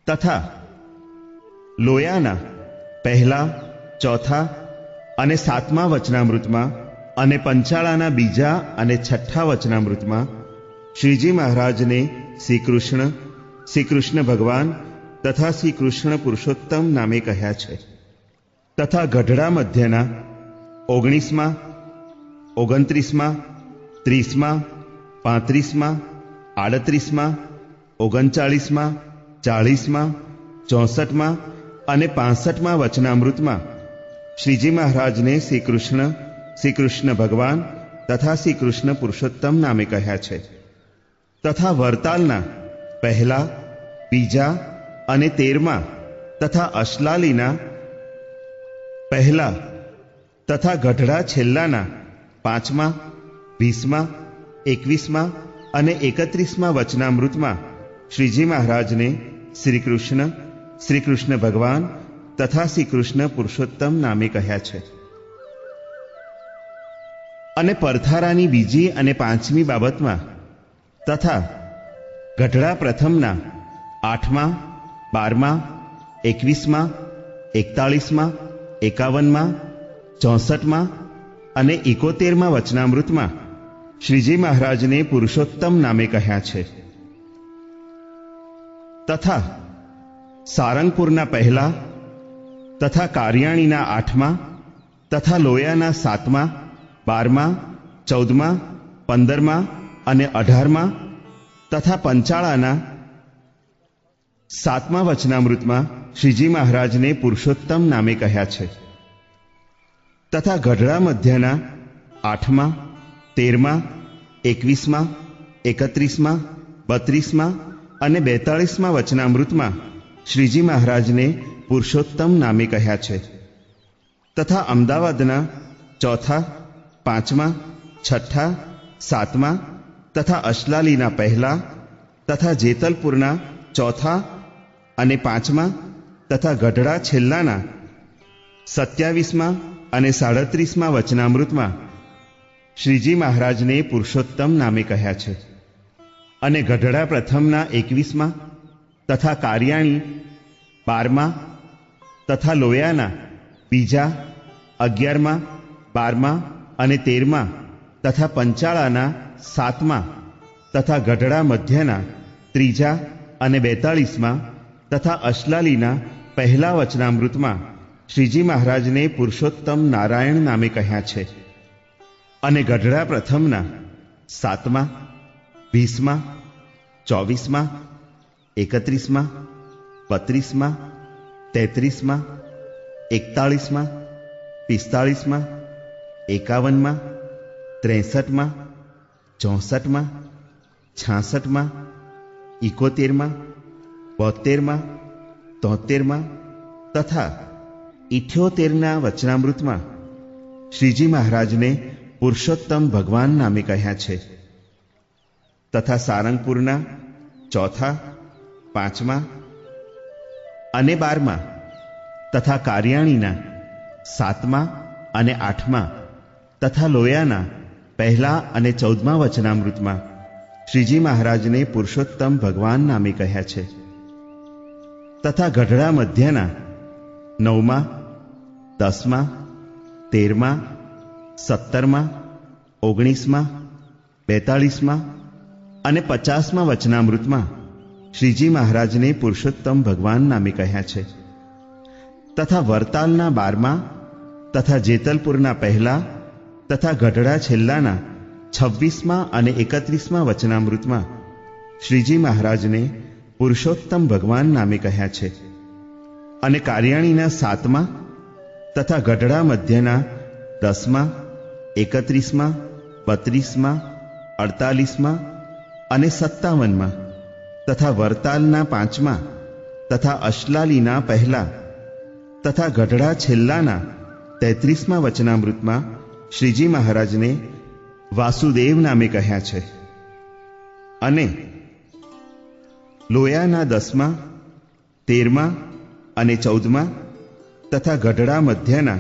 તથા લોયાના 1, 4 અને 7મા વચનામૃતમાં અને પંચાળાના 2 અને 6 વચનામૃતમાં શ્રીજી મહારાજને શ્રી કૃષ્ણ ભગવાન તથા શ્રી કૃષ્ણ પુરુષોત્તમ નામે કહ્યા છે. તથા ગઢડા મધ્યના 19મા, 29મા, 30મા, 35મા, 38મા, 39મા, 40મા, 64મા અને 65મા વચનામૃતમાં શ્રીજી મહારાજને શ્રી કૃષ્ણ ભગવાન તથા શ્રી કૃષ્ણ પુરુષોત્તમ નામે કહ્યા છે. તથા વરતાલના 1, 2 અને 13મા તથા અશ્લાલીના 1 તથા ગઢડા છેલ્લાના 5મા, 20મા, 21મા અને 31મા વચનામૃતમાં શ્રીજી મહારાજને શ્રી કૃષ્ણ ભગવાન તથા શ્રી કૃષ્ણ પુરુષોત્તમ નામે કહ્યા છે. અને પરથારાની 2 અને 5મી બાબતમાં તથા ગઢડા પ્રથમના 8મા, 12મા, 21મા, 41મા, 51મા, 64મા અને 71મા વચનામૃતમાં શ્રીજી મહારાજને પુરુષોત્તમ નામે કહ્યા છે. તથા સારંગપુરના 1 તથા કારિયાણીના 8મા તથા લોયાના 7મા, 12મા, 14મા, 15મા અને 18મા તથા પંચાળાના 7મા વચનામૃતમાં શ્રીજી મહારાજને પુરુષોત્તમ નામે કહ્યા છે. તથા ગઢડા મધ્યના 8મા, 13મા, 21મા, 31મા, 32મા અને 42મા વચનામૃતમાં શ્રીજી મહારાજને પુરુષોત્તમ નામે કહ્યા છે. તથા અમદાવાદના 4, 5મા, 6, 7મા તથા અશલાલીના 1 તથા જેતલપુરના 4 અને 5મા તથા ગઢડા છેલ્લાના 27મા અને 37મા વચનામૃતમાં શ્રીજી મહારાજને પુરુષોત્તમ નામે કહ્યા છે. અને ગઢડા પ્રથમના 21મા તથા કારિયાણી 12મા તથા લોયાના બીજા 11મા 12મા અને 13મા તથા પંચાળાના 7મા તથા ગઢડા મધ્યના 3જા અને 42મા તથા અશ્લાલીના પહેલા વચનામૃતમાં શ્રીજી મહારાજને પુરુષોત્તમ નારાયણ નામે કહ્યા છે. અને ગઢડા પ્રથમના 7મા 20મા 24મા 31મા 32મા 33મા 41મા 45મા 51મા 63મા 64મા 66મા 71મા 72મા 73મા તથા 78ના વચનામૃતમાં શ્રીજી મહારાજને પુરુષોત્તમ ભગવાન નામે કહ્યા છે. તથા સારંગપુરના 4થા 5મા અને 12મા તથા કારિયાણીના 7મા અને 8મા તથા લોયાના પહેલા અને 14મા વચનામૃતમાં શ્રીજી મહારાજને પુરુષોત્તમ ભગવાન નામે કહ્યા છે. તથા ગઢડા મધ્યના 9મા 10મા 13મા 17મા 19મા 42મા અને 50મા વચનામૃતમાં શ્રીજી મહારાજને પુરુષોત્તમ ભગવાન નામે કહ્યા છે. તથા વરતાલના 12મા તથા જેતલપુરના પહેલા તથા ગઢડા છેલ્લાના 26મા અને 31મા વચનામૃતમાં શ્રીજી મહારાજને પુરુષોત્તમ ભગવાન નામે કહ્યા છે. અને કારિયાણીના 7મા તથા ગઢડા મધ્યના 10મા 31મા 32મા 48મા અને 57મા તથા વરતાલના 5મા તથા અશ્લાલીના પહેલા તથા ગઢડા છેલ્લાના 33મા વચનામૃતમાં શ્રીજી મહારાજને વાસુદેવ નામે કહ્યા છે. અને લોયાના 10મા 13મા અને 14મા તથા ગઢડા મધ્યના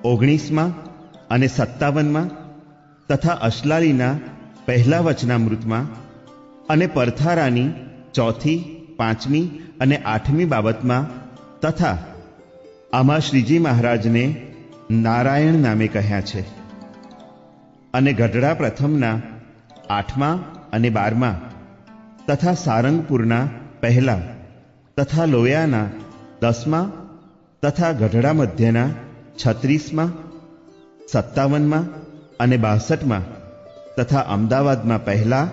19મા અને 57મા તથા અશ્લાલીના પહેલા વચનામૃતમાં અને પરથારાની 4થી 5મી અને 8મી બાબતમાં તથા આમાં શ્રીજી મહારાજને નારાયણ નામે કહ્યા છે. અને ગઢડા પ્રથમના 8મા અને 12મા તથા સારંગપુરના પહેલા તથા લોયાના 10મા તથા ગઢડા મધ્યના 36મા 57મા અને 62મા તથા અમદાવાદમાં પહેલા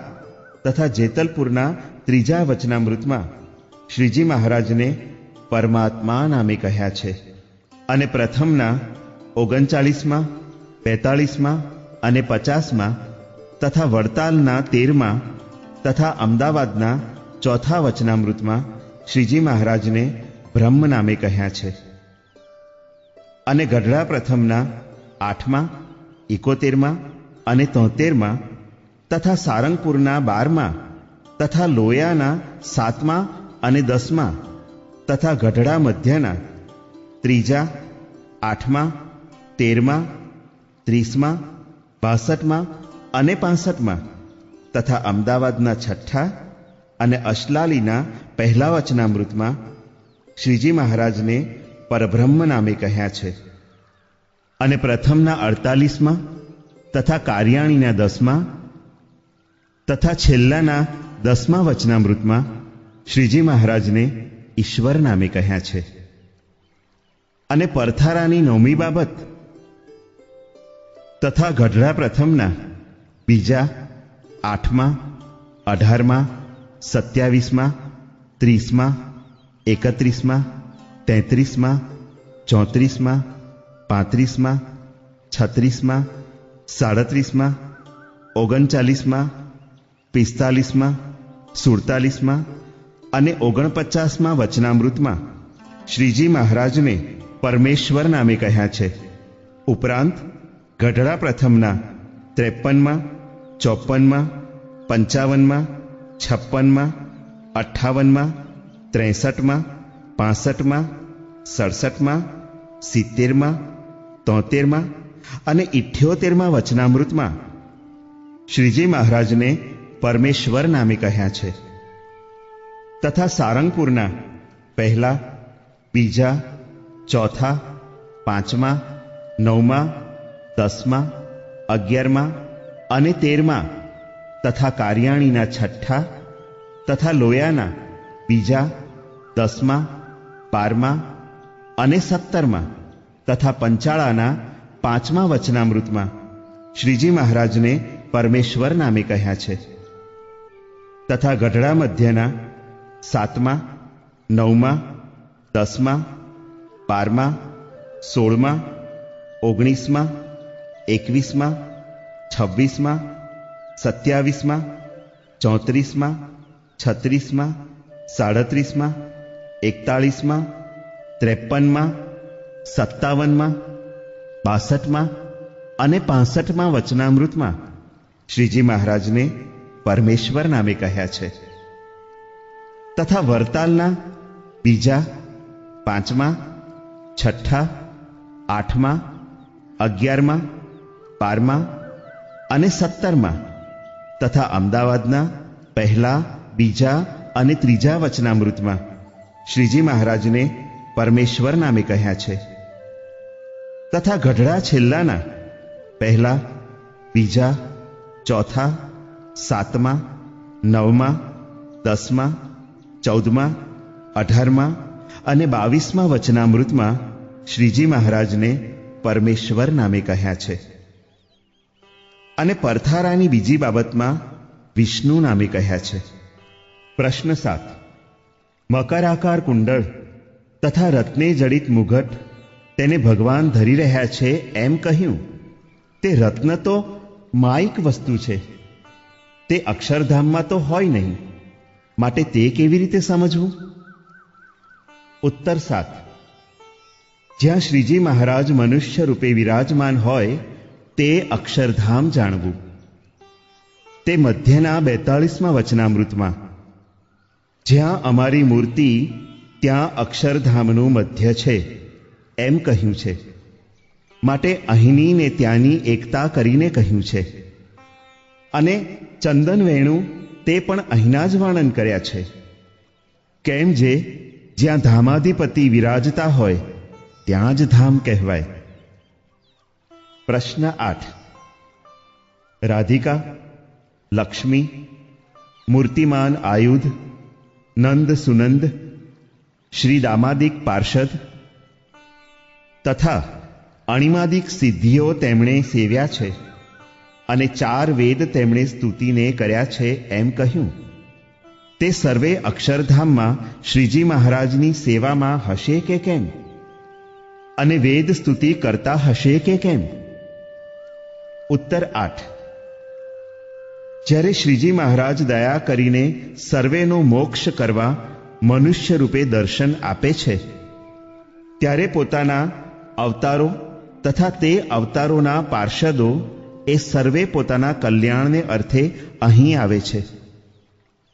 તથા જેતલપુરના 3જા વચનામૃતમાં શ્રીજી મહારાજને પરમાત્મા નામે કહ્યા છે. અને પ્રથમના 39મા 42મા અને 50મા તથા વડતાલના 13મા તથા અમદાવાદના 4થા વચનામૃતમાં શ્રીજી મહારાજને બ્રહ્મ નામે કહ્યા છે. અને ગઢડા પ્રથમના 8મા 71મા અને 73મા તથા સારંગપુરના 12મા તથા લોયાના 7મા અને 10મા તથા ગઢડા મધ્યના 3જા 8મા 13મા 30મા 62મા અને 65મા તથા અમદાવાદના 6ઠા અને અશ્લાલીના પહેલા વચનામૃતમાં શ્રીજી મહારાજને પરબ્રહ્મ નામે કહ્યા છે. અને પ્રથમના 48મા તથા કારિયાણીના 10મા તથા છેલ્લાના 10મા વચનામૃતમાં શ્રીજી મહારાજને ઈશ્વર નામે કહ્યા છે. અને પરથારાની 9મી બાબત તથા ગઢડા પ્રથમના 2જા 8મા 18મા 27મા 30મા 31મા 33મા 34મા 35મા 36મા 37મા 39મા 45મા 47મા અને 49મા વચનામૃતમાં શ્રીજી મહારાજને પરમેશ્વર નામે કહ્યા છે. ઉપરાંત ગઢડા પ્રથમના 53મા 54મા 55મા 56મા 58મા 63માં, 65માં, 67માં, 70માં, 73માં અને 78માં વચનામૃતમાં શ્રીજી મહારાજને પરમેશ્વર નામે કહ્યા છે. તથા સારંગપુરના 1, 2, 4, 5, 9, 10, 11 અને 13 તથા કારિયાણીના 6 તથા લોયાના 2, 10, 12 અને 17 તથા પંચાળાના 5મા વચનામૃતમાં શ્રીજી મહારાજને પરમેશ્વર નામે કહ્યા છે. તથા ગઢડા મધ્યના 7, 9, 10, 12, 16, 19, 21, 26, 27, 34, 36, 37, 41, 53, 57, 62 અને 65માં વચનામૃતમાં શ્રીજી મહારાજને પરમેશ્વર નામે કહ્યા છે. તથા વરતાલના 2, 5, 6, 8, 11, 12 અને 17 તથા અમદાવાદના 1, 2 અને 3 વચનામૃતમાં શ્રીજી મહારાજને પરમેશ્વર નામે કહ્યા છે. તથા ગઢડા છેલ્લાના 1, 2, 4, 7, 9, 10, 14, 18 અને 22માં વચનામૃતમાં શ્રીજી મહારાજને પરમેશ્વર નામે કહ્યા છે. અને પરથારાની બીજી બાબતમાં વિષ્ણુ નામે કહ્યા છે. પ્રશ્ન 7. મકરાકાર કુંડળ તથા રત્ને જડિત મુગટ તેને ભગવાન ધરી રહ્યા છે એમ કહ્યું, તે રત્ન તો માયિક વસ્તુ છે, તે અક્ષરધામમાં તો હોય નહીં, માટે તે કેવી રીતે સમજવું? ઉત્તર 7. જ્યાં શ્રીજી મહારાજ મનુષ્ય રૂપે વિરાજમાન હોય તે અક્ષરધામ જાણવું. તે મધ્યના 42મા વચનામૃતમાં જ્યાં અમારી મૂર્તિ ત્યાં અક્ષરધામનું મધ્ય છે એમ કહ્યું છે, માટે અહીંની ને ત્યાંની એકતા કરીને કહ્યું છે. અને ચંદન વેણુ તે પણ અહીંના જ વર્ણન કર્યા છે, કેમ જે જ્યાં ધામાધિપતિ વિરાજતા હોય ત્યાં જ ધામ કહેવાય. પ્રશ્ન 8. રાધિકા, લક્ષ્મી, મૂર્તિમાન આયુધ, નંદ સુનંદ, શ્રી દામાદિક પાર્ષદ તથા અણિમાદિક સિદ્ધિઓ તેમણે સેવ્યા છે અને 4 વેદ તેમણે સ્તુતિને કર્યા છે એમ કહ્યું, તે સર્વે અક્ષરધામમાં શ્રીજી મહારાજની સેવામાં હશે કે કેમ? અને વેદ સ્તુતિ કરતા હશે કે કેમ? ઉત્તર 8. જ્યારે શ્રીજી મહારાજ દયા કરીને સર્વેનો મોક્ષ કરવા મનુષ્ય રૂપે દર્શન આપે છે ત્યારે પોતાના અવતારો તથા તે અવતારોના પાર્ષદો એ સર્વે પોતાના કલ્યાણને અર્થે અહીં આવે છે.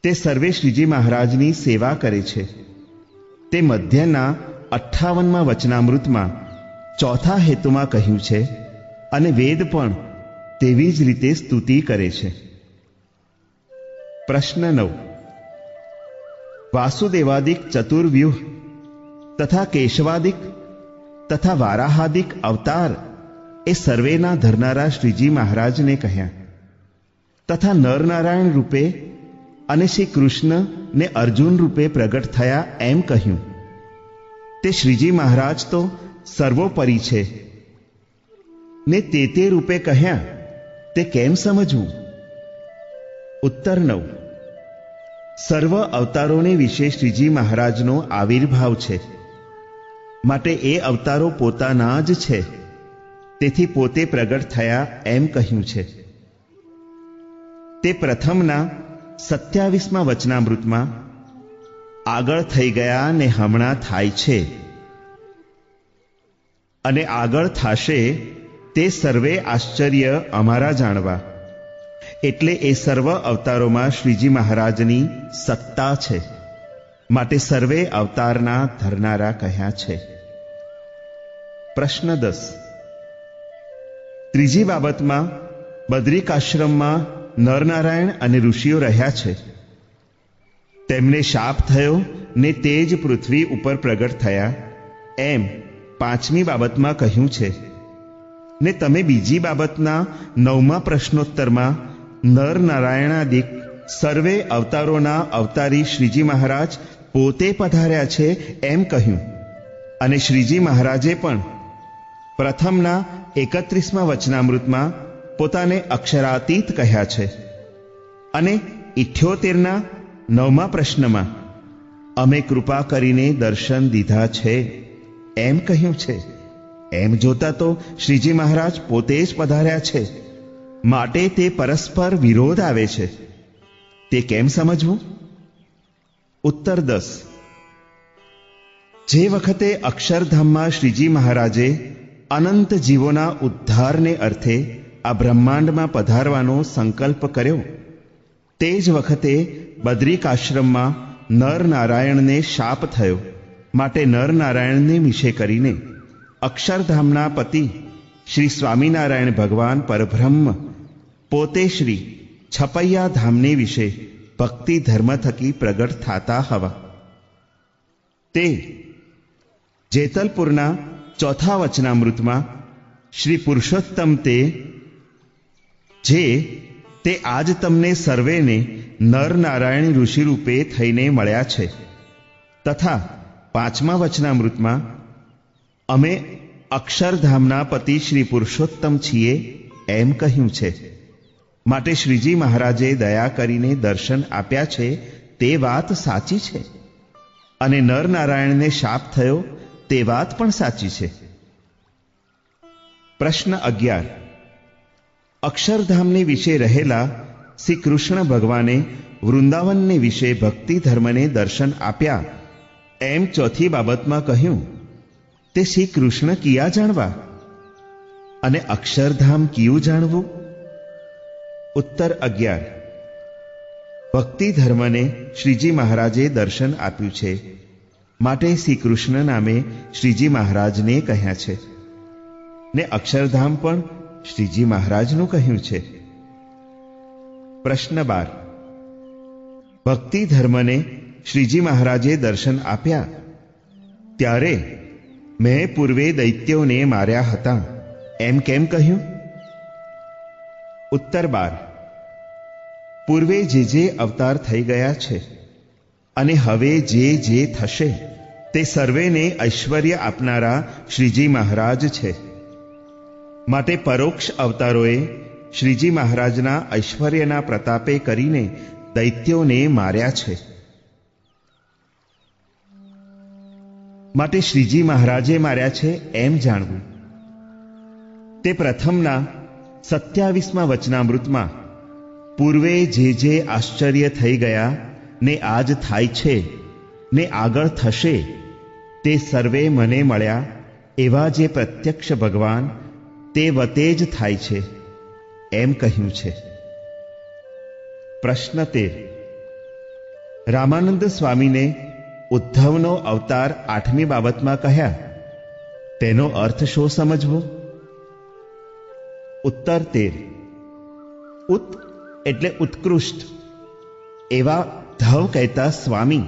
તે સર્વે શ્રીજી મહારાજની સેવા કરે છે. તે મધ્યના 58મા વચનામૃતમાં ચોથા હેતુમાં કહ્યું છે અને વેદ પણ તેવી જ રીતે સ્તુતિ કરે છે. પ્રશ્ન 9. વાસુદેવાદિક ચતુર્વ્યુહ તથા કેશવાદિક તથા વારાહાદિક અવતાર એ સર્વેના ધરનારા શ્રીજી મહારાજને કહ્યા. તથા નરનારાયણ રૂપે અને શ્રી કૃષ્ણ ને અર્જુન રૂપે પ્રગટ થયા એમ કહ્યું. તે શ્રીજી મહારાજ તો સર્વોપરી છે ને તે રૂપે કહ્યા, તે કેમ સમજવું? ઉત્તર 9. સર્વ અવતારોને વિશે શ્રીજી મહારાજનો આવિર્ભાવ છે, માટે એ અવતારો પોતાના જ છે, તેથી પોતે પ્રગટ થયા એમ કહ્યું છે. તે પ્રથમના 27મા વચનામૃતમાં આગળ થઈ ગયા ને હમણાં થાય છે અને આગળ થાશે તે સર્વે આશ્ચર્ય અમારા જાણવા. એટલે એ સર્વ અવતારોમાં શ્રીજી મહારાજની સત્તા છે, માટે સર્વે અવતારના ધરનારા કહ્યા છે. પ્રશ્ન 10. ત્રીજી બાબતમાં બદ્રિકાશ્રમમાં નરનારાયણ અને ઋષિઓ રહ્યા છે. તેમને શાપ થયો ને તે જ પૃથ્વી ઉપર પ્રગટ થયા એમ પાંચમી બાબતમાં કહ્યું છે. ને તમે બીજી બાબતના 9મા પ્રશ્નોત્તરમાં નરનારાયણાદિક સર્વે અવતારોના અવતારી શ્રીજી મહારાજ પોતે પધાર્યા છે એમ કહ્યું. અને શ્રીજી મહારાજે પણ પ્રથમના 31મા વચનામૃતમાં પોતાને અક્ષરાતીત કહ્યા છે. અને 78ના 9મા પ્રશ્નમાં અમે કૃપા કરીને દર્શન દીધા છે એમ કહ્યું છે. એમ જોતા તો શ્રીજી મહારાજ પોતે જ પધાર્યા છે, માટે તે પરસ્પર વિરોધ આવે છે. તે કેમ સમજવું? ઉત્તર 10. જે વખતે અક્ષરધામમાં શ્રીજી મહારાજે અનંત જીવોના ઉદ્ધારને અર્થે આ બ્રહ્માંડમાં પધારવાનો સંકલ્પ કર્યો, તે જ વખતે બદ્રિકાશ્રમમાં નરનારાયણને શાપ થયો. માટે નરનારાયણને વિશે કરીને અક્ષરધામના પતિ શ્રી સ્વામિનારાયણ ભગવાન પરબ્રહ્મ પોતે શ્રી છપૈયા ધામને વિશે ભક્તિ ધર્મ થકી પ્રગટ થાતા હવા. તે જેતલપુરના 4થા વચનામૃતમાં શ્રી પુરુષોત્તમ તે આજ તમને સર્વેને નરનારાયણ ઋષિ રૂપે થઈને મળ્યા છે. તથા 5મા વચનામૃતમાં અમે અક્ષરધામના પતિ શ્રી પુરુષોત્તમ છીએ એમ કહ્યું છે. માટે શ્રીજી મહારાજે દયા કરીને દર્શન આપ્યા છે તે વાત સાચી છે, અને નરનારાયણને શાપ થયો તે વાત પણ સાચી છે. પ્રશ્ન 11. અક્ષરધામને વિશે રહેલા શ્રી કૃષ્ણ ભગવાને વૃંદાવનને વિશે ભક્તિ ધર્મને દર્શન આપ્યા એમ ચોથી બાબતમાં કહ્યું, તે શ્રી કૃષ્ણ કિયા જાણવા અને અક્ષરધામ કિયું જાણવું? ઉત્તર 11. ભક્તિ ધર્મને શ્રીજી મહારાજે દર્શન આપ્યું છે, માટે શ્રી કૃષ્ણ નામે શ્રીજી મહારાજને કહ્યા છે, ને અક્ષરધામ પણ શ્રીજી મહારાજનું કહ્યું છે. પ્રશ્ન 12. ભક્તિ ધર્મને શ્રીજી મહારાજે દર્શન આપ્યા ત્યારે મેં પૂર્વે દૈત્યોને માર્યા હતા એમ કેમ કહ્યું? ઉત્તર 12. પૂર્વે જે અવતાર થઈ ગયા છે અને હવે જે થશે તે સર્વેને ઐશ્વર્ય આપનારા શ્રીજી મહારાજ છે. માટે પરોક્ષ અવતારોએ શ્રીજી મહારાજના ઐશ્વર્યના પ્રતાપે કરીને દૈત્યોને માર્યા છે. માટે શ્રીજી મહારાજે માર્યા છે એમ જાણવું. તે પ્રથમના 27મા વચનામૃતમાં પૂર્વે જે આશ્ચર્ય થઈ ગયા ને આજ થાય છે ને આગળ થશે તે સર્વે મને મળ્યા એવા જે પ્રત્યક્ષ ભગવાન તે વતે જ થાય છે એમ કહ્યું છે. પ્રશ્ન 13. રામાનંદ સ્વામીને ઉદ્ધવનો અવતાર 8મી બાબતમાં કહ્યા, તેનો અર્થ શો સમજવો? ઉત્તર 13. ઉત એટલે ઉત્કૃષ્ટ, એવા ધવ કહેતા સ્વામી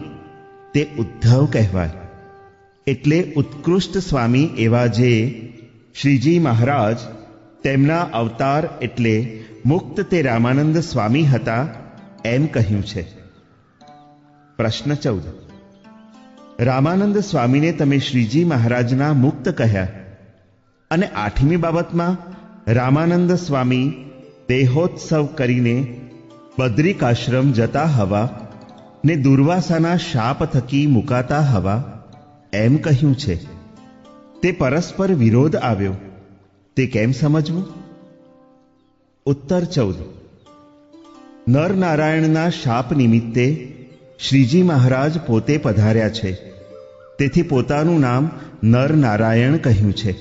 તે ઉદ્ધવ કહેવાય. એટલે ઉત્કૃષ્ટ સ્વામી એવા જે શ્રીજી મહારાજ તેમના અવતાર એટલે મુક્ત તે રામાનંદ સ્વામી હતા એમ કહ્યું છે. પ્રશ્ન 14. રામાનંદ સ્વામીને તમે શ્રીજી મહારાજના મુક્ત કહ્યા અને 8મી બાબતમાં રામાનંદ સ્વામી દેહોત્સવ કરીને બદ્રિકાશ્રમ જતા હવા ને દુર્વાસાના શાપ થકી મુકાતા હવા એમ કહ્યું છે. તે પરસ્પર વિરોધ આવ્યો, તે કેમ સમજવું? ઉત્તર 14. નરનારાયણના શાપ નિમિત્તે શ્રીજી મહારાજ પોતે પધાર્યા છે, તેથી પોતાનું નામ નરનારાયણ કહ્યું છે.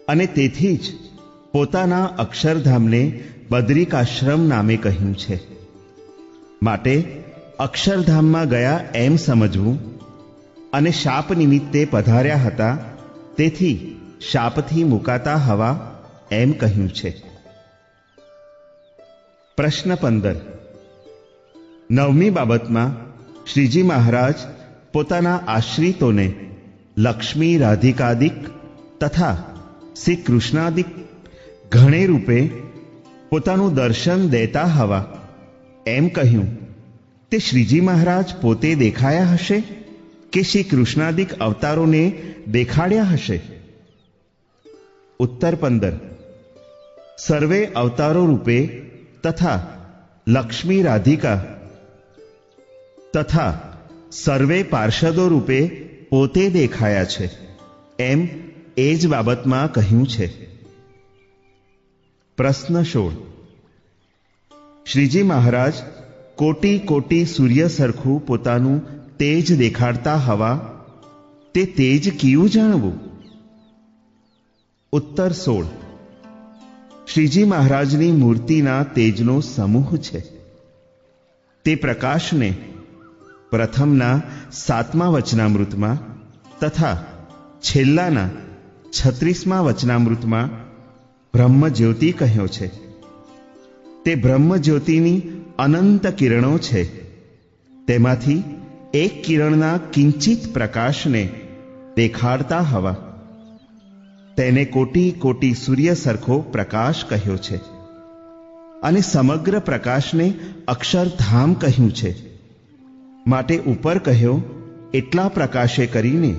અને તેથી જ પોતાના અક્ષરધામને બદ્રિકાશ્રમ નામે કહ્યું છે. માટે અક્ષરધામમાં ગયા એમ સમજવું અને શાપ નિમિત્તે પધાર્યા હતા, તેથી શાપથી મુકાતા હવા એમ કહ્યું છે. પ્રશ્ન 15. નવમી બાબતમાં શ્રીજી મહારાજ પોતાના આશ્રિતોને લક્ષ્મી રાધિકાદિક તથા શ્રી કૃષ્ણાદિક ઘણે રૂપે પોતાનું દર્શન દેતા હવા એમ કહ્યું, તે શ્રીજી મહારાજ પોતે દેખાયા હશે કે શ્રી કૃષ્ણાદિક અવતારોને દેખાડ્યા હશે? ઉત્તર 15. સર્વે અવતારો રૂપે તથા લક્ષ્મી રાધિકા તથા સર્વે પાર્ષદો રૂપે પોતે દેખાયા છે એમ એ જ બાબતમાં કહ્યું છે. પ્રશ્ન 16. શ્રીજી મહારાજ કોટી કોટી સૂર્ય સરખું પોતાનું તેજ દેખાડતા હવા તે તેજ કયું જાણવું? ઉત્તર 16. શ્રીજી મહારાજની મૂર્તિના તેજનો સમૂહ છે. તે પ્રકાશને પ્રથમના 7મા વચનામૃતમાં તથા છેલ્લાના 36મા વચનામૃતમાં બ્રહ્મજ્યોતિ કહ્યો છે. તે બ્રહ્મજ્યોતિની અનંત કિરણો છે. તેમાંથી એક કિરણના કિંચિત પ્રકાશને દેખાડતા હવા તેને કોટી કોટી સૂર્ય સરખો પ્રકાશ કહ્યો છે. અને સમગ્ર પ્રકાશને અક્ષરધામ કહ્યું છે. માટે ઉપર કહ્યો એટલા પ્રકાશે કરીને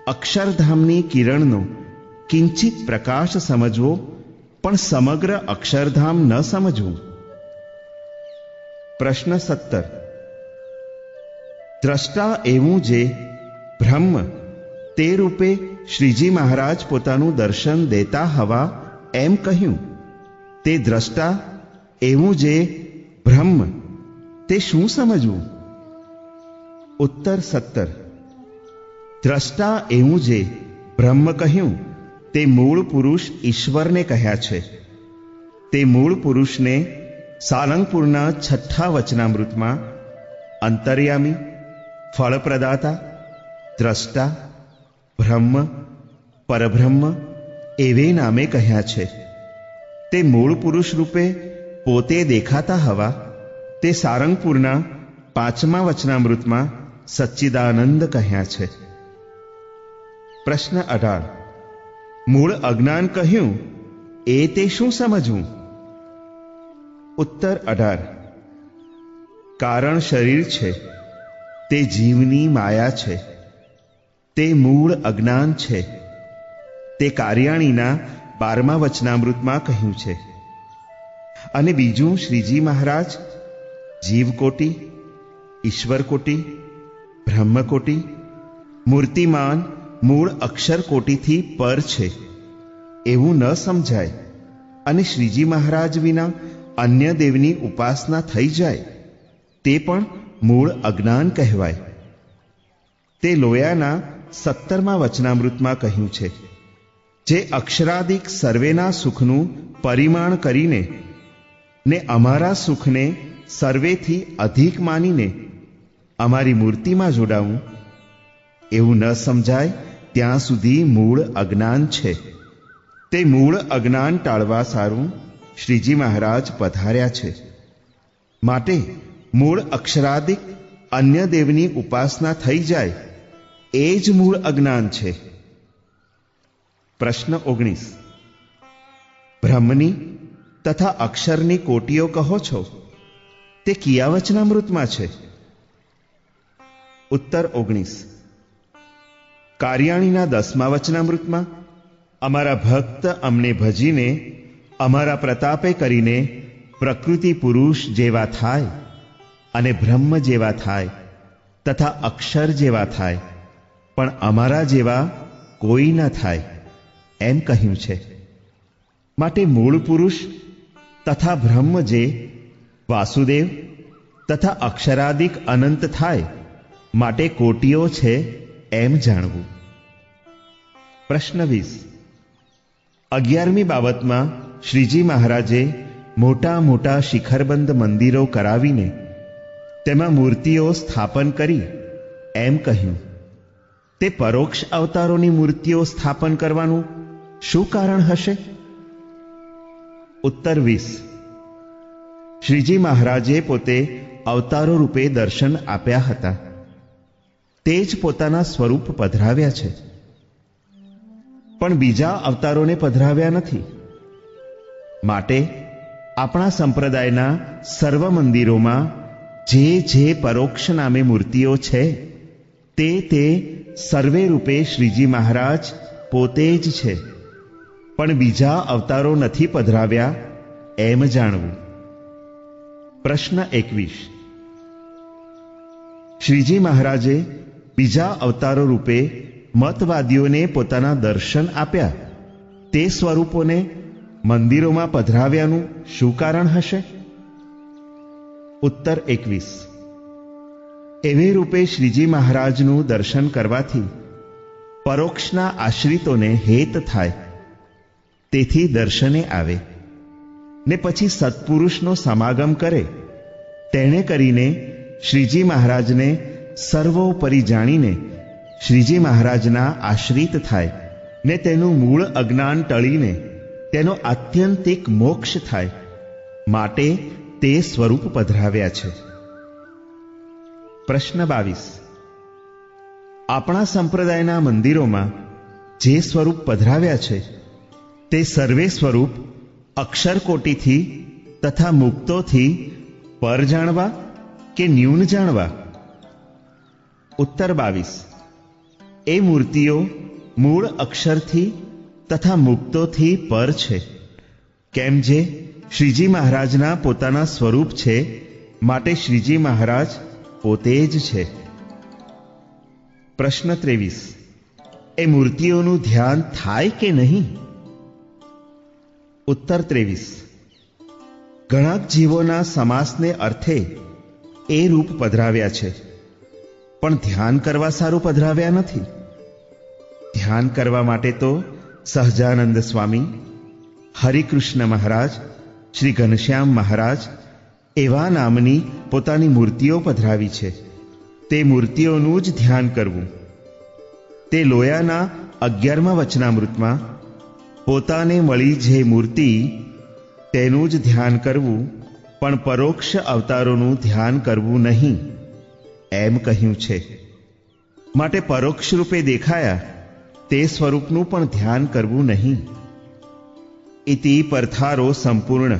અક્ષરધામની કિરણનો કિંચિત પ્રકાશ સમજવો, પણ સમગ્ર અક્ષરધામ ન સમજવું. પ્રશ્ન 17. દ્રષ્ટા એવું જે બ્રહ્મ તે રૂપે શ્રીજી મહારાજ પોતાનું દર્શન દેતા હવા એમ કહ્યું, તે દ્રષ્ટા એવું જે બ્રહ્મ તે શું સમજવું? ઉત્તર 17. દ્રષ્ટા એવું જે બ્રહ્મ કહ્યું તે મૂળ પુરુષ ઈશ્વરને કહ્યા છે. તે મૂળ પુરુષને સારંગપુરના 6ઠ્ઠા વચનામૃતમાં અંતર્યામી, ફળપ્રદાતા, દ્રષ્ટા, બ્રહ્મ, પરબ્રહ્મ એવે નામે કહ્યા છે. તે મૂળ પુરુષ રૂપે પોતે દેખાતા હવા તે સારંગપુરના 5મા વચનામૃતમાં સચ્ચિદાનંદ કહ્યા છે. પ્રશ્ન 18. મૂળ અજ્ઞાન કહ્યું એ તે શું સમજવું? ઉત્તર 18. કારણ શરીર છે તે જીવની માયા છે. તે મૂળ અજ્ઞાન છે. તે કાર્યાણીના 12મા વચનામૃતમાં કહ્યું છે. અને બીજું શ્રીજી મહારાજ જીવકોટી, ઈશ્વરકોટી, બ્રહ્મકોટી, મૂર્તિમાન મૂળ અક્ષરકોટીથી પર છે એવું ન સમજાય અને શ્રીજી મહારાજ વિના અન્ય દેવની ઉપાસના થઈ જાય તે પણ મૂળ અજ્ઞાન કહેવાય. તે લોયાના 17મા વચનામૃતમાં કહ્યું છે. જે અક્ષરાદિક સર્વેના સુખનું પરિમાણ કરીને ને અમારા સુખને સર્વેથી અધિક માનીને અમારી મૂર્તિમાં જોડાવું એવું ન સમજાય ત્યાં સુધી મૂળ અજ્ઞાન છે. તે મૂળ અજ્ઞાન ટાળવા સારું શ્રીજી મહારાજ પધાર્યા છે. માટે મૂળ અક્ષરાદિક અન્ય દેવની ઉપાસના થઈ જાય એ જ મૂળ અજ્ઞાન છે. પ્રશ્ન 19. બ્રહ્મની તથા અક્ષરની કોટીઓ કહો છો તે કયા વચનામૃતમાં છે? ઉત્તર 19. કાર્યાણીના 10મા વચનામૃતમાં અમારા ભક્ત અમને ભજીને અમારા પ્રતાપે કરીને પ્રકૃતિ પુરુષ જેવા થાય અને બ્રહ્મ જેવા થાય તથા અક્ષર જેવા થાય, પણ અમારા જેવા કોઈ ન થાય એમ કહ્યું છે. માટે મૂળ પુરુષ તથા બ્રહ્મ જે વાસુદેવ તથા અક્ષરાદિક અનંત થાય માટે કોટીઓ છે એમ જાણવું. પ્રશ્ન 20. 11મી બાબતમાં શ્રીજી મહારાજે મોટા મોટા શિખરબંધ મંદિરો કરાવીને તેમાં મૂર્તિઓ સ્થાપન કરી એમ કહ્યું. તે પરોક્ષ અવતારોની મૂર્તિઓ સ્થાપન કરવાનું શું કારણ હશે? ઉત્તર 20. શ્રીજી મહારાજે પોતે અવતારો રૂપે દર્શન આપ્યા હતા. તે જ પોતાના સ્વરૂપ પધરાવ્યા છે, પણ બીજા અવતારોને પધરાવ્યા નથી. માટે આપણા સંપ્રદાયના સર્વ મંદિરોમાં જે પરોક્ષ નામે મૂર્તિઓ છે તે સર્વે રૂપે શ્રીજી મહારાજ પોતે જ છે, પણ બીજા અવતારો નથી પધરાવ્યા એમ જાણવું. પ્રશ્ન 21. શ્રીજી મહારાજે બીજા અવતારો રૂપે મતવાદીઓને પોતાના દર્શન આપ્યા, તે સ્વરૂપોને મંદિરોમાં પધરાવ્યાનું શું કારણ હશે? ઉત્તર 21. એવે રૂપે શ્રીજી મહારાજનું દર્શન કરવાથી પરોક્ષના આશ્રિતોને હેત થાય, તેથી દર્શને આવે ને પછી સત્પુરુષનો સમાગમ કરે. તેણે કરીને શ્રીજી મહારાજને સર્વોપરી જાણીને શ્રીજી મહારાજના આશ્રિત થાય ને તેનું મૂળ અજ્ઞાન ટળીને તેનો આત્યંતિક મોક્ષ થાય, માટે તે સ્વરૂપ પધરાવ્યા છે. પ્રશ્ન 22. આપણા સંપ્રદાયના મંદિરોમાં જે સ્વરૂપ પધરાવ્યા છે તે સર્વે સ્વરૂપ અક્ષરકોટીથી તથા મુક્તોથી પર જાણવા કે ન્યૂન જાણવા? ઉત્તર 22. એ મૂર્તિઓ મૂળ અક્ષરથી તથા મુક્તોથી પર છે, કેમ જે શ્રીજી મહારાજના પોતાના સ્વરૂપ છે, માટે શ્રીજી મહારાજ પોતે જ છે. પ્રશ્ન 23. એ મૂર્તિઓનું ધ્યાન થાય કે નહીં? ઉત્તર 23. ઘણા જીવોના સમાસને અર્થે એ રૂપ પધરાવ્યા છે, પણ ધ્યાન કરવા સારું પધરાવ્યા નથી. ધ્યાન કરવા માટે તો સહજાનંદ સ્વામી, હરિકૃષ્ણ મહારાજ, શ્રી ઘનશ્યામ મહારાજ એવા નામની પોતાની મૂર્તિઓ પધરાવી છે. તે મૂર્તિઓનું જ ધ્યાન કરવું. તે લોયાના 11મા વચનામૃતમાં પોતાને મળી જે મૂર્તિ તેનું જ ધ્યાન કરવું, પણ પરોક્ષ અવતારોનું ધ્યાન કરવું નહીં એમ કહ્યું છે. માટે પરોક્ષ રૂપે દેખાયા તે સ્વરૂપનું પણ ધ્યાન કરવું નહીં. ઇતિ પરથારો સંપૂર્ણ.